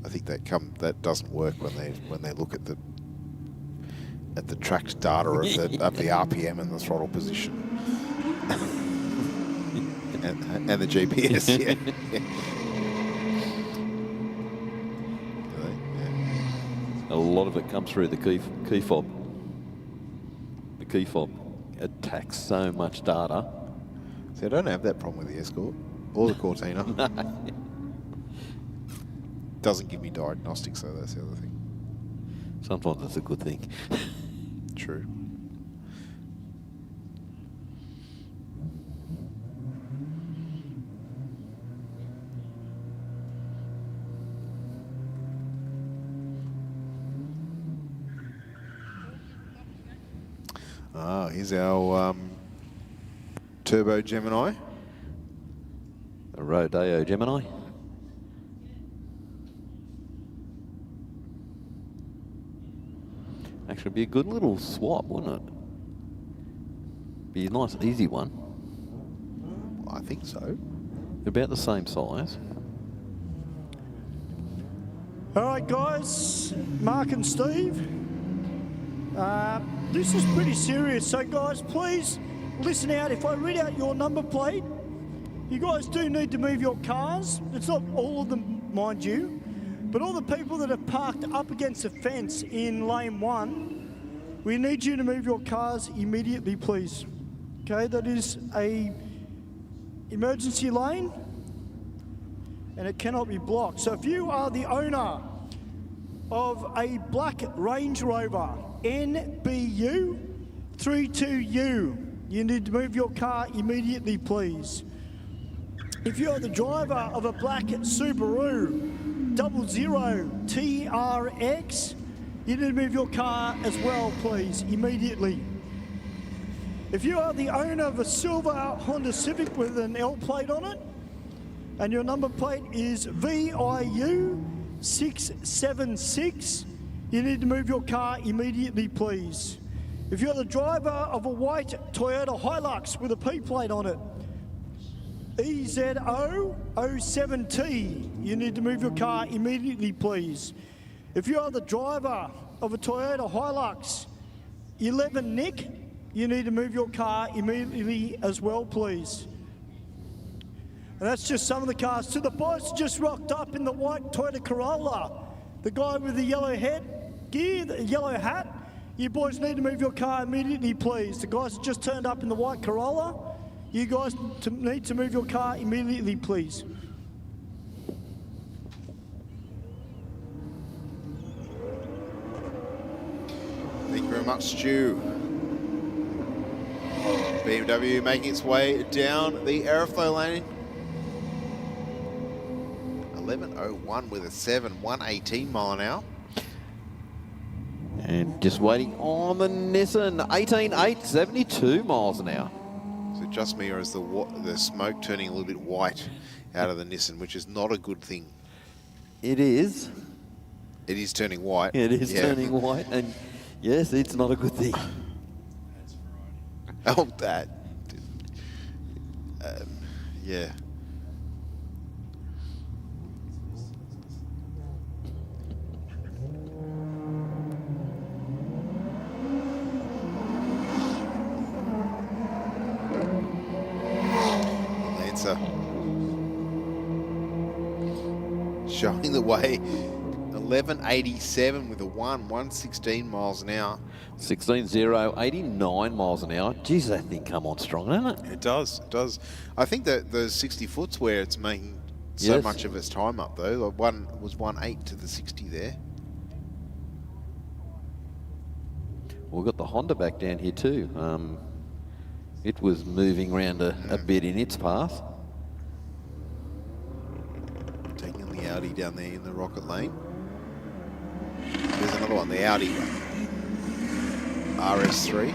I think that doesn't work when they look at the tracked data of the RPM and the throttle position and the GPS. Yeah. A lot of it comes through the key fob. The key fob attacks so much data. See, I don't have that problem with the Escort or the Cortina. Doesn't give me diagnostics, though. That's the other thing. Sometimes that's a good thing. True. Here's our Turbo Gemini. A Rodeo Gemini. Actually, be a good little swap, wouldn't it? Be a nice, easy one. I think so. About the same size. All right, guys, Mark and Steve. This is pretty serious, so guys, please listen out. If I read out your number plate, you guys do need to move your cars. It's not all of them, mind you, but all the people that are parked up against the fence in lane 1, we need you to move your cars immediately, please. Okay, that is a emergency lane, and it cannot be blocked. So if you are the owner of a black Range Rover NBU 32U, you need to move your car immediately, please. If you are the driver of a black Subaru 00 TRX, you need to move your car as well, please, immediately. If you are the owner of a silver Honda Civic with an L plate on it, and your number plate is VIU 676, you need to move your car immediately, please. If you're the driver of a white Toyota Hilux with a P plate on it, EZO 07T, you need to move your car immediately, please. If you are the driver of a Toyota Hilux 11 Nick, you need to move your car immediately as well, please. And that's just some of the cars. To the boys just rocked up in the white Toyota Corolla, the guy with the yellow head gear, the yellow hat, you boys need to move your car immediately, please. The guys that just turned up in the white Corolla, you guys need to move your car immediately, please. Thank you very much, Stu. BMW making its way down the Aeroflow lane. 11.01 with a 118 mile an hour. And just waiting on the Nissan, 18.8, 72 miles an hour. So just me, or is the smoke turning a little bit white out of the Nissan, which is not a good thing. It is. It is turning white. It is turning white, and yes, it's not a good thing. Oh, that. Yeah. Lancer. Showing the way. 11.87 with a 116 miles an hour. 16.0, 89 miles an hour. Geez, that thing come on strong, doesn't it? It does, it does. I think that the 60 foot's where it's making so much of its time up, though. Like one was 1.8 to the 60 there. We've got the Honda back down here too. It was moving around a bit in its path. Taking the Audi down there in the Rocket Lane. There's another one, the Audi RS3.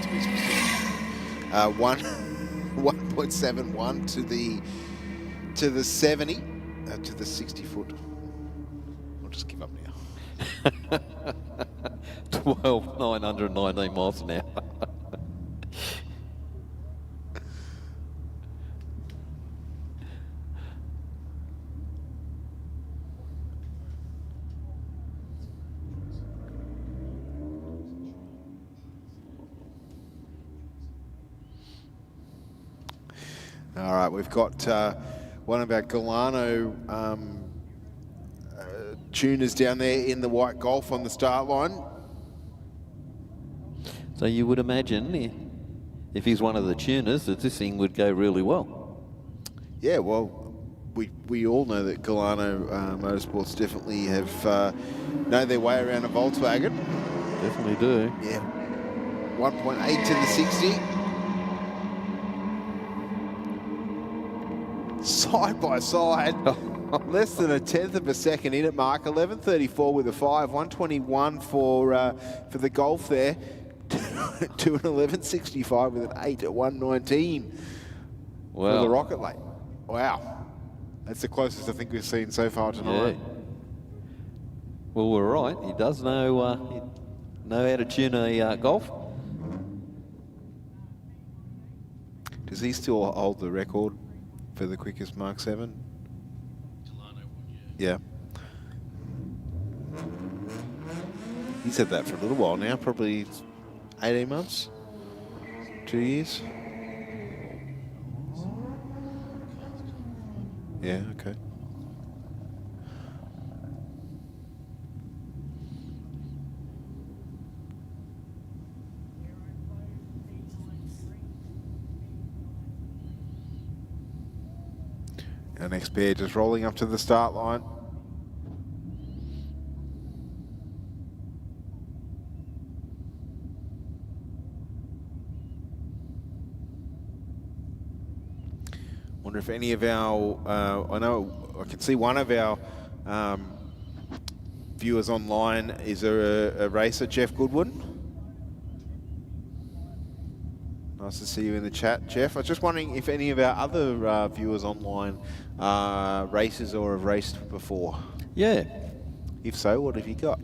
To be specific. 1.71 to the 70 to the 60 foot. I'll just give up now. 12,919 miles an hour. All right, we've got one of our Galano tuners down there in the white Golf on the start line. So you would imagine if he's one of the tuners that this thing would go really well. Yeah, well, we all know that Galano Motorsports definitely have know their way around a Volkswagen. Definitely do. Yeah. 1.8 to the 60. Side by side, less than a tenth of a second in at mark. 11.34 with a 5, 121 for the Golf there, to an 11.65 with an 8 at 119 for the Rocket Lane. Wow, that's the closest I think we've seen so far tonight. Yeah. Well, we're right. He does know how to tune a Golf. Does he still hold the record for the quickest Mark 7? Yeah. He's had that for a little while now, probably 18 months, 2 years. Yeah, okay. Our next pair just rolling up to the start line. Wonder if any of our, I know I can see one of our viewers online is a racer, Jeff Goodwin. Nice to see you in the chat, Jeff. I was just wondering if any of our other viewers online are racers or have raced before. Yeah. If so, what have you got?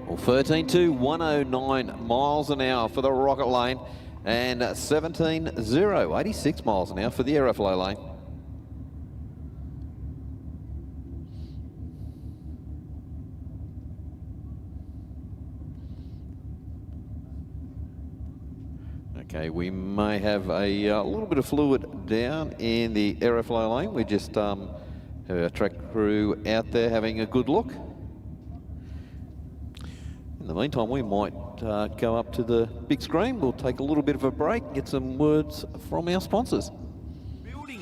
Well, 13 to 109 miles an hour for the Rocket Lane and 17.0, 86 miles an hour for the Aeroflow lane. Okay, we may have a little bit of fluid down in the Aeroflow lane. We just have our track crew out there having a good look. In the meantime, we might go up to the big screen. We'll take a little bit of a break and get some words from our sponsors.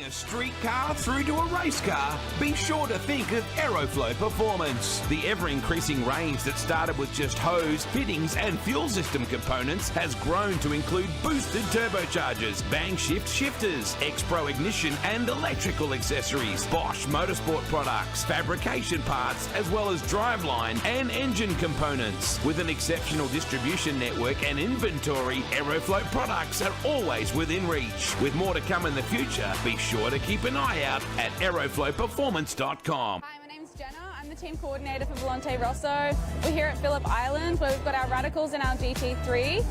A street car through to a race car, be sure to think of Aeroflow Performance. The ever-increasing range that started with just hose, fittings and fuel system components has grown to include boosted turbochargers, bang shift shifters, X-Pro ignition and electrical accessories, Bosch motorsport products, fabrication parts, as well as driveline and engine components. With an exceptional distribution network and inventory, Aeroflow products are always within reach. With more to come in the future, be sure to keep an eye out at aeroflowperformance.com. Hi, my name's Jenna. I'm the team coordinator for Volante Rosso. We're here at Phillip Island where we've got our Radicals and our GT3.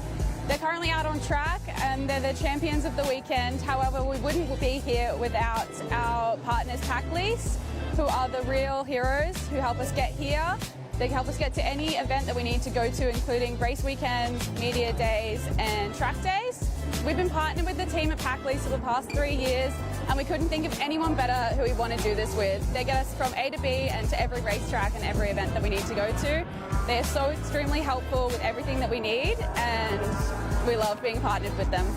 They're currently out on track and they're the champions of the weekend. However, we wouldn't be here without our partners Pack Lease, who are the real heroes who help us get here. They help us get to any event that we need to go to, including race weekends, media days and track days. We've been partnered with the team at Pack Lease for the past 3 years, and we couldn't think of anyone better who we want to do this with. They get us from A to B and to every racetrack and every event that we need to go to. They are so extremely helpful with everything that we need, and we love being partnered with them.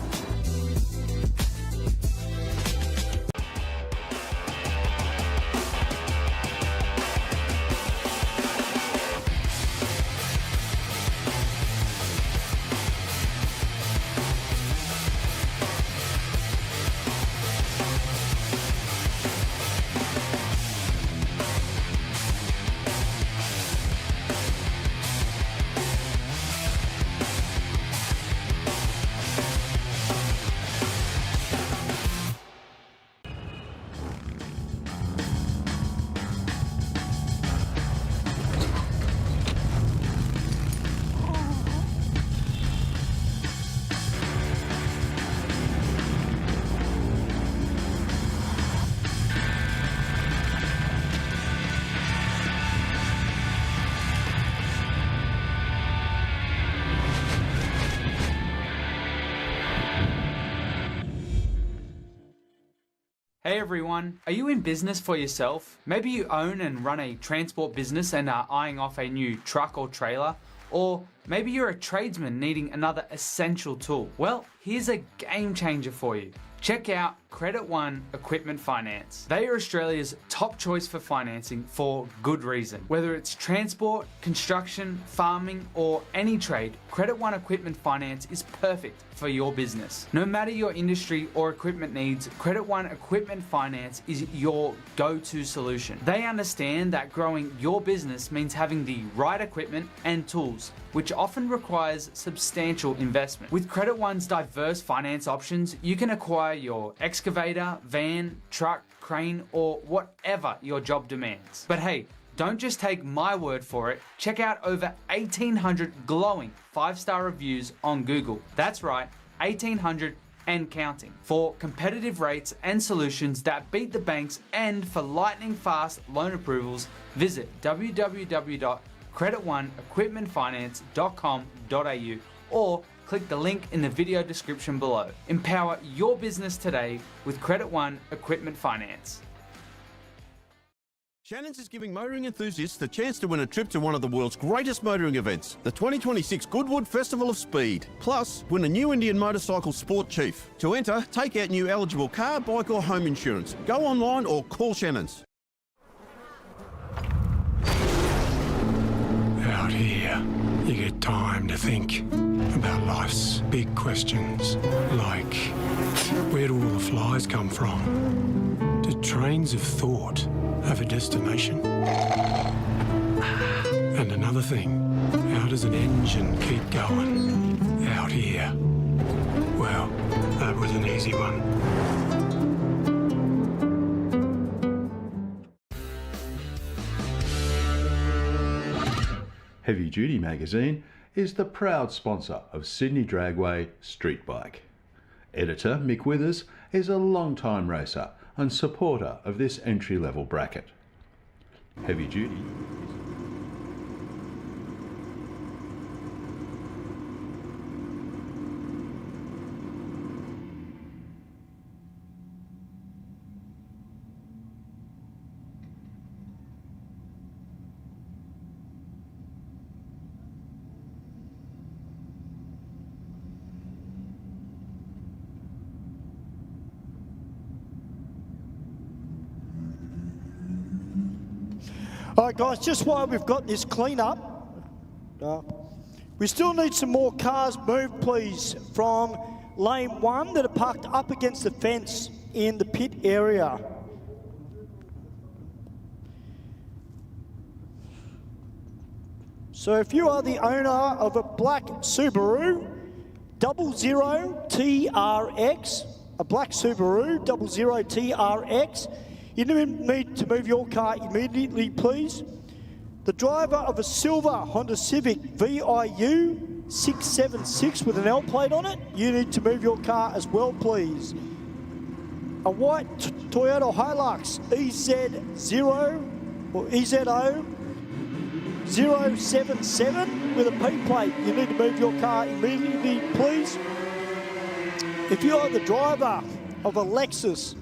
Hey everyone, are you in business for yourself? Maybe you own and run a transport business and are eyeing off a new truck or trailer, or maybe you're a tradesman needing another essential tool. Well, here's a game changer for you. Check out Credit One Equipment Finance. They are Australia's top choice for financing for good reason. Whether it's transport, construction, farming, or any trade, Credit One Equipment Finance is perfect for your business. No matter your industry or equipment needs, Credit One Equipment Finance is your go-to solution. They understand that growing your business means having the right equipment and tools, which often requires substantial investment. With Credit One's diverse finance options, you can acquire your excavator, van, truck, crane, or whatever your job demands. But hey, don't just take my word for it. Check out over 1,800 glowing 5-star reviews on Google. That's right, 1,800 and counting. For competitive rates and solutions that beat the banks and for lightning fast loan approvals, visit www.creditoneequipmentfinance.com.au or click the link in the video description below. Empower your business today with Credit One Equipment Finance. Shannon's is giving motoring enthusiasts the chance to win a trip to one of the world's greatest motoring events, the 2026 Goodwood Festival of Speed. Plus, win a new Indian motorcycle sport chief. To enter, take out new eligible car, bike or home insurance. Go online or call Shannon's. Out here, you get time to think about life's big questions, like where do all the flies come from? Do trains of thought have a destination? And another thing, how does an engine keep going out here? Well, that was an easy one. Heavy Duty magazine is the proud sponsor of Sydney Dragway Street Bike. Editor Mick Withers is a long-time racer and supporter of this entry-level bracket. Heavy Duty. All right, guys, just while we've got this clean-up, we still need some more cars moved, please, from lane 1 that are parked up against the fence in the pit area. So if you are the owner of a black Subaru 00TRX, a black Subaru 00TRX, you need to move your car immediately, please. The driver of a silver Honda Civic VIU 676 with an L plate on it, you need to move your car as well, please. A white Toyota Hilux EZ0 or EZO 077 with a P plate, you need to move your car immediately, please. If you are the driver of a Lexus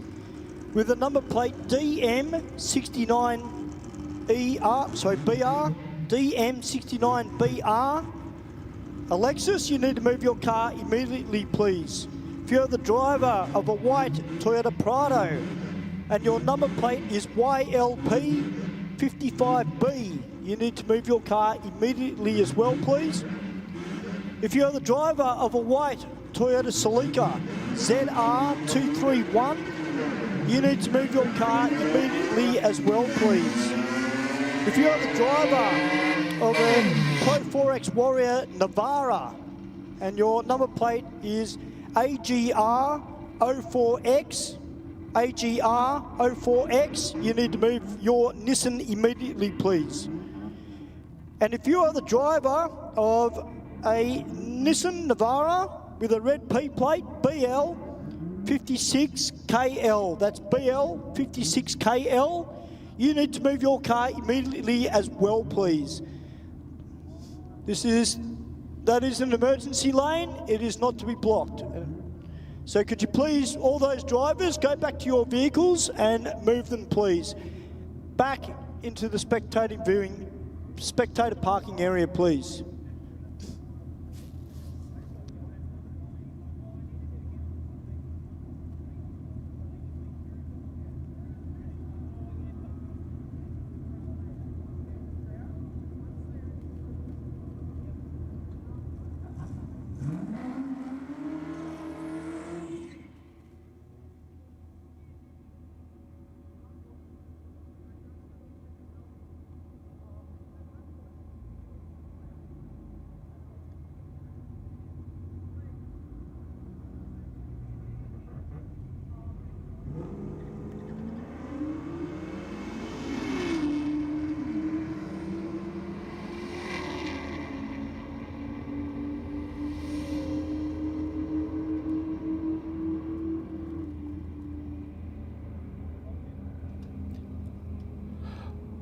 with a number plate DM69BR, DM69BR, a Lexus, you need to move your car immediately, please. If you're the driver of a white Toyota Prado and your number plate is YLP55B, you need to move your car immediately as well, please. If you're the driver of a white Toyota Celica ZR231, you need to move your car immediately as well, please. If you are the driver of a Pro 4X Warrior Navara and your number plate is AGR04X, AGR04X, you need to move your Nissan immediately, please. And if you are the driver of a Nissan Navara with a red P plate, BL56KL, that's BL56KL, you need to move your car immediately as well, please. That is an emergency lane, it is not to be blocked. So could you please, all those drivers, go back to your vehicles and move them, please. Back into the spectator parking area, please.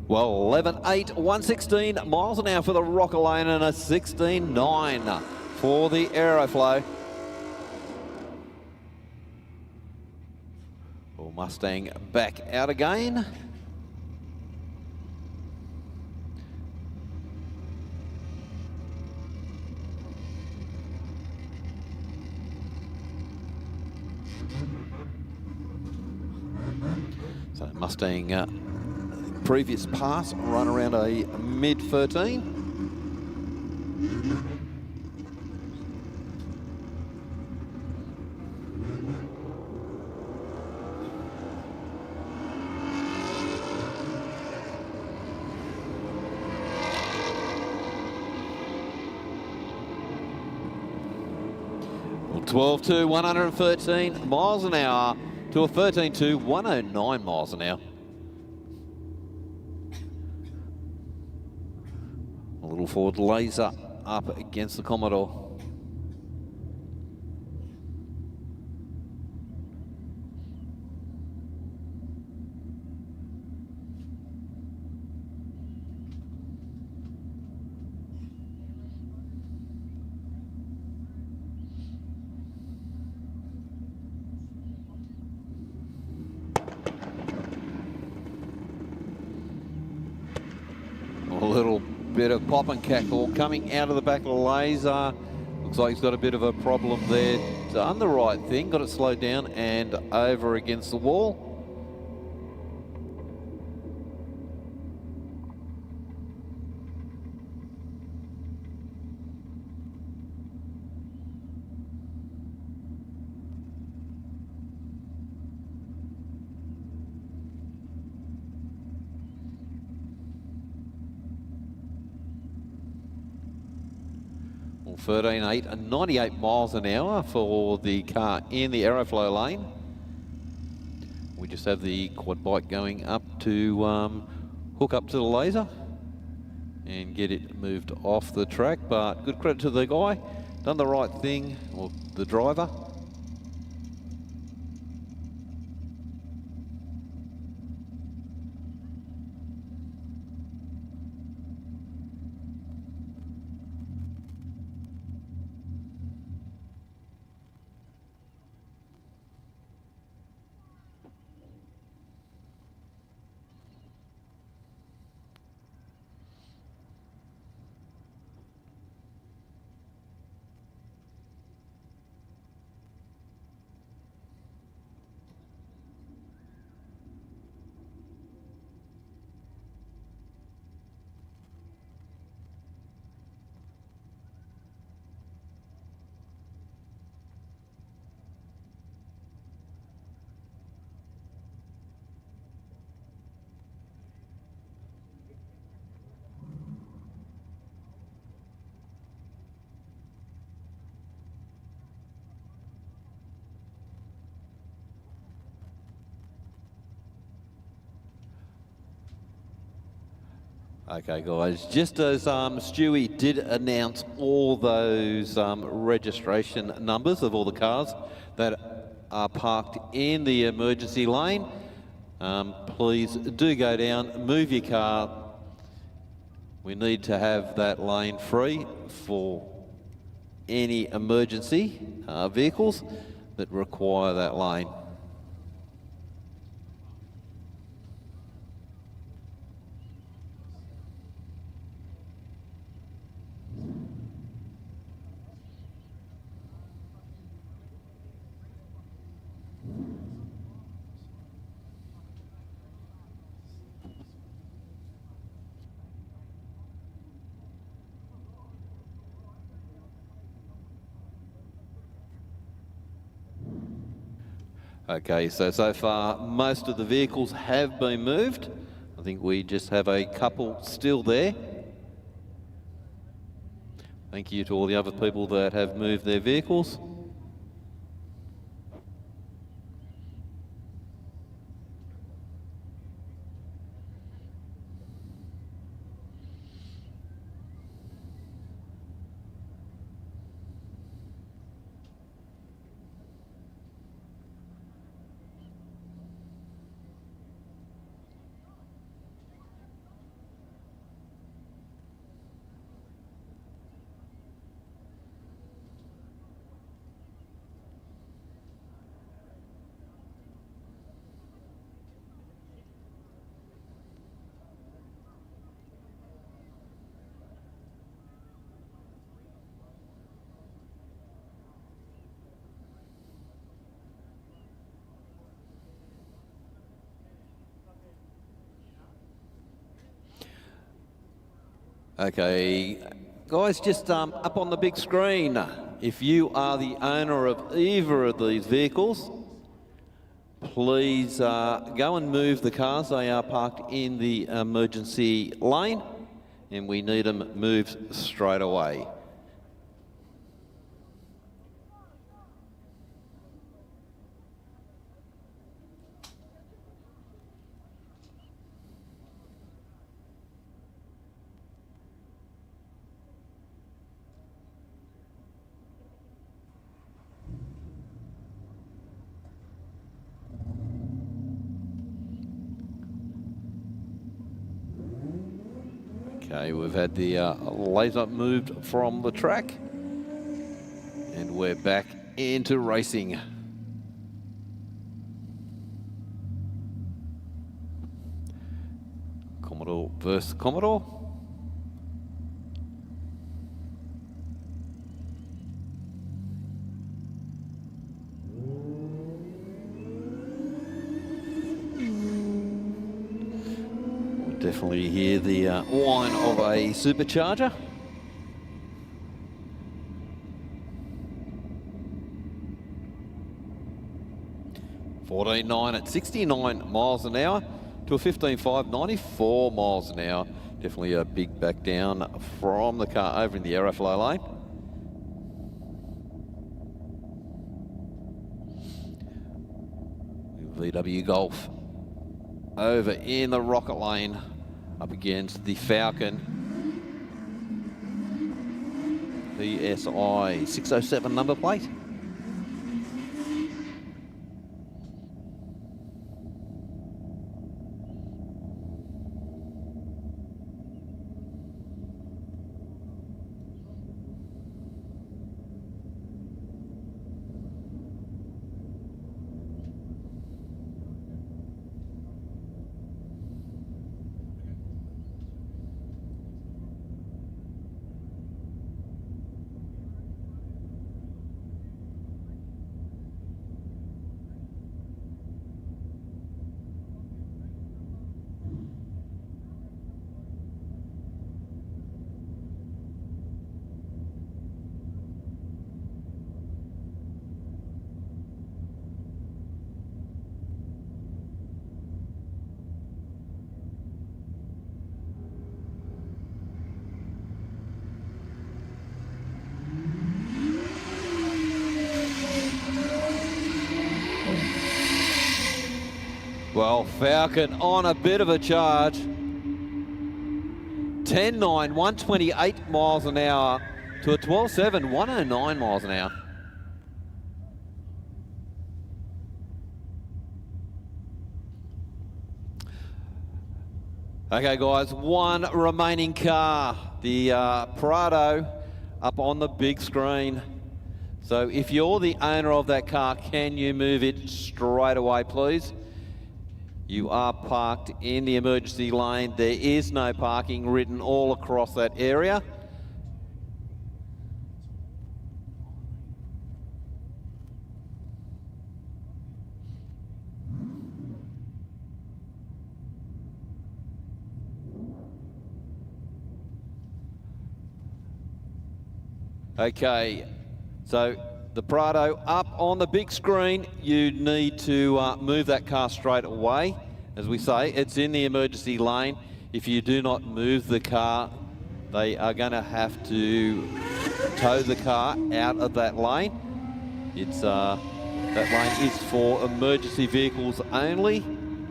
Well, 11.8, 116 miles an hour for the Rocker Lane and a 16.9 for the Aeroflow. Well, Mustang back out again. So Mustang previous pass run around a mid-13. Well, 12 to 113 miles an hour to a 13 to 109 miles an hour. A little Ford Laser up against the Commodore. A little bit of pop and cackle coming out of the back of the Laser. Looks like he's got a bit of a problem there. Done the right thing, got it slowed down and over against the wall. Well, 13.8 and 98 miles an hour for the car in the Aeroflow lane. We just have the quad bike going up to hook up to the Laser and get it moved off the track, but good credit to the guy, done the right thing, or the driver. Okay, guys, just as Stewie did announce all those registration numbers of all the cars that are parked in the emergency lane, please do go down, move your car. We need to have that lane free for any emergency vehicles that require that lane. Okay, so far most of the vehicles have been moved. I think we just have a couple still there. Thank you to all the other people that have moved their vehicles. Okay, guys, just up on the big screen, if you are the owner of either of these vehicles, please go and move the cars. They are parked in the emergency lane, and we need them moved straight away. Okay, we've had the laser moved from the track, and we're back into racing. Commodore versus Commodore. Definitely hear the whine of a supercharger. $14.9 at 69 miles an hour to a 15.5, 94 miles an hour. Definitely a big back down from the car over in the Aeroflow lane. VW Golf over in the Rocket lane up against the Falcon. PSI 607 number plate. Well, Falcon on a bit of a charge. 10.9, 128 miles an hour to a 12.7, 109 miles an hour. Okay, guys, one remaining car, the Prado, up on the big screen. So if you're the owner of that car, can you move it straight away, please? You are parked in the emergency lane. There is no parking written all across that area. Okay, so the Prado up on the big screen. You need to move that car straight away. As we say, it's in the emergency lane. If you do not move the car, they are going to have to tow the car out of that lane. It's that lane is for emergency vehicles only,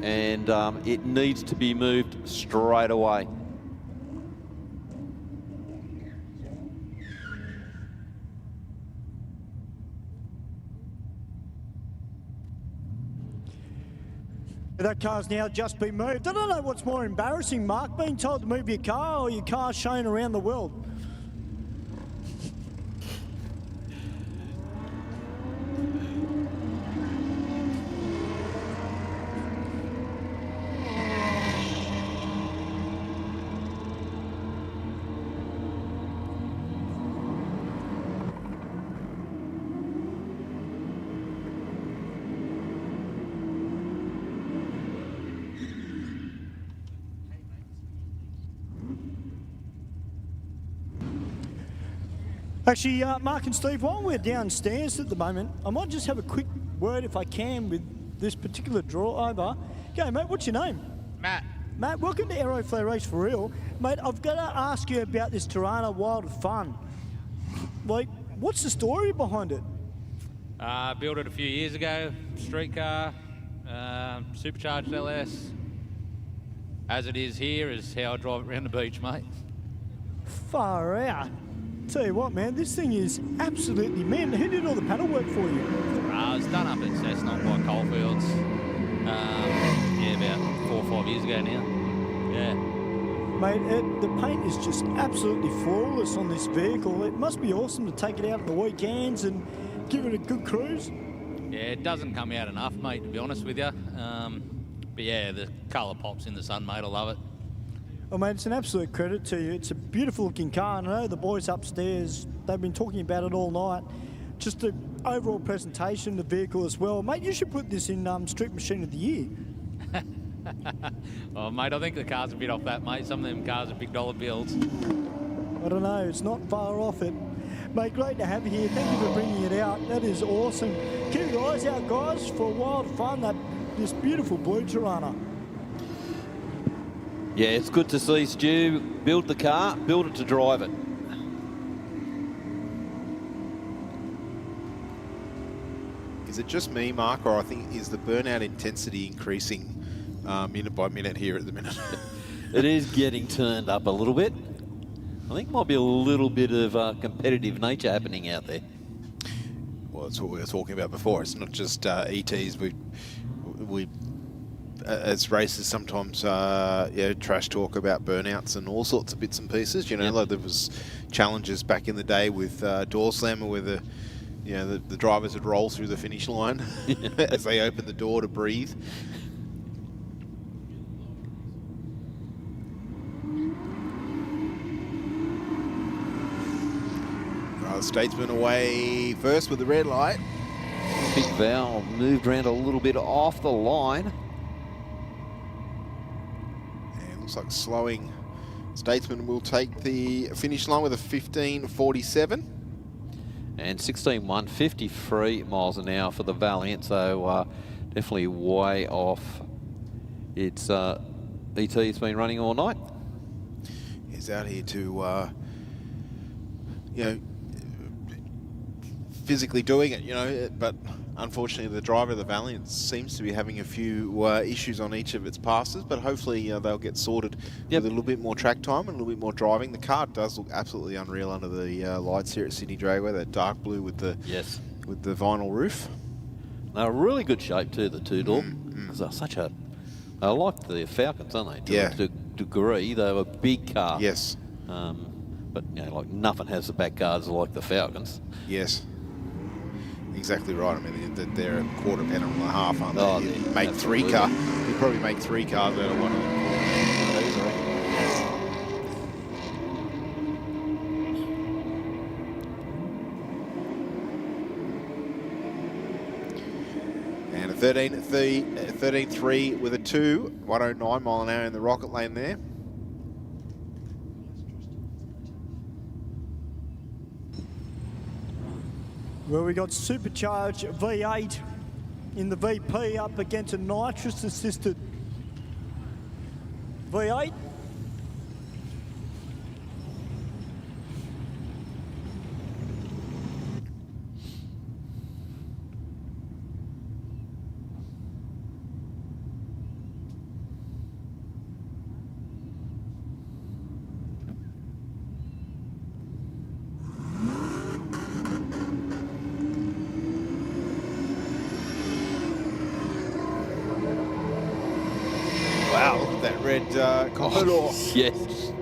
and it needs to be moved straight away. That car's now just been moved. I don't know what's more embarrassing, Mark, being told to move your car or your car shown around the world. Actually, Mark and Steve, while we're downstairs at the moment, I might just have a quick word, if I can, with this particular draw over. Okay, mate, what's your name? Matt. Matt, welcome to Aeroflow Race for Real. Mate, I've got to ask you about this Tirana Wild Fun. Like, what's the story behind it? Built it a few years ago, street car, supercharged LS. As it is here is how I drive it around the beach, mate. Far out. Tell you what, man, this thing is absolutely man. Who did all the paddle work for you? It's done up at Cessnock by Coalfields. Yeah, about 4 or 5 years ago now. Yeah. Mate, the paint is just absolutely flawless on this vehicle. It must be awesome to take it out on the weekends and give it a good cruise. Yeah, it doesn't come out enough, mate, to be honest with you. But yeah, the colour pops in the sun, mate. I love it. Well, mate, it's an absolute credit to you. It's a beautiful looking car, and I know the boys upstairs, they've been talking about it all night. Just the overall presentation of the vehicle as well. Mate, you should put this in Street Machine of the Year. Oh, mate, I think the car's a bit off that, mate. Some of them cars are big dollar bills. I don't know, it's not far off it. Mate, great to have you here. Thank you for bringing it out. That is awesome. Keep your eyes out, guys, for Wild Fun, this beautiful blue Tirana. Yeah, it's good to see Stu build the car, build it to drive it. Is it just me, Mark, or I think is the burnout intensity increasing minute by minute here at the minute? It is getting turned up a little bit. I think might be a little bit of competitive nature happening out there. Well, that's what we were talking about before. It's not just ETs. We as racers sometimes trash talk about burnouts and all sorts of bits and pieces. You know, Yep. like there was challenges back in the day with door slammer where the drivers would roll through the finish line as they opened the door to breathe. Statesman away first with the red light. Big Val moved around a little bit off the line. And looks like slowing. Statesman will take the finish line with a 15.47. And 16.153 miles an hour for the Valiant, so definitely way off its ET it's been running all night. He's out here to, physically doing it, but unfortunately the driver of the Valiant seems to be having a few issues on each of its passes, but hopefully they'll get sorted with a little bit more track time and a little bit more driving. The car does look absolutely unreal under the lights here at Sydney Dragway, that dark blue with the vinyl roof. They're really good shape too, the two-door. I like the Falcons, aren't they? To a degree, they're a big car. Yes. But like nothing has the back guards like the Falcons. Yes. Exactly right. I mean, they're a quarter panel and a half, aren't they? Oh, You yeah, make absolutely. 3 cars. You probably make 3 cars out of one of them. And a 13.3 with a 2, 109 mile an hour in the rocket lane there. Well, we got supercharged V8 in the VP up against a nitrous-assisted V8. Wow, look at that red Commodore. Yes.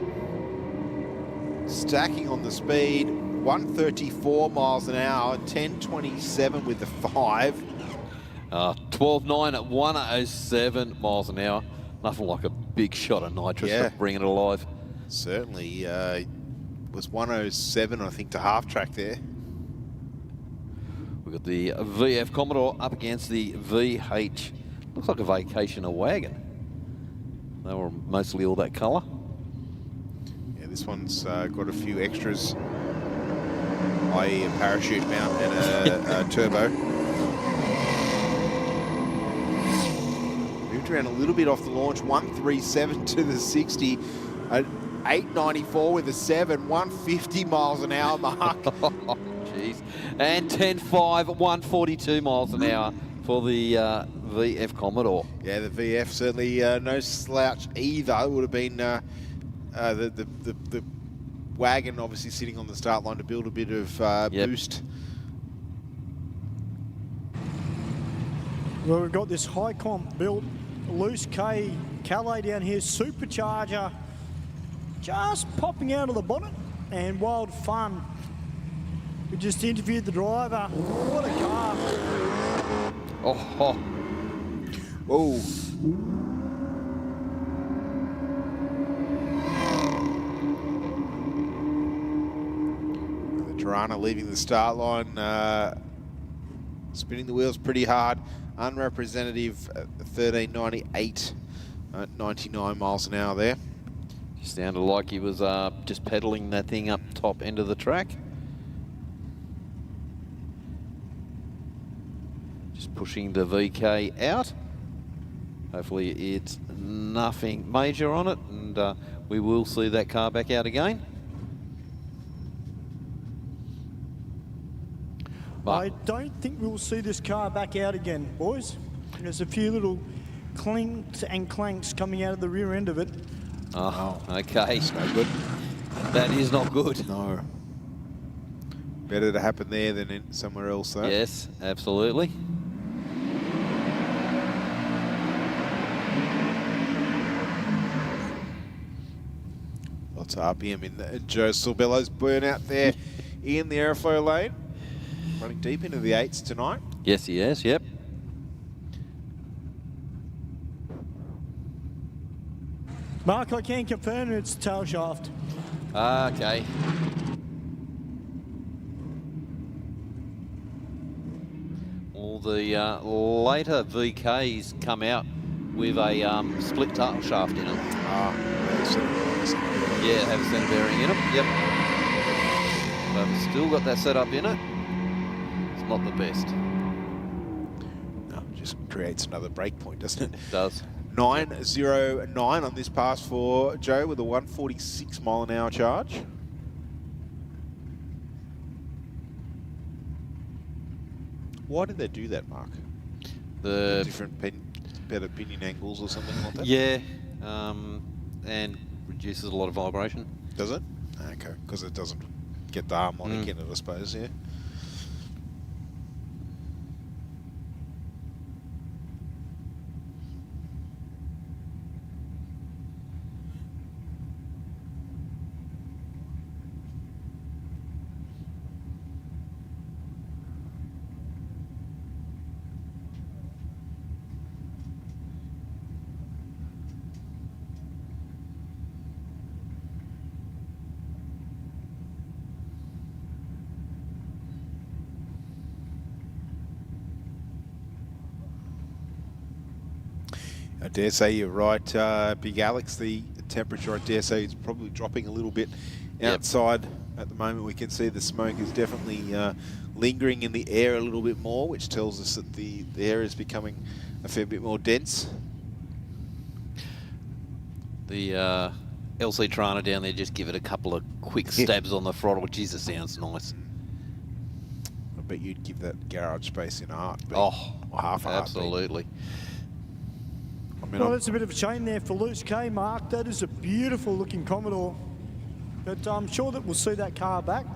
Stacking on the speed, 134 miles an hour, 10.27 with the 5. 12.9 at 107 miles an hour. Nothing like a big shot of nitrous Yeah. for bringing it alive. Certainly was 107, I think, to half track there. We've got the VF Commodore up against the VH. Looks like a vacationer wagon. They were mostly all that colour. Yeah, this one's got a few extras. i.e. a parachute mount and a turbo. Moved around a little bit off the launch, 137 to the 60. 894 with a 7, 150 miles an hour mark. Jeez. And 10.5, 142 miles an hour for the VF Commodore. Yeah, the VF certainly no slouch either. It would have been the wagon obviously sitting on the start line to build a bit of boost. Well, we've got this high comp built loose K Calais down here, supercharger just popping out of the bonnet, and wild fun. We just interviewed the driver. What a car. Oh. Whoa. The Tirana leaving the start line, spinning the wheels pretty hard. Unrepresentative 1398 at 99 miles an hour there. Sounded like he was just pedaling that thing up top end of the track. Just pushing the VK out. Hopefully it's nothing major on it, and we will see that car back out again. I don't think we'll see this car back out again, boys. There's a few little clinks and clanks coming out of the rear end of it. Oh, okay. It's no good. That is not good. No. Better to happen there than in somewhere else, though. Yes, absolutely. Lots of RPM in the Joe Sorbello's burnout there in the Aeroflow lane. Running deep into the 8s tonight. Yes, he is, yep. Mark, I can confirm it's tail shaft. Okay. All the later VKs come out with a split tail shaft in them. Yeah, have a centre bearing in them, yep. But it's still got that setup in it. It's not the best. No, just creates another break point, doesn't it? It does. 9.09 on this pass for Joe with a 146 mile an hour charge. Why did they do that, Mark? The different better pinion angles or something like that? Yeah, and reduces a lot of vibration. Does it? Okay, because it doesn't get the harmonic in it, I suppose, yeah. I dare say you're right, Big Alex. The temperature, I dare say, is probably dropping a little bit outside at the moment. We can see the smoke is definitely lingering in the air a little bit more, which tells us that the air is becoming a fair bit more dense. The LC Tirana down there, just give it a couple of quick stabs on the throttle. Jesus, sounds nice. I bet you'd give that garage space in a heartbeat. Oh, or half a heartbeat. absolutely. Well, that's a bit of a shame there for Loose K, Mark. That is a beautiful looking Commodore. But I'm sure that we'll see that car back.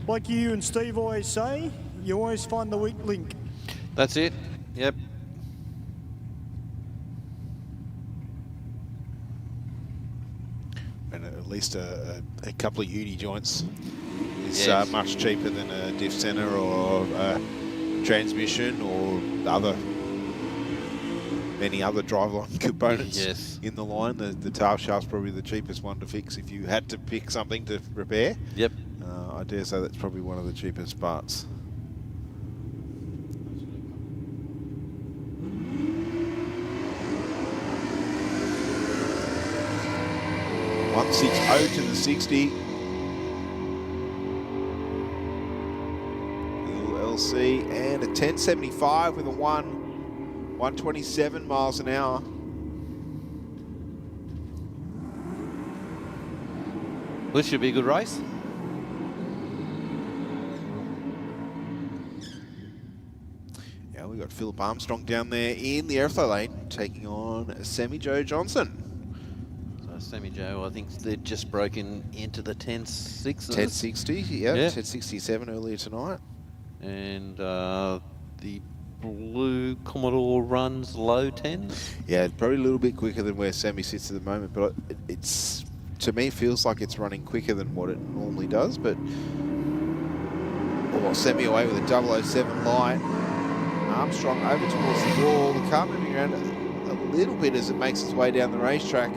Like you and Steve always say, you always find the weak link. That's it, yep. And at least a couple of uni joints is Yes. much cheaper than a diff center or a transmission or many other driveline components in the line. The tail shaft's probably the cheapest one to fix if you had to pick something to repair. Yep. I dare say that's probably one of the cheapest parts. .160 to the 60. we'll see. And a 10.75 with a 127 miles an hour. This should be a good race. Yeah, we got Philip Armstrong down there in the Aeroflow lane, taking on Sammy Joe Johnson. So Sammy Joe, I think they're just broken into the 10.6. 10.60, yeah. 10.67 earlier tonight. And the blue Commodore runs low 10s. Yeah, probably a little bit quicker than where Sammy sits at the moment, but it's, to me, feels like it's running quicker than what it normally does. But Sammy away with a 007 light. Armstrong over towards the wall. The car moving around a little bit as it makes its way down the racetrack.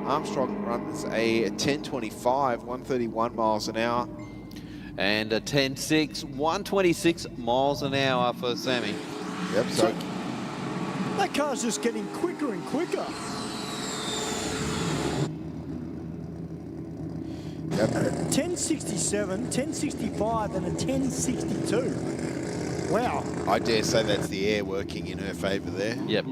Armstrong runs a 10.25, 131 miles an hour. And a 10.6, 126 miles an hour for Sammy. Yep, so that car's just getting quicker and quicker. Yep. 10.67, 10.65 and a 10.62. Wow. I dare say that's the air working in her favour there. Yep.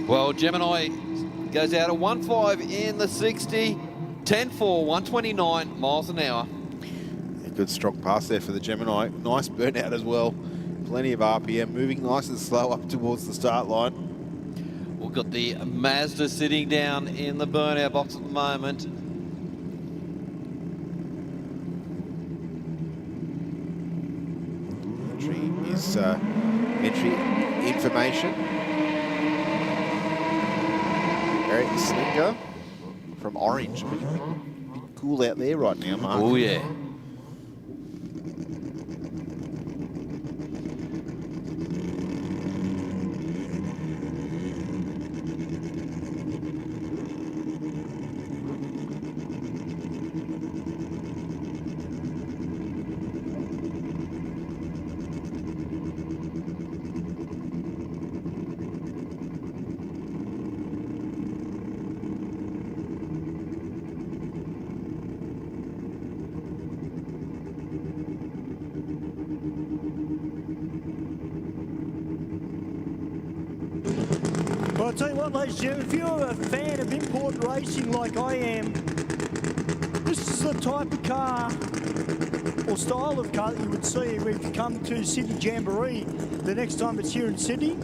Well, Gemini goes out at 1.5 in the 60, 10.4, 129 miles an hour. A good strong pass there for the Gemini. Nice burnout as well. Plenty of RPM, moving nice and slow up towards the start line. We've got the Mazda sitting down in the burnout box at the moment. Entry is entry information. Eric Slinger from Orange. A bit cool out there right now, Mark. Oh, yeah. Well, I'll tell you what, ladies and gentlemen, if you're a fan of import racing like I am, this is the type of car or style of car that you would see if you come to Sydney Jamboree the next time it's here in Sydney.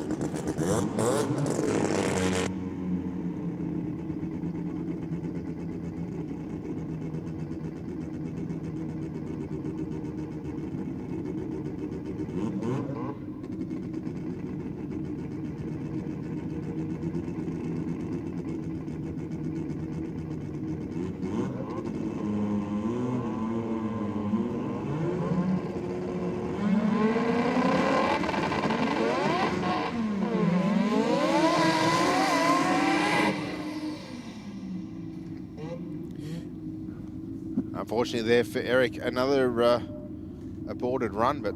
Unfortunately there for Eric, another aborted run, but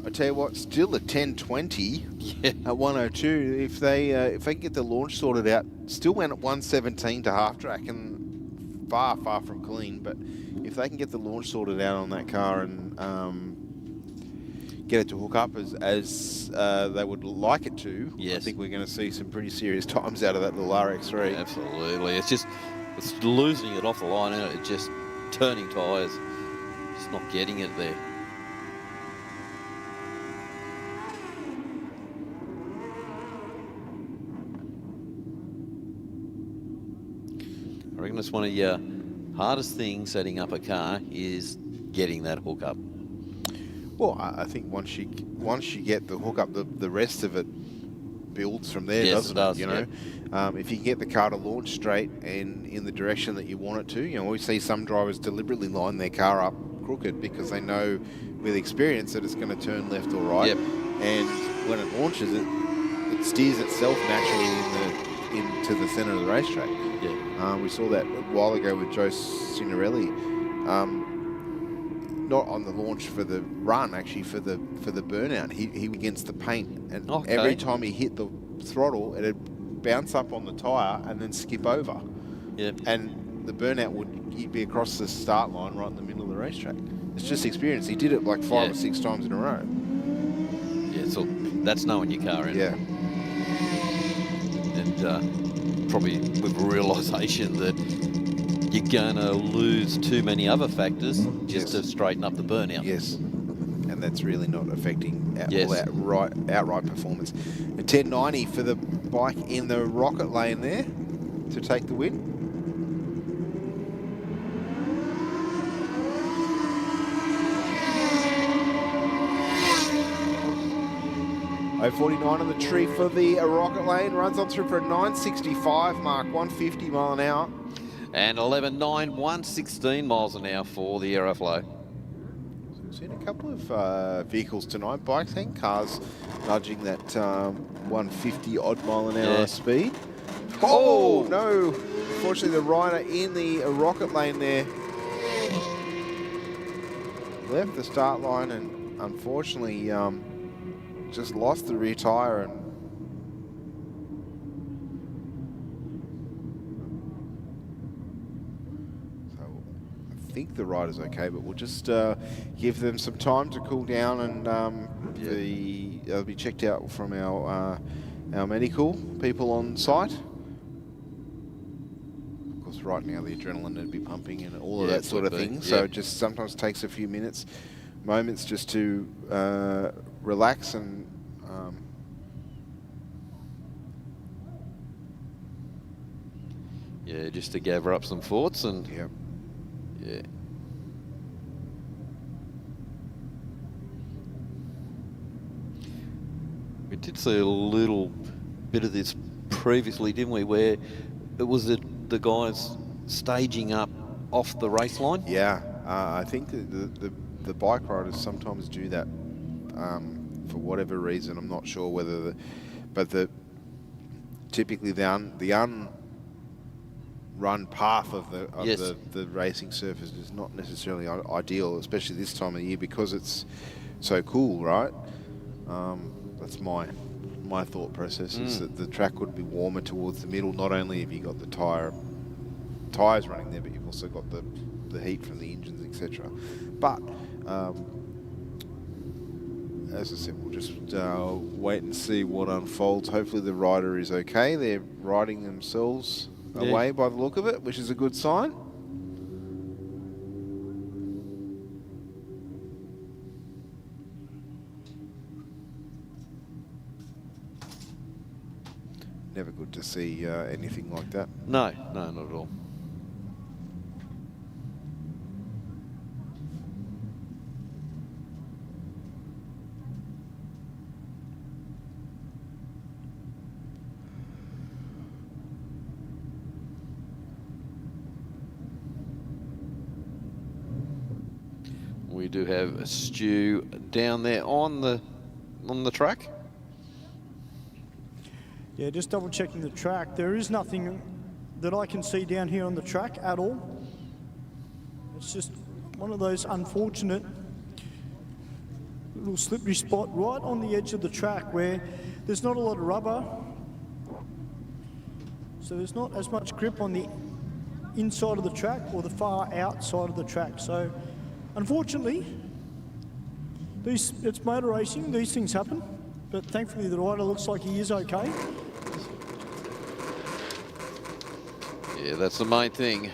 I tell you what, still a 10.20 at 102. If they can get the launch sorted out, still went at 117 to half track and far from clean. But if they can get the launch sorted out on that car and get it to hook up as they would like it to, I think we're going to see some pretty serious times out of that little RX3. Yeah, absolutely. It's losing it off the line, isn't it? It's just turning tyres, just not getting it there. I reckon it's one of your hardest things setting up a car is getting that hook up. Well, I think once you get the hook up, the rest of it builds from there, doesn't it? You know, if you can get the car to launch straight and in the direction that you want it to, you know, we see some drivers deliberately line their car up crooked because they know with experience that it's going to turn left or right. Yep. And when it launches, it steers itself naturally into the centre of the racetrack. Yeah. We saw that a while ago with Joe Signorelli. not on the launch for the run, actually for the burnout. He against the paint, and every time he hit the throttle, it'd bounce up on the tyre and then skip over. Yep. And the burnout he'd be across the start line right in the middle of the racetrack. It's just experience. He did it like 5 or 6 times in a row. Yeah, so that's knowing your car in. Yeah. And probably with realisation that you're going to lose too many other factors just to straighten up the burnout. Yes. And that's really not affecting outright performance. A 1090 for the bike in the rocket lane there to take the win. 049 on the tree for the rocket lane, runs on through for a 965 mark, 150 mile an hour. And 11.9, 116 miles an hour for the Aeroflow. So we've seen a couple of vehicles tonight, bikes and cars, nudging that 150 odd mile an hour speed. Oh no! Unfortunately, the rider in the rocket lane there left the start line and unfortunately just lost the rear tyre. And so I think the rider's okay, but we'll just give them some time to cool down, and they'll be checked out from our medical people on site. Of course, right now the adrenaline would be pumping and all of that sort of thing. So it just sometimes takes a few moments just to relax and just to gather up some thoughts and we did see a little bit of this previously, didn't we, where it was the guys staging up off the race line? I think that the bike riders sometimes do that for whatever reason. I'm not sure whether typically the unrun path of the racing surface is not necessarily ideal, especially this time of year because it's so cool, right? That's my thought process is that the track would be warmer towards the middle. Not only have you got the tyres running there, but you've also got the heat from the engines, etc. But as I said, we'll just wait and see what unfolds. Hopefully the rider is okay. They're riding themselves away by the look of it, which is a good sign. Never good to see anything like that. No, not at all. We do have Stu down there on the track. Yeah, just double checking the track. There is nothing that I can see down here on the track at all. It's just one of those unfortunate little slippery spot right on the edge of the track where there's not a lot of rubber. So there's not as much grip on the inside of the track or the far outside of the track. So unfortunately, it's motor racing, these things happen. But thankfully the rider looks like he is okay. Yeah, that's the main thing.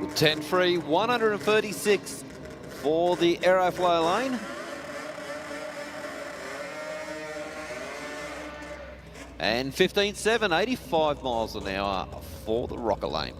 Well, 10-3, 136 for the Aeroflow lane. And 15.7, 85 miles an hour for the rocket lane.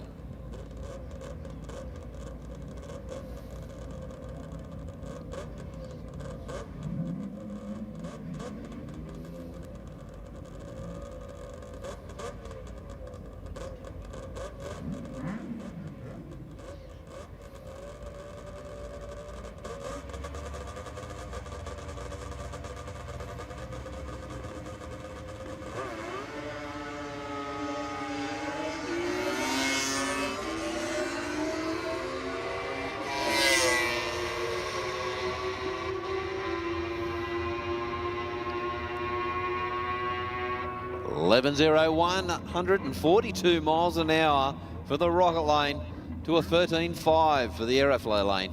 11.01, 142 miles an hour for the Rocket Lane to a 13.5 for the Aeroflow lane.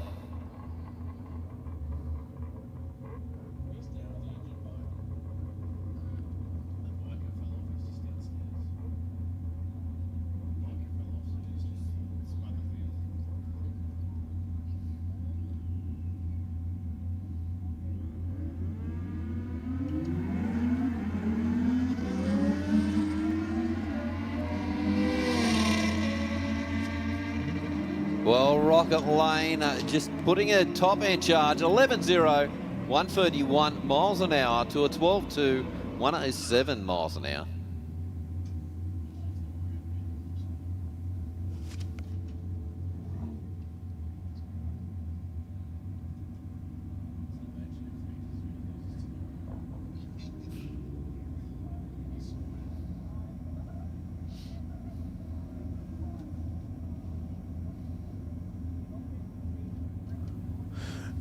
Well, Rocket Lane just putting a top-end charge, 11.0, 131 miles an hour to a 12.2, 107 miles an hour.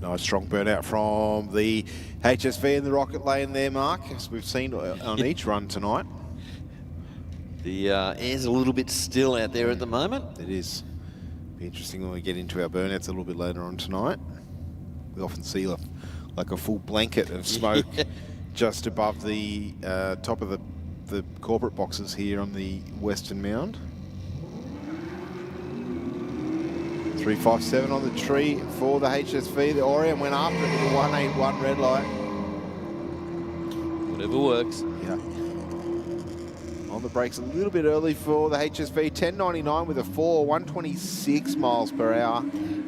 Nice strong burnout from the HSV in the Rocket Lane there, Mark, as we've seen on each run tonight. The air's a little bit still out there at the moment. It is. Be interesting when we get into our burnouts a little bit later on tonight. We often see like a full blanket of smoke just above the top of the corporate boxes here on the Western Mound. 357 on the tree for the HSV. The Orion went after it with a 181 red light. Whatever works. Yeah. On the brakes a little bit early for the HSV. 10.99 with a 4, 126 miles per hour.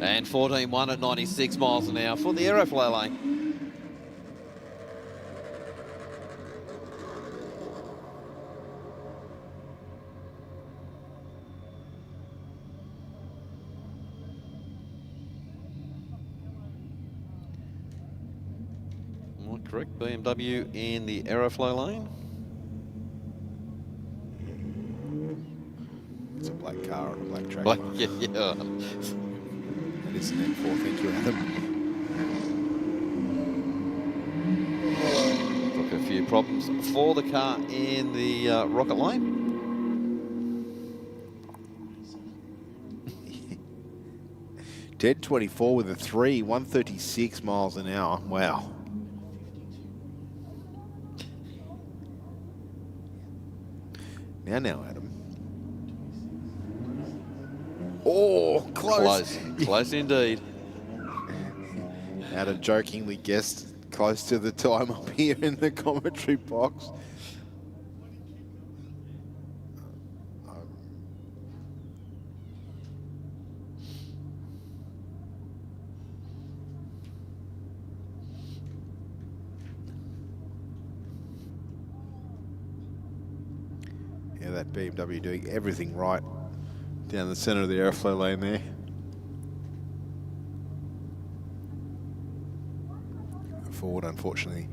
And 14.1 at 96 miles an hour for the Aeroflow lane. Correct, BMW in the Aeroflow lane. It's a black car on a black track. Yeah. That is an M4, thank you, Adam. Took a few problems for the car in the Rocket lane. Dead 24 with a 3, 136 miles an hour. Wow. Now, Adam. Oh, close. Close indeed. Adam jokingly guessed close to the time up here in the commentary box. Yeah, that BMW doing everything right down the centre of the Aeroflow lane there. Forward, unfortunately.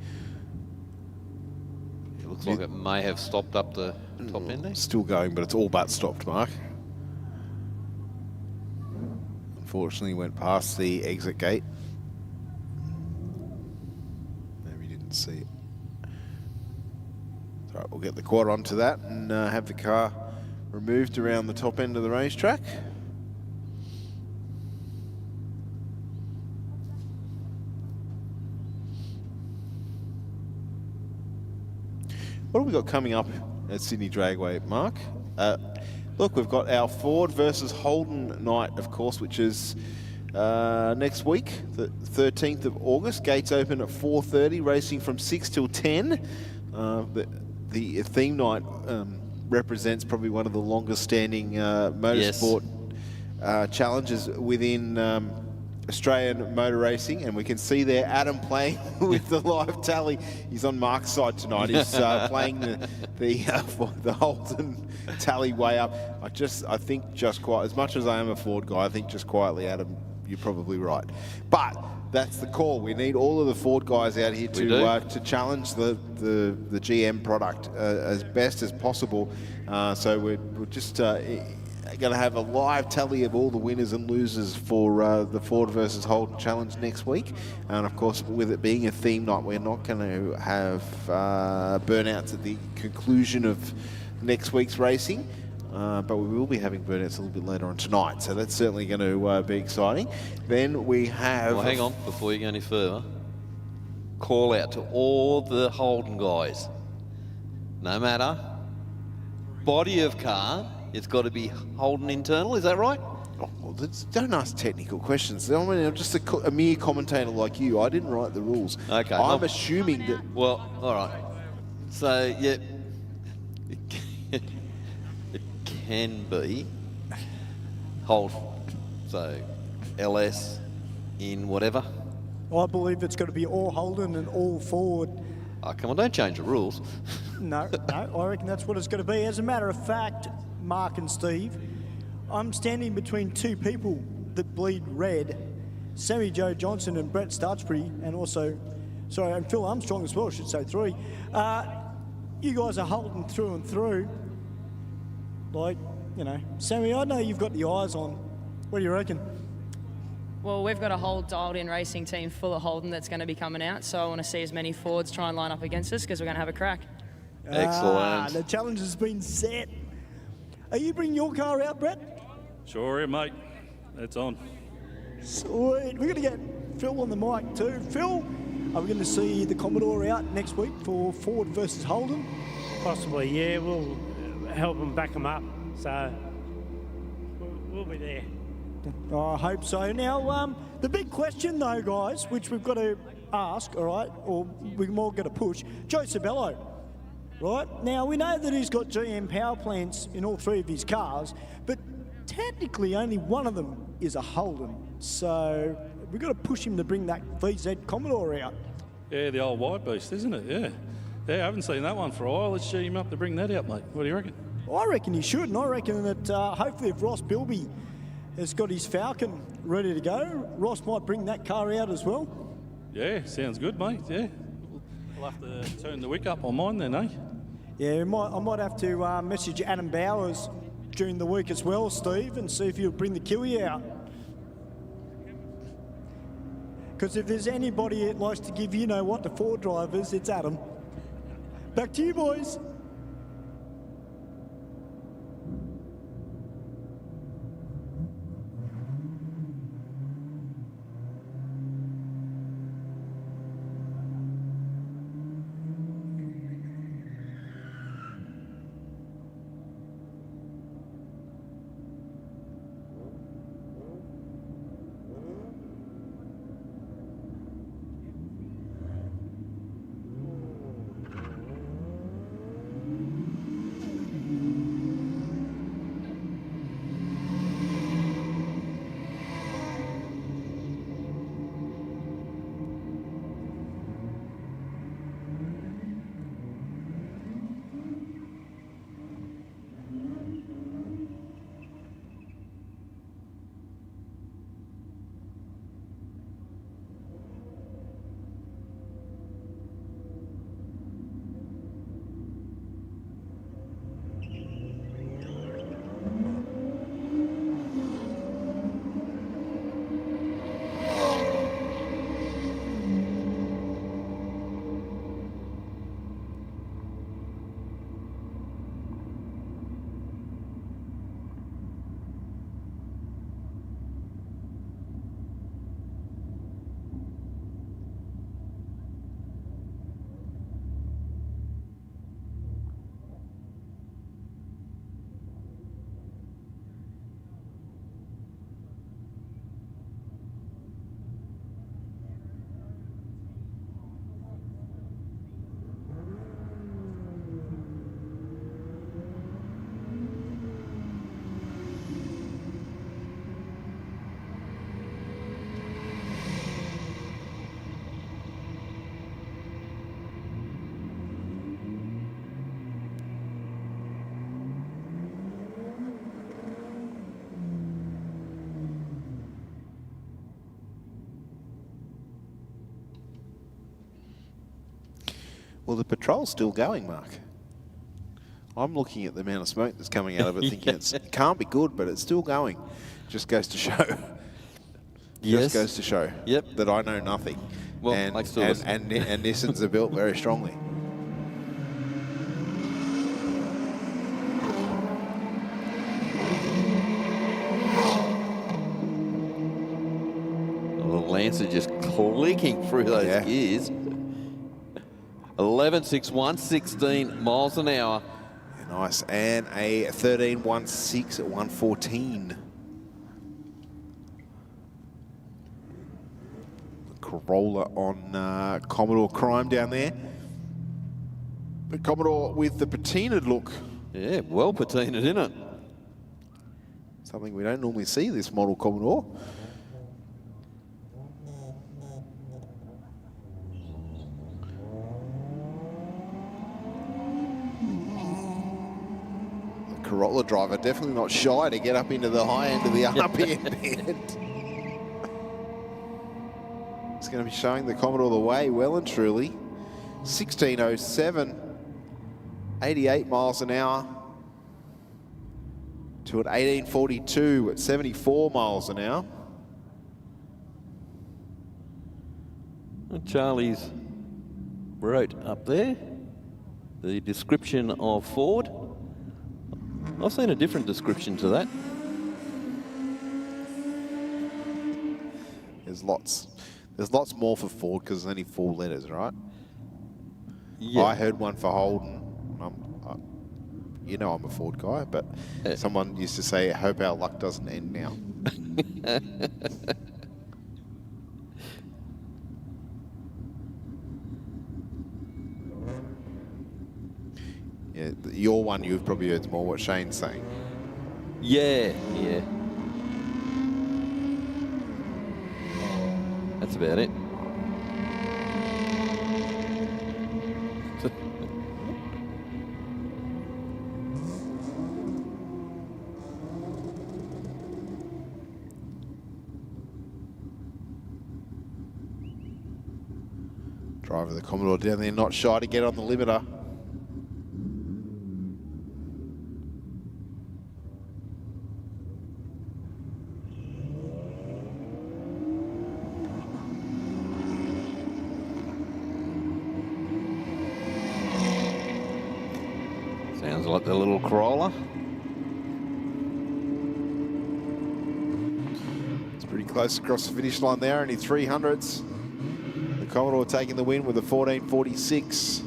It looks like it may have stopped up the top end there. Still going, but it's all but stopped, Mark. Unfortunately, went past the exit gate. Maybe you didn't see it. All right, we'll get the quad onto that and have the car removed around the top end of the racetrack. What have we got coming up at Sydney Dragway, Mark? Look, we've got our Ford versus Holden night, of course, which is next week, the 13th of August. Gates open at 4:30, racing from 6 till 10. The theme night represents probably one of the longest standing motorsport challenges within Australian motor racing, and we can see there Adam playing with the live tally. He's on Mark's side tonight. He's playing the Holden tally way up. I think just quite, as much as I am a Ford guy, I think just quietly, Adam, you're probably right. But that's the call. We need all of the Ford guys out here to challenge the GM product as best as possible. So we're just going to have a live tally of all the winners and losers for the Ford versus Holden Challenge next week. And of course, with it being a theme night, we're not going to have burnouts at the conclusion of next week's racing. But we will be having burnouts a little bit later on tonight, so that's certainly going to be exciting. Then we have... Well, hang on, before you go any further. Call out to all the Holden guys. No matter body of car, it's got to be Holden internal, is that right? Oh, well, don't ask technical questions. I mean, I'm just a mere commentator like you. I didn't write the rules. Okay. I'm assuming that... Well, all right. So, yeah, it can be Holden. So, LS in whatever. I believe it's got to be all Holden and all Ford. Oh, come on, don't change the rules. No, I reckon that's what it's going to be. As a matter of fact, Mark and Steve, I'm standing between two people that bleed red, Sammy Joe Johnson and Brett Starchbury, and also, sorry, and Phil Armstrong as well, I should say 3. You guys are Holden through and through. Like, you know, Sammy, I know you've got the eyes on. What do you reckon? Well, we've got a whole dialed-in racing team full of Holden that's going to be coming out, so I want to see as many Fords try and line up against us because we're going to have a crack. Excellent. The challenge has been set. Are you bringing your car out, Brett? Sure, mate. It's on. Sweet. We're going to get Phil on the mic too. Phil, are we going to see the Commodore out next week for Ford versus Holden? Possibly, yeah. We'll help them back them up, so we'll be there. I hope so. Now, the big question though, guys, which we've got to ask, all right, or we've more got to push, Joe Sabello, right? Now, we know that he's got GM power plants in all 3 of his cars, but technically only one of them is a Holden. So we've got to push him to bring that VZ Commodore out. Yeah, the old white beast, isn't it? Yeah. Yeah, I haven't seen that one for a while. Let's shoot him up to bring that out, mate. What do you reckon? I reckon he should, and I reckon that hopefully if Ross Bilby has got his Falcon ready to go, Ross might bring that car out as well. Yeah, sounds good, mate. Yeah. We'll have to turn the wick up on mine then, eh? Yeah, I might have to message Adam Bowers during the week as well, Steve, and see if he'll bring the Kiwi out. Because if there's anybody that likes to give you-know-what to Ford drivers, it's Adam. Back to you, boys. Well, the patrol's still going, Mark. I'm looking at the amount of smoke that's coming out of it, thinking it can't be good, but it's still going. Just goes to show. Yes. Just goes to show. Yep. That I know nothing. Well, and Nissans are built very strongly. The Lancer just clicking through those gears. 11.61, 16 miles an hour. Yeah, nice. And a 13.16 at 114. Corolla on Commodore Crime down there. The Commodore with the patinaed look. Yeah, well patinaed, isn't it? Something we don't normally see, this model Commodore. The Corolla driver definitely not shy to get up into the high end of the RPM band. It's going to be showing the Commodore the way, well and truly. 16.07, 88 miles an hour to an 18.42 at 74 miles an hour. Charlie's wrote up there the description of Ford. I've seen a different description to that. There's lots more for Ford because there's only 4 letters, right? Yeah. I heard one for Holden. You know I'm a Ford guy, but someone used to say, hope our luck doesn't end now. Yeah, your one, you've probably heard more what Shane's saying. Yeah, yeah. That's about it. Driver of the Commodore down there, not shy to get on the limiter. Sounds like the little Corolla. It's pretty close across the finish line there, only 300s. The Commodore taking the win with a 14.46.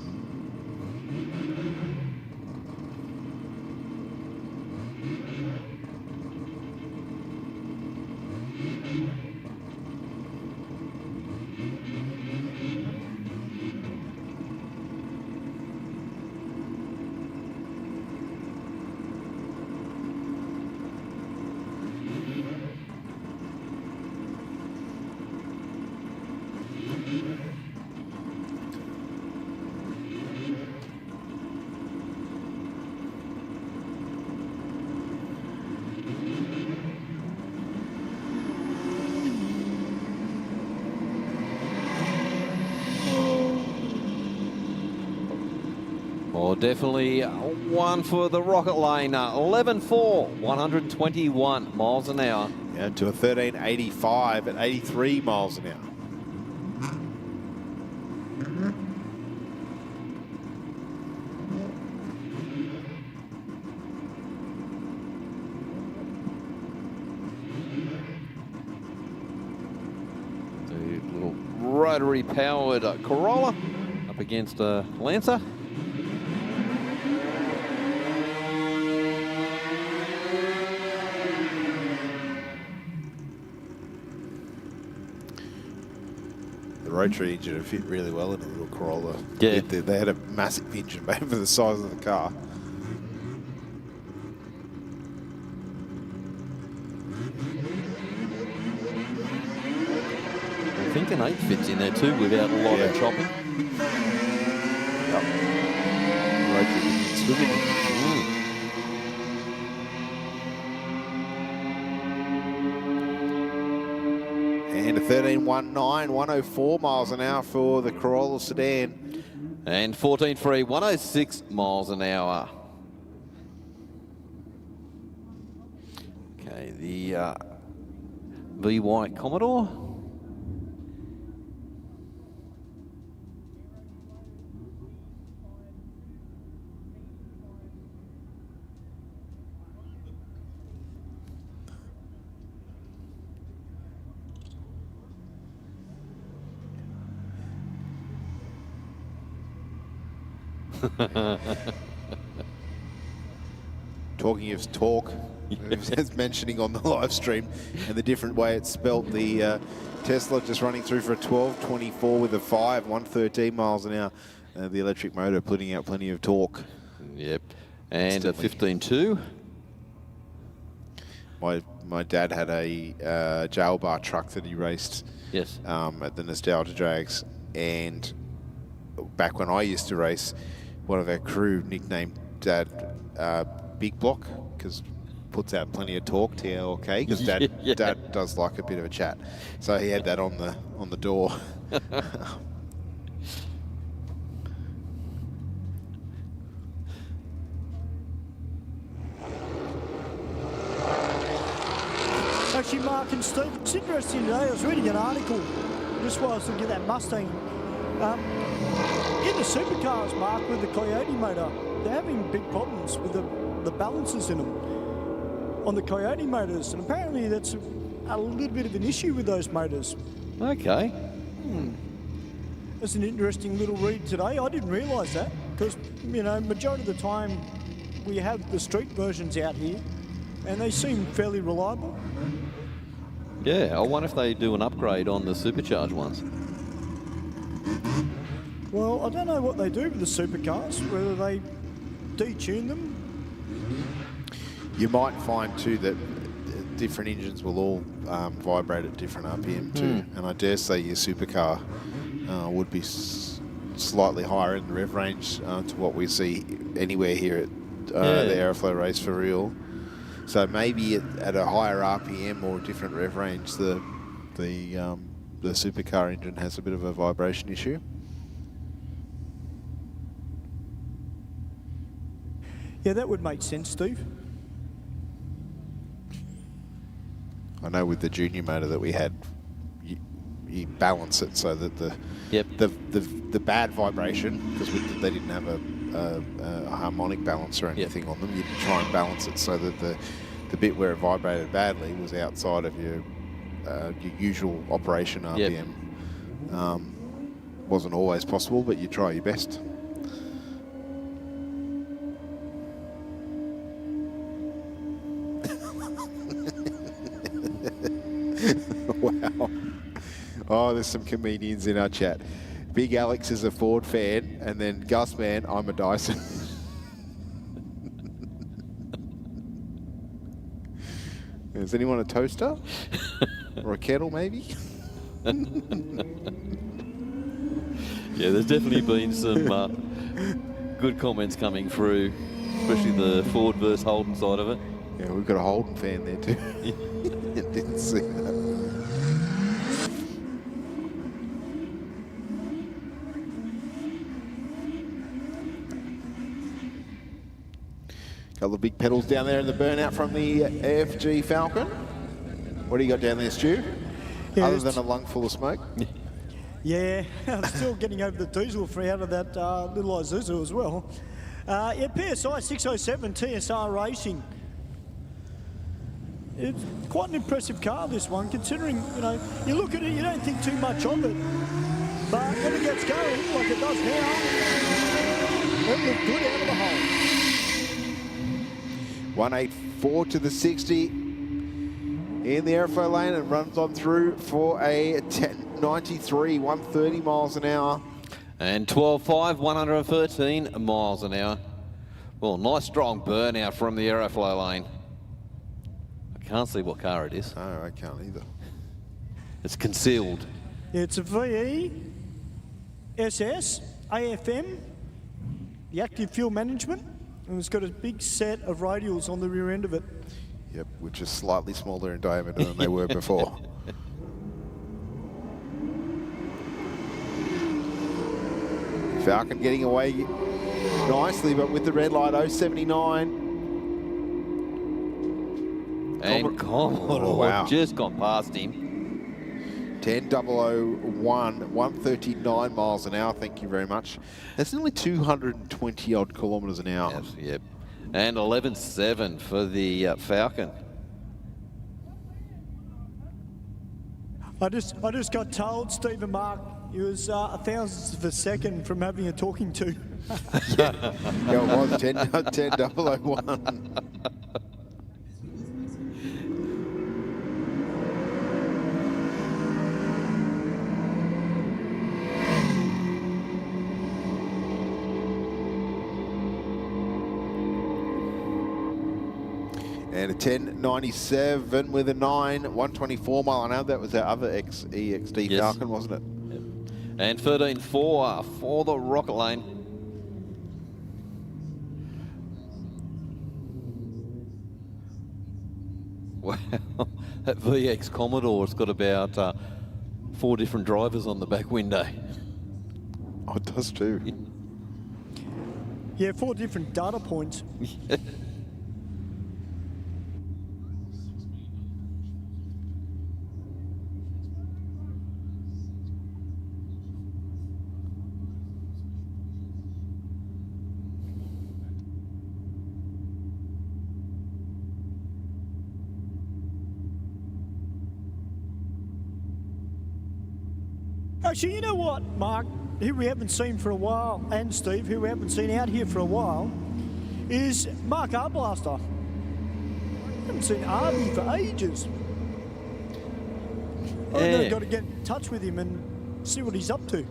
Definitely one for the Rocket Lane. 11.4, 121 miles an hour. Yeah, to a 13.85 at 83 miles an hour. The little rotary powered Corolla up against a Lancer. Rotary engine would fit really well in a little Corolla. Yeah. They had a massive engine made for the size of the car. I think an 8 fits in there too without a lot of chopping. Yep. Rotary engine swimming. And a 13.19, 104 miles an hour for the Corolla sedan. And 14.3, 106 miles an hour. the VY Commodore. Talking of torque, as mentioning on the live stream, and the different way it's spelt, the Tesla just running through for a 12.24 with a 5, 113 miles an hour. The electric motor putting out plenty of torque. Yep, and a 15.2. My dad had a jail bar truck that he raced. Yes. At the Nostalgia Drags, and back when I used to race, one of our crew nicknamed Dad Big Block, because puts out plenty of torque, TLK, because Dad does like a bit of a chat. So he had that on the door. Actually, Mark and Steve, it's interesting today. I was reading an article just while I was looking at that Mustang. In the supercars, Mark, with the Coyote motor, they're having big problems with the balances in them on the Coyote motors, and apparently that's a little bit of an issue with those motors. Okay. That's an interesting little read today. I didn't realise that, because, you know, majority of the time we have the street versions out here, and they seem fairly reliable. Yeah, I wonder if they do an upgrade on the supercharged ones. Well, I don't know what they do with the supercars, whether they detune them. You might find too that different engines will all vibrate at different RPM too, and I dare say your supercar would be slightly higher in the rev range to what we see anywhere here at the Aeroflow race for real. So maybe at a higher RPM or a different rev range, the supercar engine has a bit of a vibration issue. Yeah, that would make sense, Steve. I know with the junior motor that we had, you balance it so that the bad vibration, because they didn't have a harmonic balance or anything on them, you try and balance it so that the bit where it vibrated badly was outside of your usual operation RPM. Wasn't always possible, but you try your best. Wow. Oh, there's some comedians in our chat. Big Alex is a Ford fan, and then Gus Man, I'm a Dyson. Is anyone a toaster? Or a kettle, maybe? Yeah, there's definitely been some good comments coming through, especially the Ford versus Holden side of it. Yeah, we've got a Holden fan there too. Didn't see that. Couple of big pedals down there in the burnout from the AFG Falcon. What do you got down there, Stu? Yeah, other than a lung full of smoke? Yeah, I'm still getting over the diesel free out of that little Isuzu as well. Yeah, PSI 607 TSR Racing. It's quite an impressive car, this one, considering, you know, you look at it, you don't think too much of it. But when it gets going, like it does now, it looks good out of the hole. 184 to the 60 in the Aeroflow lane, and runs on through for a 1093, 130 miles an hour. And 12.5, 113 miles an hour. Well, nice strong burnout from the Aeroflow lane. I can't see what car it is. No, I can't either. It's concealed. Yeah, it's a VE, SS, AFM, the active fuel management, and it's got a big set of radials on the rear end of it. Yep, which is slightly smaller in diameter than they were before. Falcon getting away nicely, but with the red light, 079. And Commodore wow. just gone past him. 10.001, 139 miles an hour. Thank you very much. That's nearly 220 odd kilometres an hour. Yes, yep. And 11.7 for the Falcon. I just got told, Stephen Mark, he was a thousandth of a second from having a talking to. Yeah, it was 10.001. And a 10.97 with a 9, 124 mile an hour. That was our other EXD Yes. Falcon, wasn't it? Yep. And 13.4 for the Rocket Lane. Wow, that VX Commodore's got about 4 different drivers on the back window. Oh, it does too. Yeah, 4 different data points. Actually, you know what, Mark, who we haven't seen for a while, and Steve, who we haven't seen out here for a while, is Mark Arblaster. Haven't seen Arby for ages. I've got to get in touch with him and see what he's up to.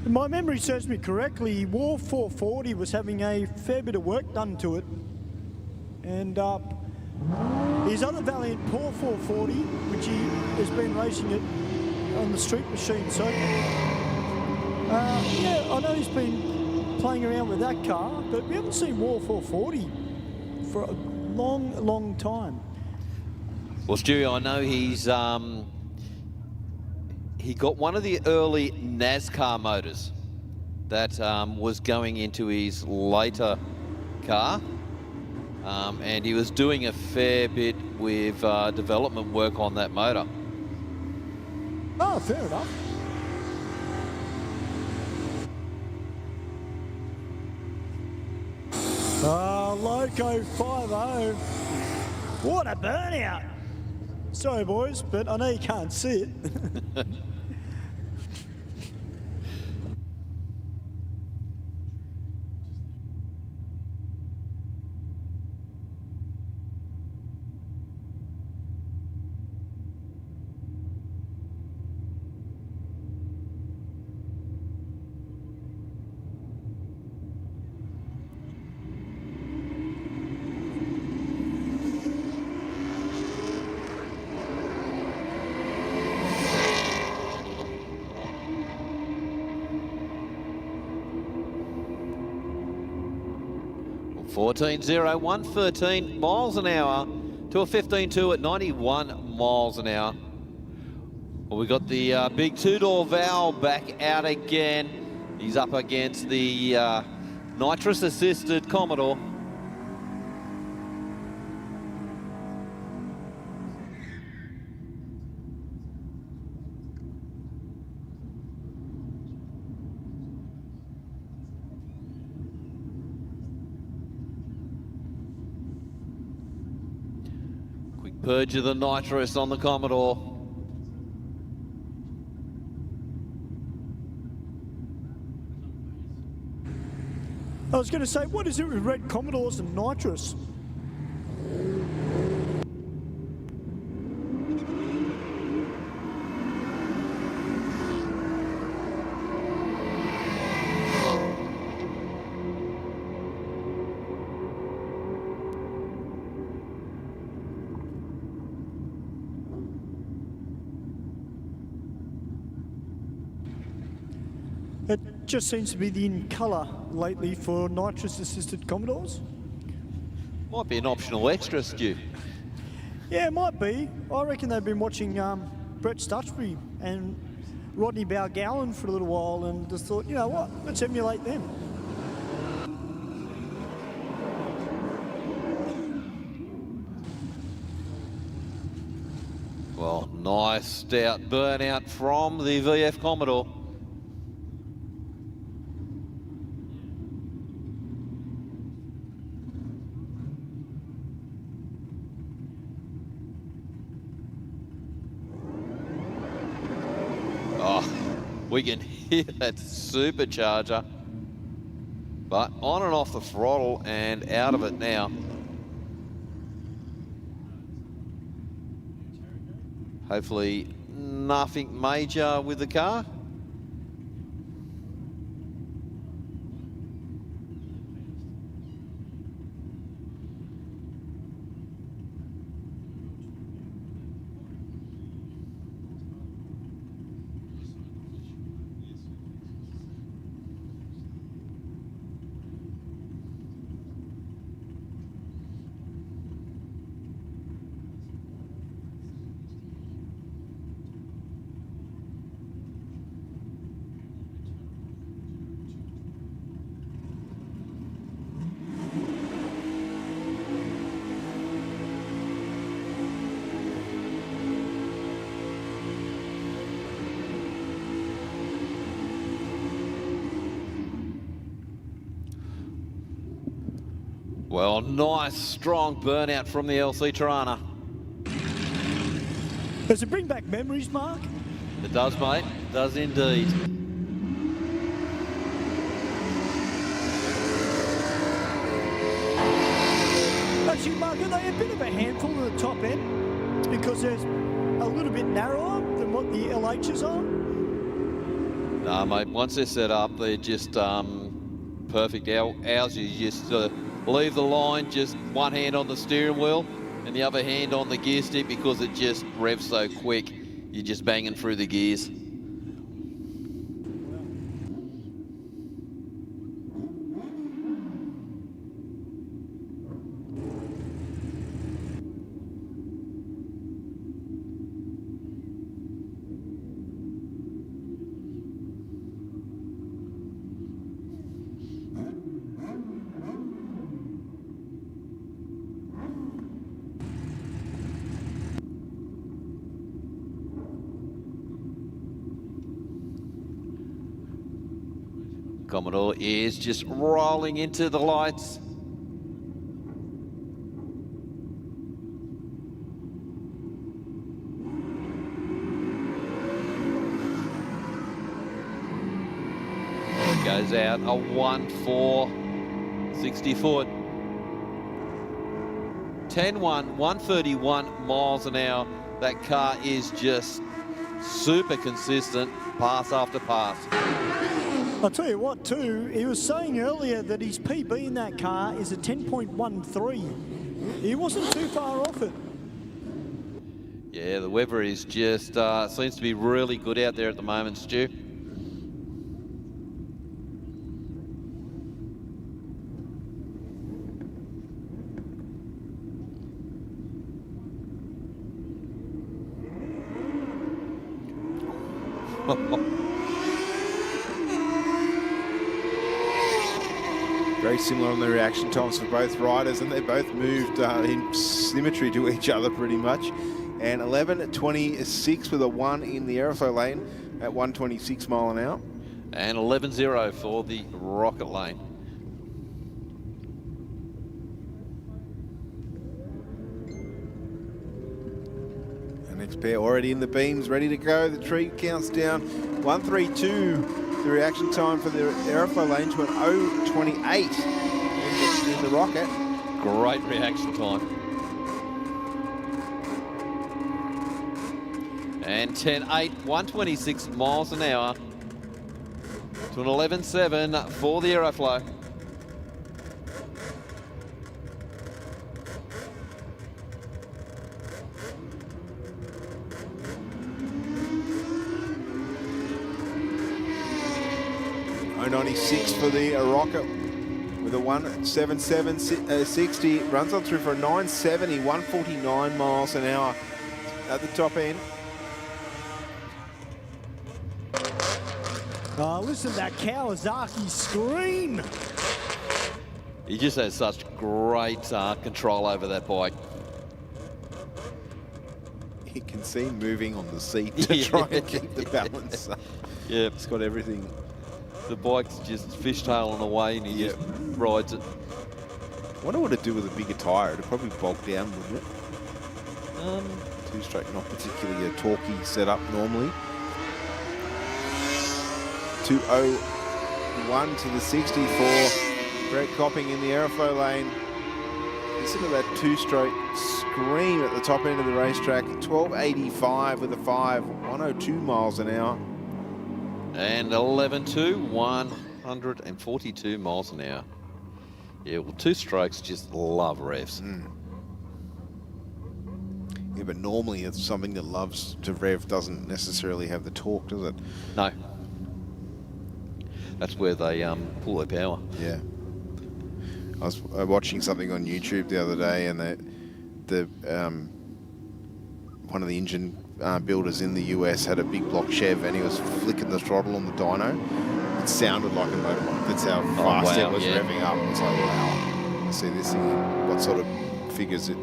If my memory serves me correctly, War 440 was having a fair bit of work done to it. And his other Valiant Paw 440, which he has been racing it on the street machine circuit. Yeah, I know he's been playing around with that car, but we haven't seen War 440 for a long, long time. Well, Stewie, I know he's he got one of the early NASCAR motors that was going into his later car, and he was doing a fair bit with development work on that motor. Oh, fair enough. Loco 5.0. What a burnout. Sorry, boys, but I know you can't see it. .14.0, 113 miles an hour to a 15.2 at 91 miles an hour. Well, we got the big two-door valve back out again. He's up against the nitrous-assisted Commodore. Purge of the nitrous on the Commodore. I was going to say, what is it with red Commodores and nitrous? It just seems to be the in colour lately for nitrous-assisted Commodores. Might be an optional extra, Stu. Yeah, it might be. I reckon they've been watching Brett Stutchbury and Rodney Bowgowan for a little while and just thought, you know what, let's emulate them. Well, nice stout burnout from the VF Commodore. Oh, we can hear that supercharger, but on and off the throttle and out of it now. Hopefully nothing major with the car. Well, nice, strong burnout from the LC Tirana. Does it bring back memories, Mark? It does, mate. It does indeed. Actually, Mark, are they a bit of a handful at the top end? Because they're a little bit narrower than what the LHs are? No, mate, once they're set up, they're just perfect. Ours, you just leave the line, just one hand on the steering wheel and the other hand on the gear stick because it just revs so quick. You're just banging through the gears. Commodore is just rolling into the lights. It goes out a 1.4, 60 foot. 10-1, 131 miles an hour. That car is just super consistent, pass after pass. I'll tell you what too, he was saying earlier that his PB in that car is a 10.13. He wasn't too far off it. Yeah, the weather is just, seems to be really good out there at the moment, Stu. Very similar on the reaction times for both riders, and they both moved in symmetry to each other pretty much. And 11.26 with a 1 in the Aeroflow lane at 126 mile an hour. And 11.0 for the Rocket lane. The next pair already in the beams, ready to go. The tree counts down 132. The reaction time for the Aeroflow lane to an 0.28 in the Rocket. Great reaction time. And 10.8, 126 miles an hour to an 11.7 for the Aeroflow. .96 for the Rocket. with a 177.60. Runs on through for a 970, 149 miles an hour at the top end. Oh, listen to that Kawasaki scream. He just has such great control over that bike. You can see him moving on the seat to try and keep the balance. Yeah. It's got everything. The bike's just fishtailing away and he just rides it. I wonder what it'd do with a bigger tyre. It'd probably bulk down, wouldn't it? Two-stroke, not particularly a torquey setup normally. 201 to the 64. Brett Copping in the Aeroflow lane. Listen to that two-stroke scream at the top end of the racetrack. 1285 with a 5, 102 miles an hour. And 11.2, 142 miles an hour. Yeah, well, two strokes just love revs. Yeah, but normally it's something that loves to rev doesn't necessarily have the torque, does it? No. That's where they pull their power. Yeah. I was watching something on YouTube the other day, and one of the engine builders in the US had a big block Chev, and he was flicking the throttle on the dyno. It sounded like a motorbike. That's how fast it was revving up. It's like, wow. I see this thing, what sort of figures it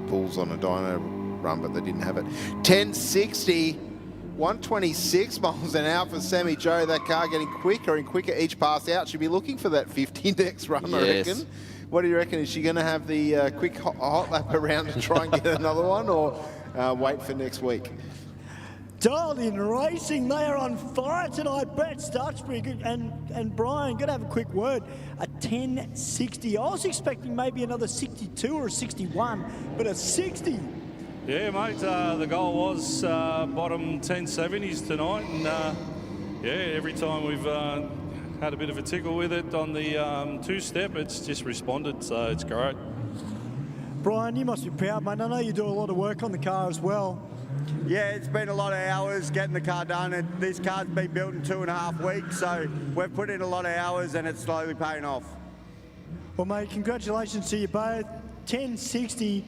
pulls on a dyno run, but they didn't have it. 1060, 126 miles an hour for Sammy Joe. That car getting quicker and quicker each pass out. She'll be looking for that 50 next run, I reckon. What do you reckon? Is she going to have the quick hot lap around to try and get another one, or wait for next week? Dialed in Racing, they are on fire tonight. Brett Stutchbury and Brian, going to have a quick word. A 1060. I was expecting maybe another 62 or a 61, but a 60. Yeah, mate, the goal was bottom 1070s tonight, and yeah, every time we've had a bit of a tickle with it on the two-step, it's just responded, so it's great. Brian, you must be proud, mate. I know you do a lot of work on the car as well. Yeah, it's been a lot of hours getting the car done, and this car's been built in 2.5 weeks, so we've put in a lot of hours and it's slowly paying off. Well, mate, congratulations to you both. 1060.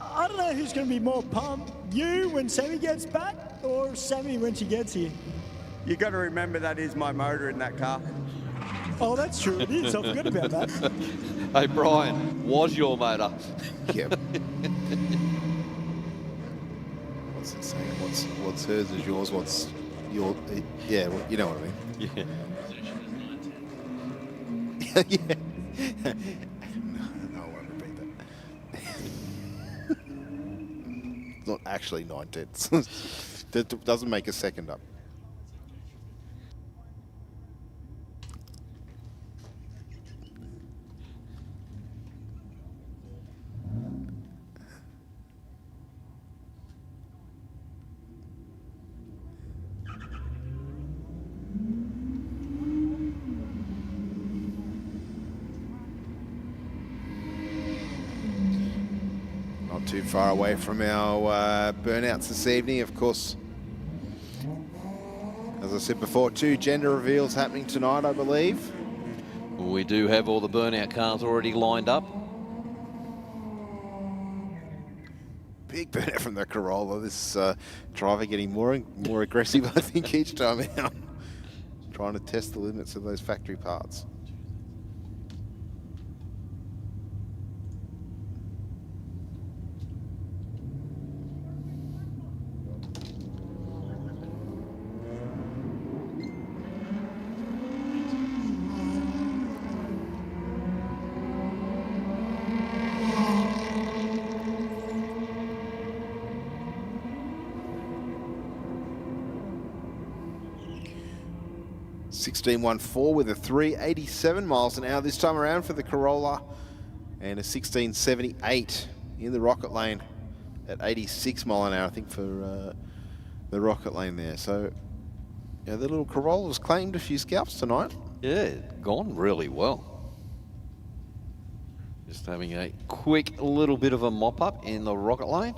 I don't know who's going to be more pumped, you when Sammy gets back, or Sammy when she gets here. You got to remember that is my motor in that car. Oh, that's true. It is. I forgot about that. Hey, Brian, was your motor? Yep. What's it saying? What's hers is yours. What's your? Yeah, well, you know what I mean. Yeah. Yeah. No, I won't repeat that. It's not actually 9/10. That doesn't make a second up. Too far away from our burnouts this evening, of course. As I said before, 2 gender reveals happening tonight, I believe. We do have all the burnout cars already lined up. Big burnout from the Corolla. This driver getting more and more aggressive, I think, each time out. Trying to test the limits of those factory parts. (16.14) with a 387 miles an hour this time around for the Corolla, and a 16.78 in the Rocket Lane at 86 mile an hour, I think, for the Rocket Lane there. So, yeah, the little Corolla's claimed a few scalps tonight. Yeah, gone really well. Just having a quick little bit of a mop up in the Rocket Lane.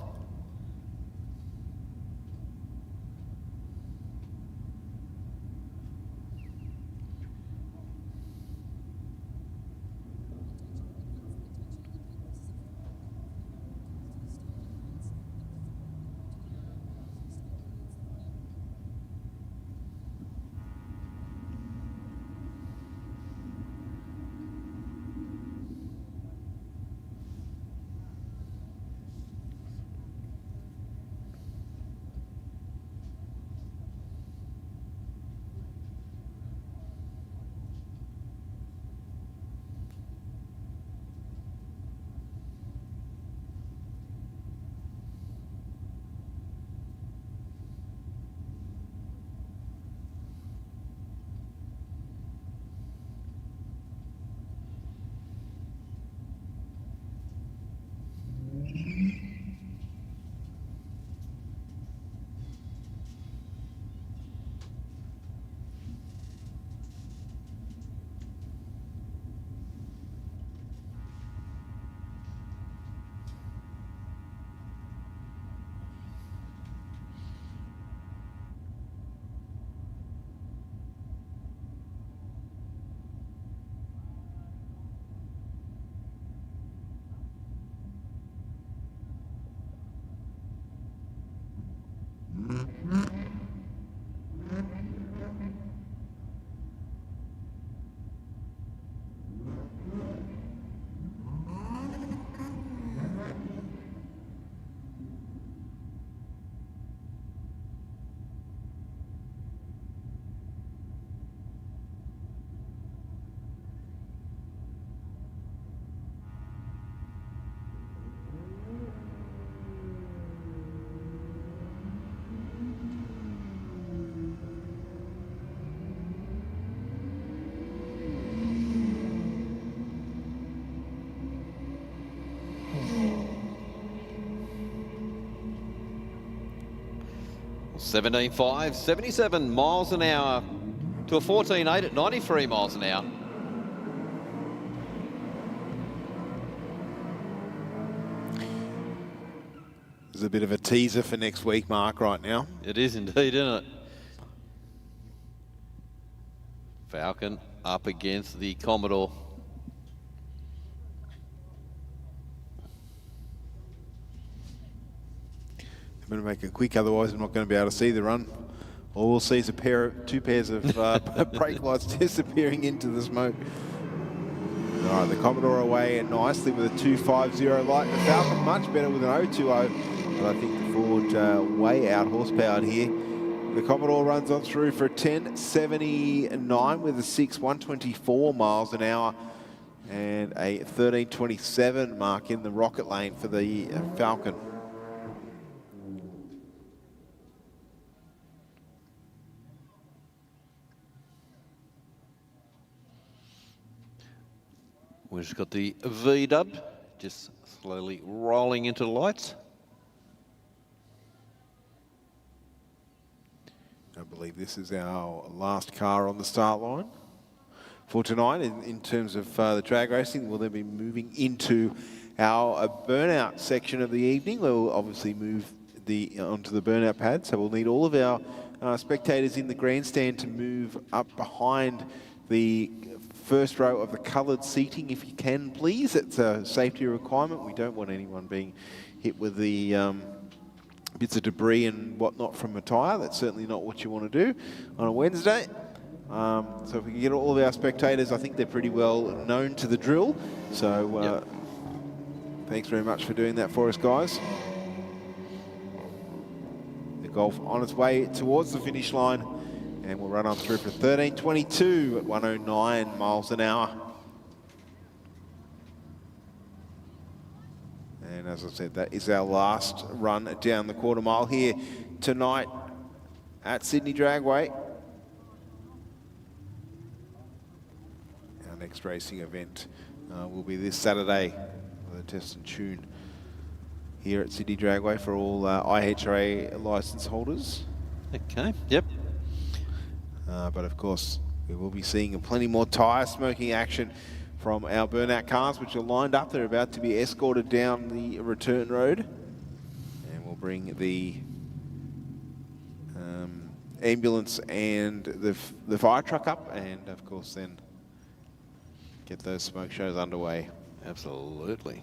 17.5, 77 miles an hour to a 14.8 at 93 miles an hour. There's a bit of a teaser for next week, Mark, right now. It is indeed, isn't it? Falcon up against the Commodore. I'm going to make it quick, otherwise I'm not going to be able to see the run. All we'll see is two pairs of brake lights disappearing into the smoke. All right, the Commodore away nicely with a 250 light. The Falcon much better with an 020, but I think the Ford way out horsepowered here. The Commodore runs on through for a 10.79 with a 124 miles an hour and a 13.27 mark in the rocket lane for the Falcon. We've just got the V-dub just slowly rolling into the lights. I believe this is our last car on the start line for tonight in terms of the drag racing. We'll then be moving into our burnout section of the evening. We'll obviously move onto the burnout pad, so we'll need all of our spectators in the grandstand to move up behind the first row of the coloured seating, if you can, please. It's a safety requirement. We don't want anyone being hit with the bits of debris and whatnot from a tyre. That's certainly not what you want to do on a Wednesday. So if we can get all of our spectators, I think they're pretty well known to the drill. So thanks very much for doing that for us, guys. The Golf on its way towards the finish line, and we'll run on through for 13.22 at 109 miles an hour. And as I said, that is our last run down the quarter mile here tonight at Sydney Dragway. Our next racing event will be this Saturday with a test and tune here at Sydney Dragway for all IHRA licence holders. Okay, yep. But of course, we will be seeing plenty more tyre smoking action from our burnout cars, which are lined up. They're about to be escorted down the return road. And we'll bring the ambulance and the fire truck up, and of course then get those smoke shows underway. Absolutely.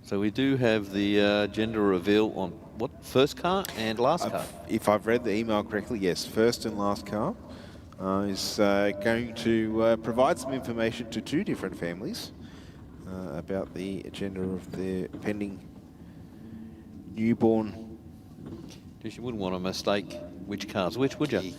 So we do have the gender reveal on what, first car and last car? If I've read the email correctly, yes, first and last car is going to provide some information to two different families about the gender of their pending newborn. Because you wouldn't want to mistake which car's which, would you?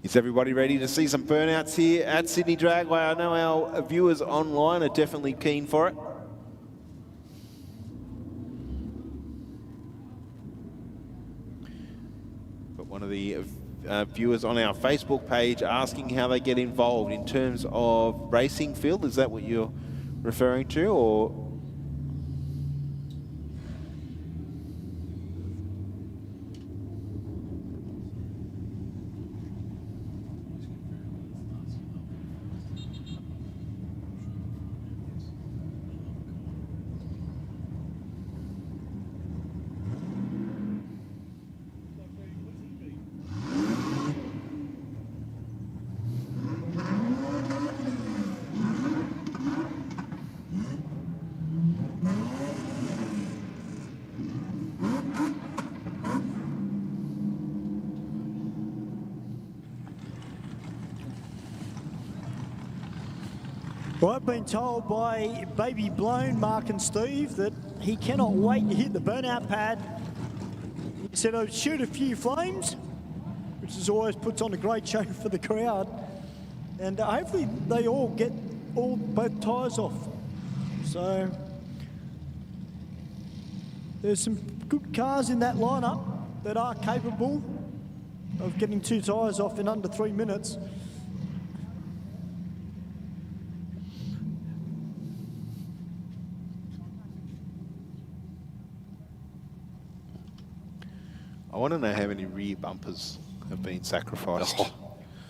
Is everybody ready to see some burnouts here at Sydney Dragway? I know our viewers online are definitely keen for it. But one of the viewers on our Facebook page asking how they get involved in terms of racing field. Is that what you're referring to, or? Well, I've been told by Baby Blown, Mark and Steve, that he cannot wait to hit the burnout pad. He said I'd shoot a few flames, which is always puts on a great show for the crowd. And hopefully they all get both tyres off. So there's some good cars in that lineup that are capable of getting 2 tyres off in under 3 minutes. I want to know how many rear bumpers have been sacrificed.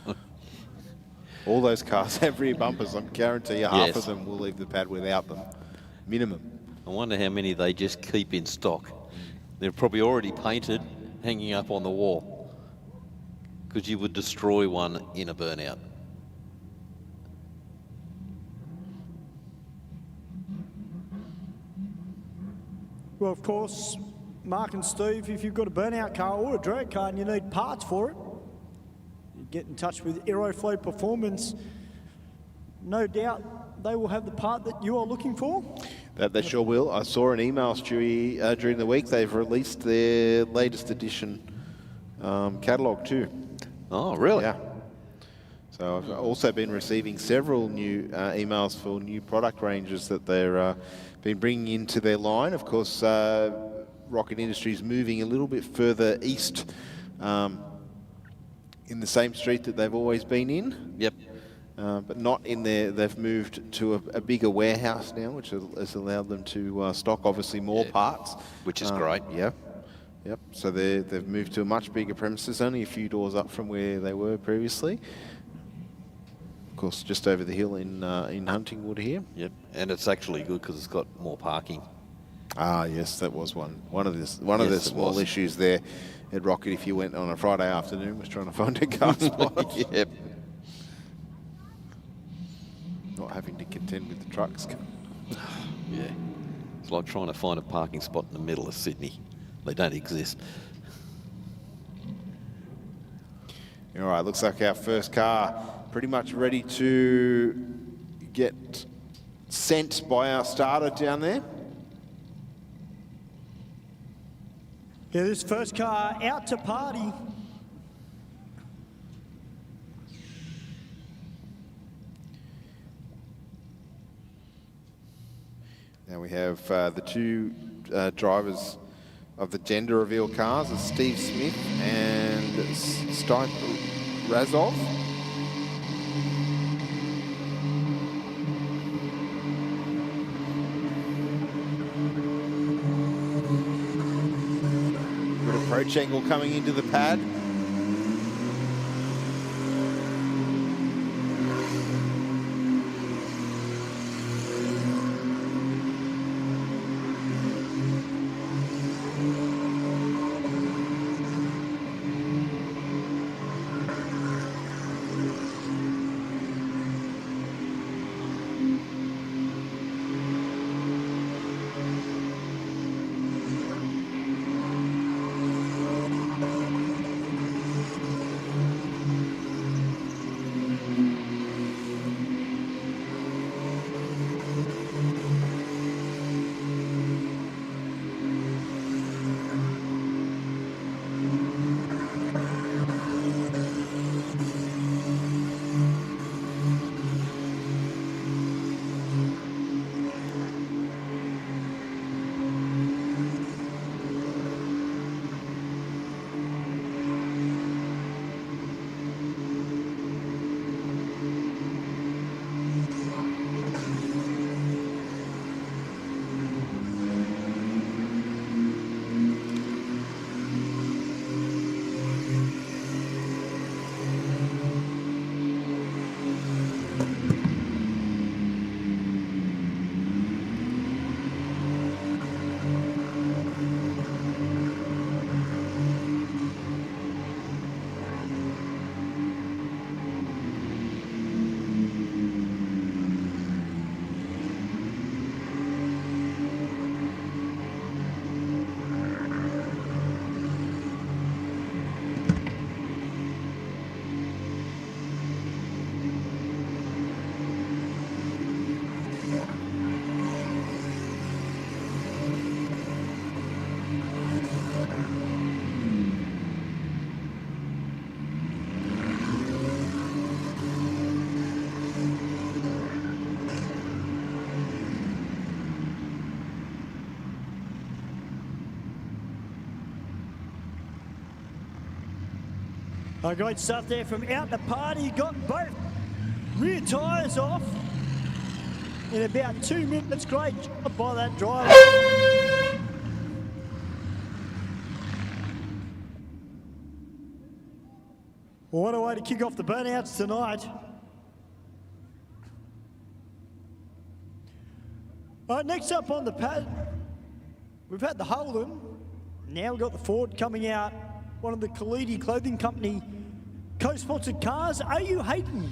Oh. All those cars have rear bumpers. I guarantee you half Yes. of them will leave the pad without them. Minimum. I wonder how many they just keep in stock. They're probably already painted, hanging up on the wall, because you would destroy one in a burnout. Well, of course, Mark and Steve, if you've got a burnout car or a drag car and you need parts for it, you get in touch with Aeroflow Performance. No doubt they will have the part that you are looking for. That they sure will. I saw an email, Stewie, during the week. They've released their latest edition catalogue too. Oh, really? Yeah. So I've also been receiving several new emails for new product ranges that they're been bringing into their line. Of course, Rocket Industries moving a little bit further east in the same street that they've always been in. Yep. But not in there. They've moved to a bigger warehouse now, which has allowed them to stock obviously more parts. Which is great. Yeah. Yep. So they've moved to a much bigger premises, only a few doors up from where they were previously. Of course, just over the hill in Huntingwood here. Yep. And it's actually good because it's got more parking. Ah, yes, that was one of the small issues there at Rocket. If you went on a Friday afternoon, was trying to find a car spot. Yep. Not having to contend with the trucks. Yeah. It's like trying to find a parking spot in the middle of Sydney. They don't exist. All right, looks like our first car pretty much ready to get sent by our starter down there. Yeah, this first car out to party. Now we have the two drivers of the gender reveal cars, Steve Smith and Stipe Razov. Good approach angle coming into the pad. A great stuff there from Out the Party. Got both rear tyres off in about 2 minutes. Great job by that driver. What a way to kick off the burnouts tonight. All right, next up on the pad, we've had the Holden. Now we've got the Ford coming out. One of the Khalidi Clothing Company co-sponsored cars. Are you Hayden?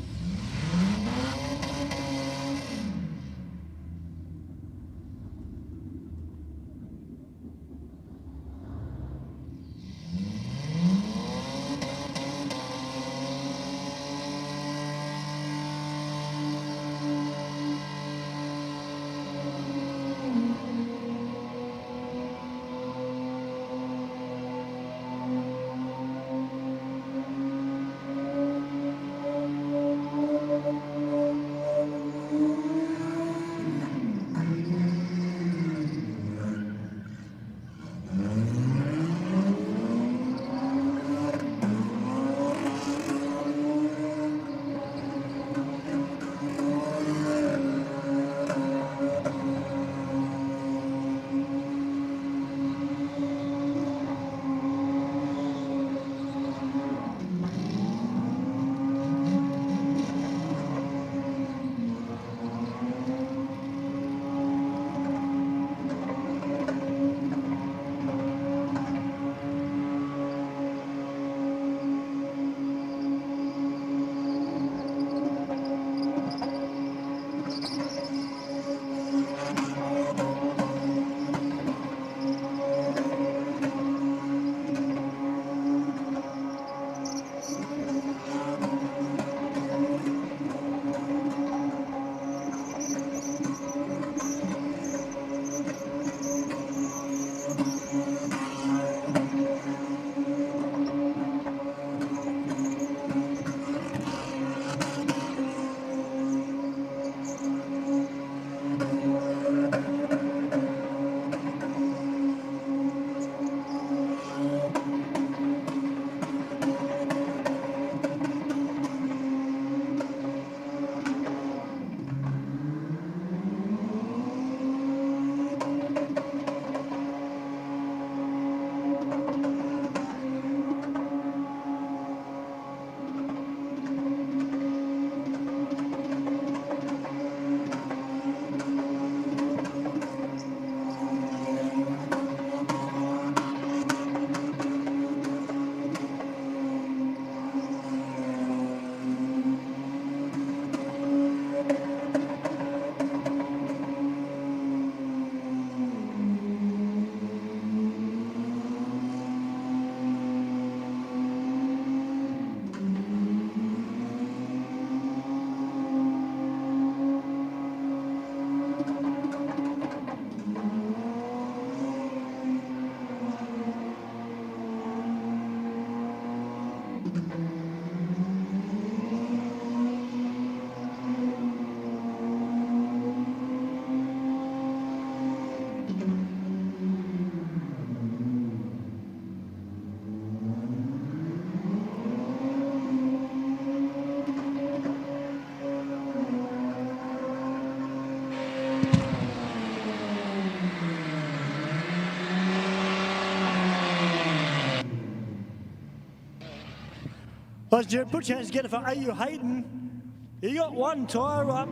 Ladies and gentlemen, put your hands together for AU Hayden. You got one tyre up.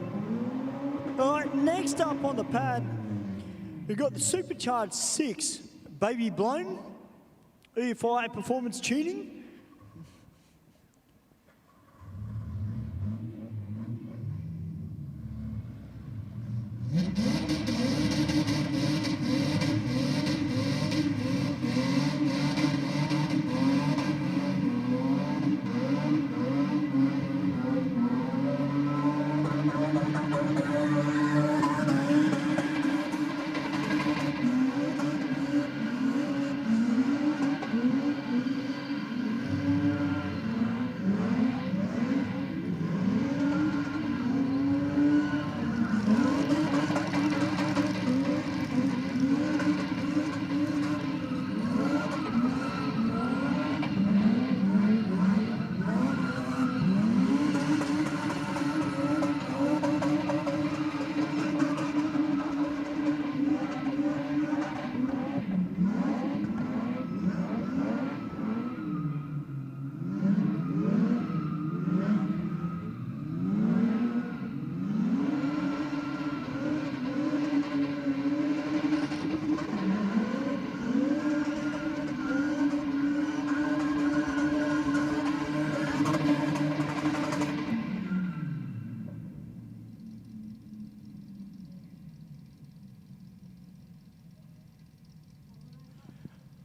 All right, next up on the pad, we've got the Supercharged 6 Baby Blown EFI Performance Tuning.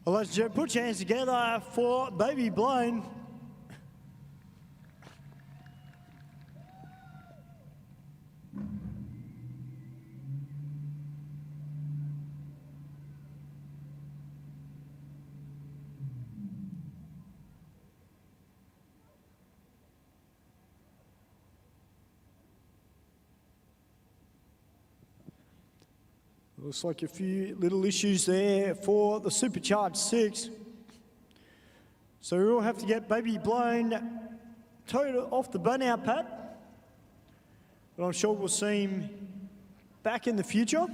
Well, ladies and gentlemen, put your hands together for Baby Blown. Looks like a few little issues there for the Supercharged 6. So we will have to get Baby Blown towed off the burnout pad. But I'm sure we'll see him back in the future.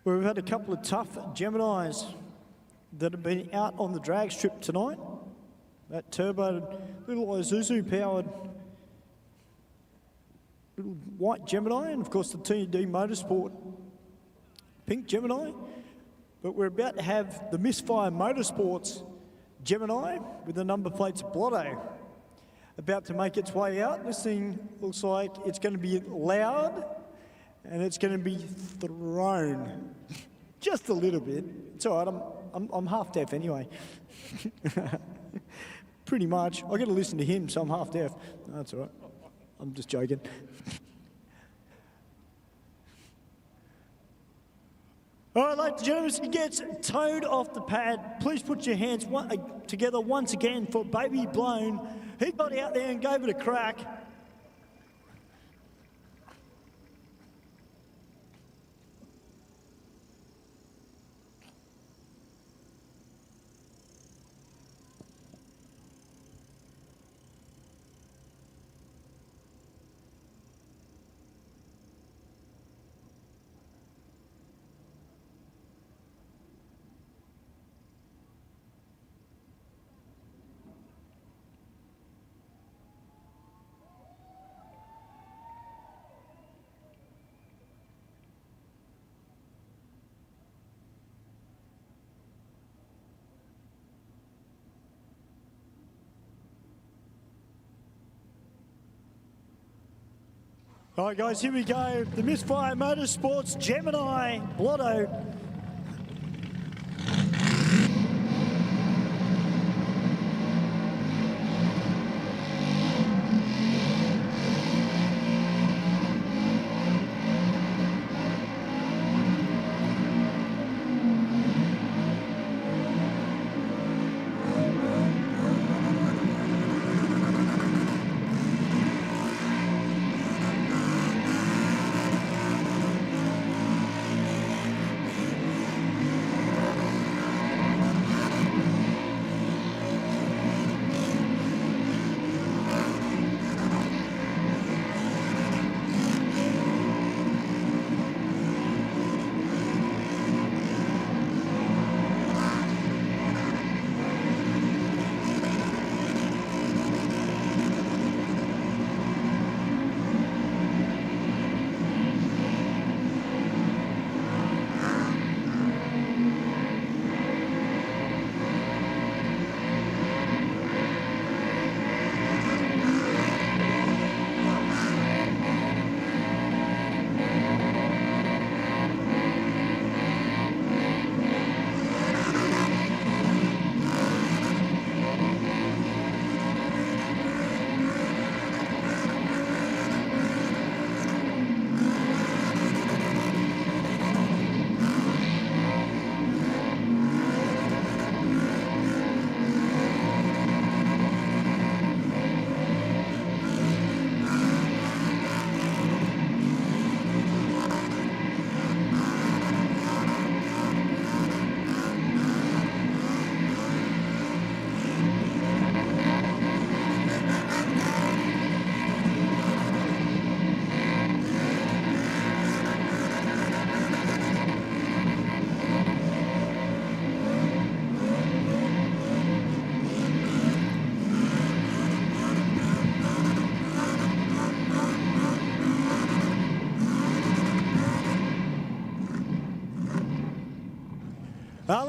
We've had a couple of tough Geminis that have been out on the drag strip tonight. That turbo, little Isuzu powered little white Gemini, and of course the T&D Motorsport pink Gemini. But we're about to have the Misfire Motorsports Gemini with the number plates Blotto about to make its way out. This thing looks like it's going to be loud and it's going to be thrown just a little bit. It's all right, I'm half deaf anyway. Pretty much. I got to listen to him, so I'm half deaf. No, that's all right. I'm just joking. All right, ladies and gentlemen, as he gets towed off the pad, please put your hands together once again for Baby Blown. He got out there and gave it a crack. All right, guys, here we go. The Misfire Motorsports Gemini Blotto.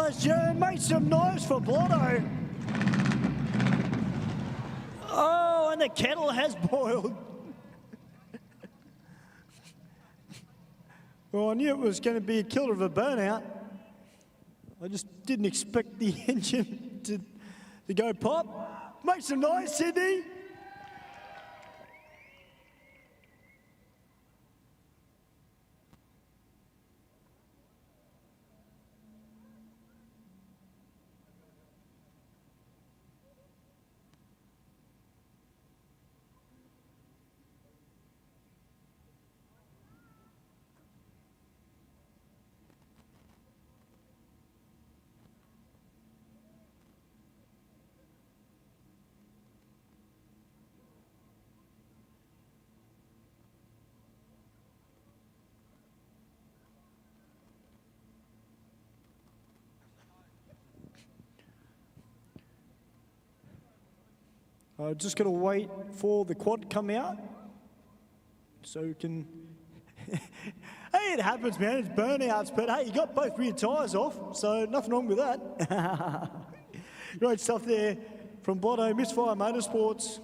does, Jared. Make some noise for Blotto. Oh, and the kettle has boiled. Well, I knew it was going to be a killer of a burnout. I just didn't expect the engine to go pop. Make some noise, Sydney. Just got to wait for the quad to come out so we can... Hey, it happens, man. It's burnouts, but hey, you got both rear tyres off, so nothing wrong with that. Great stuff there from Blotto, Misfire Motorsports.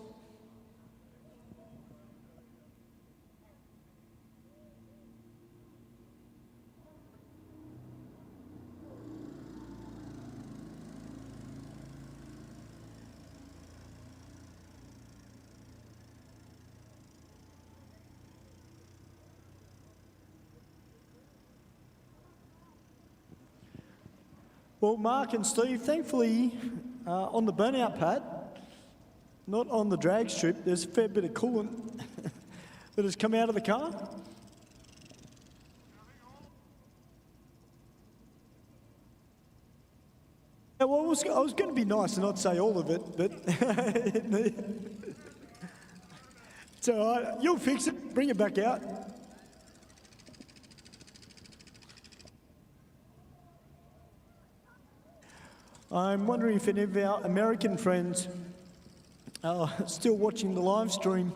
Well, Mark and Steve, thankfully, on the burnout pad, not on the drag strip, there's a fair bit of coolant that has come out of the car. Yeah, well, I was going to be nice and not say all of it, but it's all right. You'll fix it. Bring it back out. I'm wondering if any of our American friends are still watching the live stream.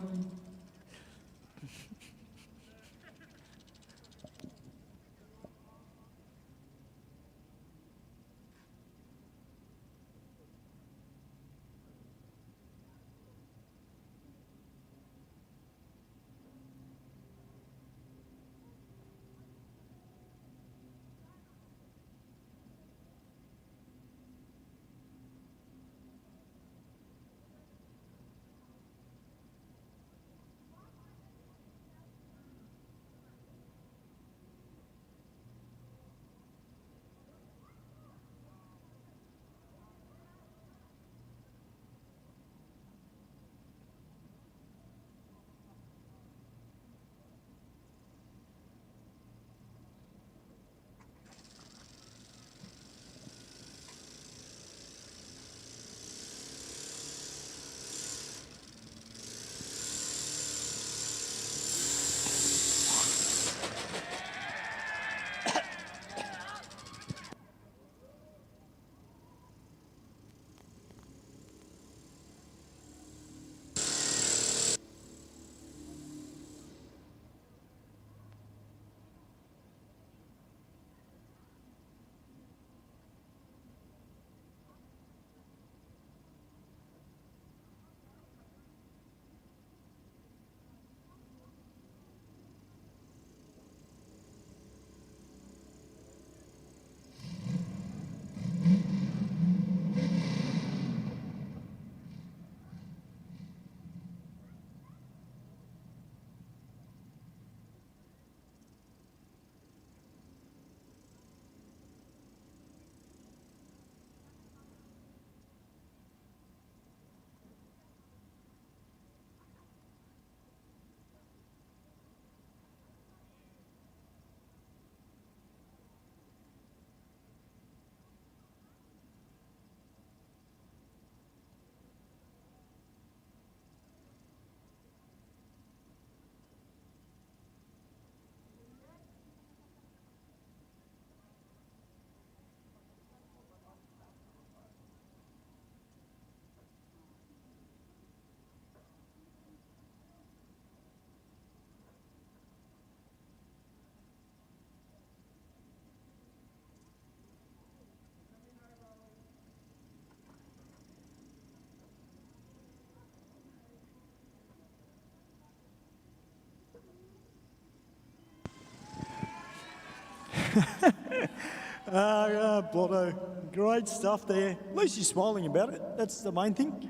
Blotto, great stuff there. At least you're smiling about it. That's the main thing.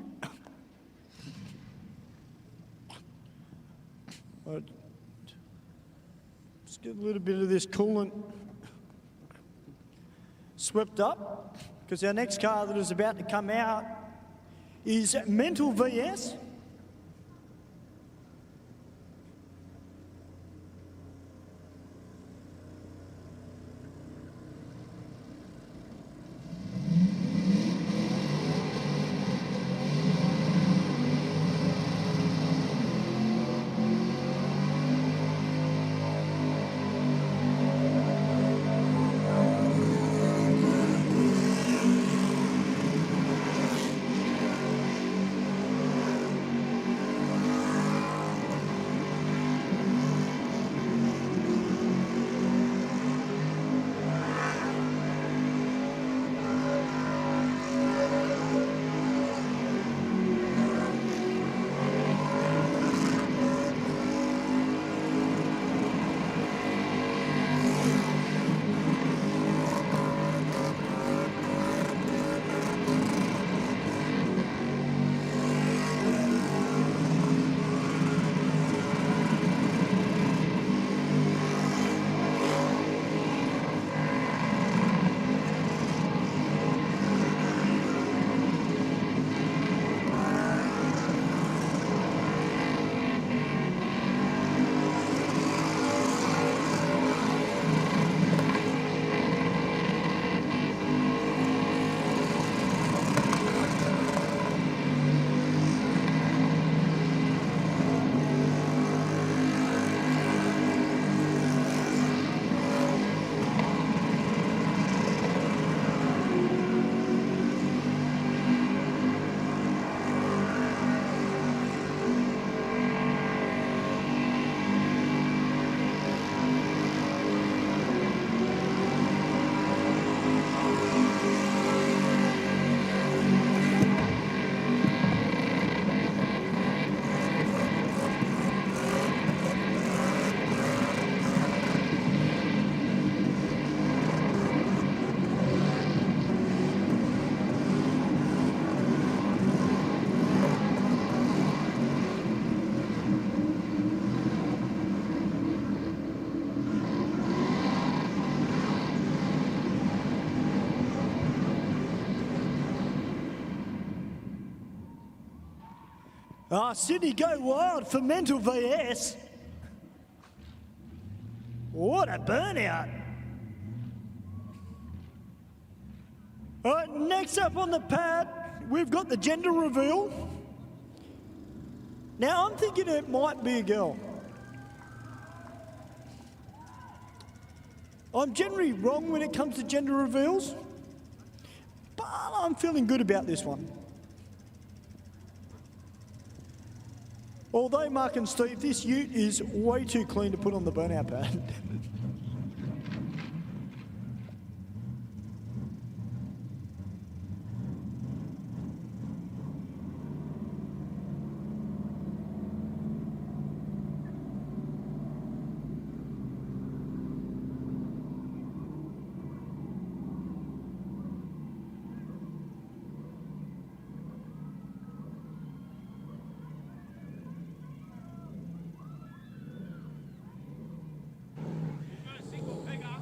Right. Let's get a little bit of this coolant swept up, because our next car that is about to come out is Mental VS. Sydney go wild for Mental VS. What a burnout. All right, next up on the pad, we've got the gender reveal. Now, I'm thinking it might be a girl. I'm generally wrong when it comes to gender reveals, but I'm feeling good about this one. Although, Mark and Steve, this ute is way too clean to put on the burnout pad.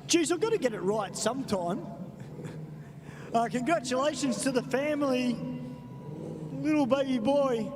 Geez, I've got to get it right sometime. Congratulations to the family, little baby boy.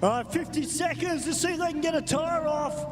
All right, 50 seconds to see if they can get a tyre off.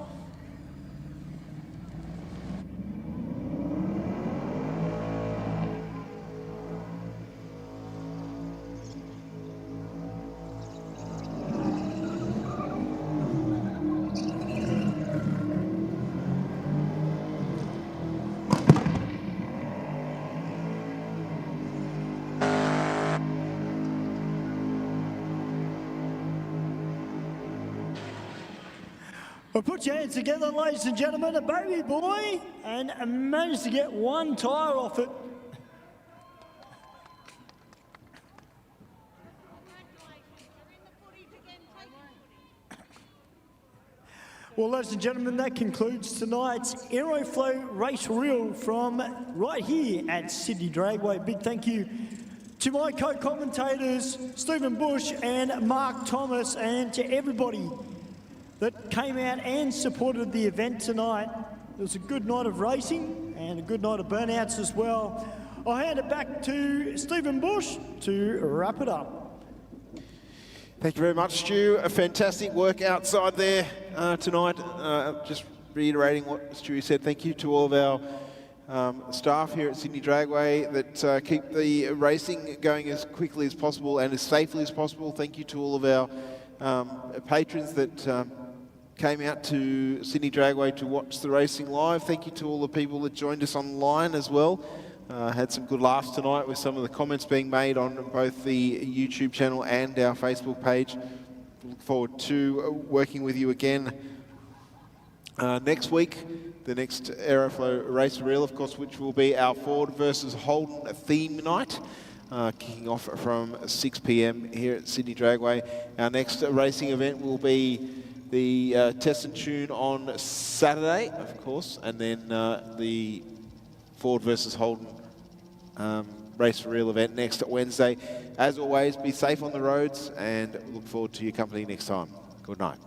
Well, put your hands together, ladies and gentlemen, a baby boy, and managed to get one tyre off it. Well, ladies and gentlemen, that concludes tonight's Aeroflow race reel from right here at Sydney Dragway. Big thank you to my co-commentators, Stephen Bush and Mark Thomas, and to everybody that came out and supported the event tonight. It was a good night of racing and a good night of burnouts as well. I'll hand it back to Stephen Bush to wrap it up. Thank you very much, Stu. A fantastic work outside there tonight. Just reiterating what Stu said, thank you to all of our staff here at Sydney Dragway that keep the racing going as quickly as possible and as safely as possible. Thank you to all of our patrons that came out to Sydney Dragway to watch the racing live. Thank you to all the people that joined us online as well. Had some good laughs tonight with some of the comments being made on both the YouTube channel and our Facebook page. Look forward to working with you again next week. The next Aeroflow race reel, of course, which will be our Ford versus Holden theme night, kicking off from 6 p.m. here at Sydney Dragway. Our next racing event will be the Test and Tune on Saturday, of course, and then the Ford versus Holden race reel event next Wednesday. As always, be safe on the roads and look forward to your company next time. Good night.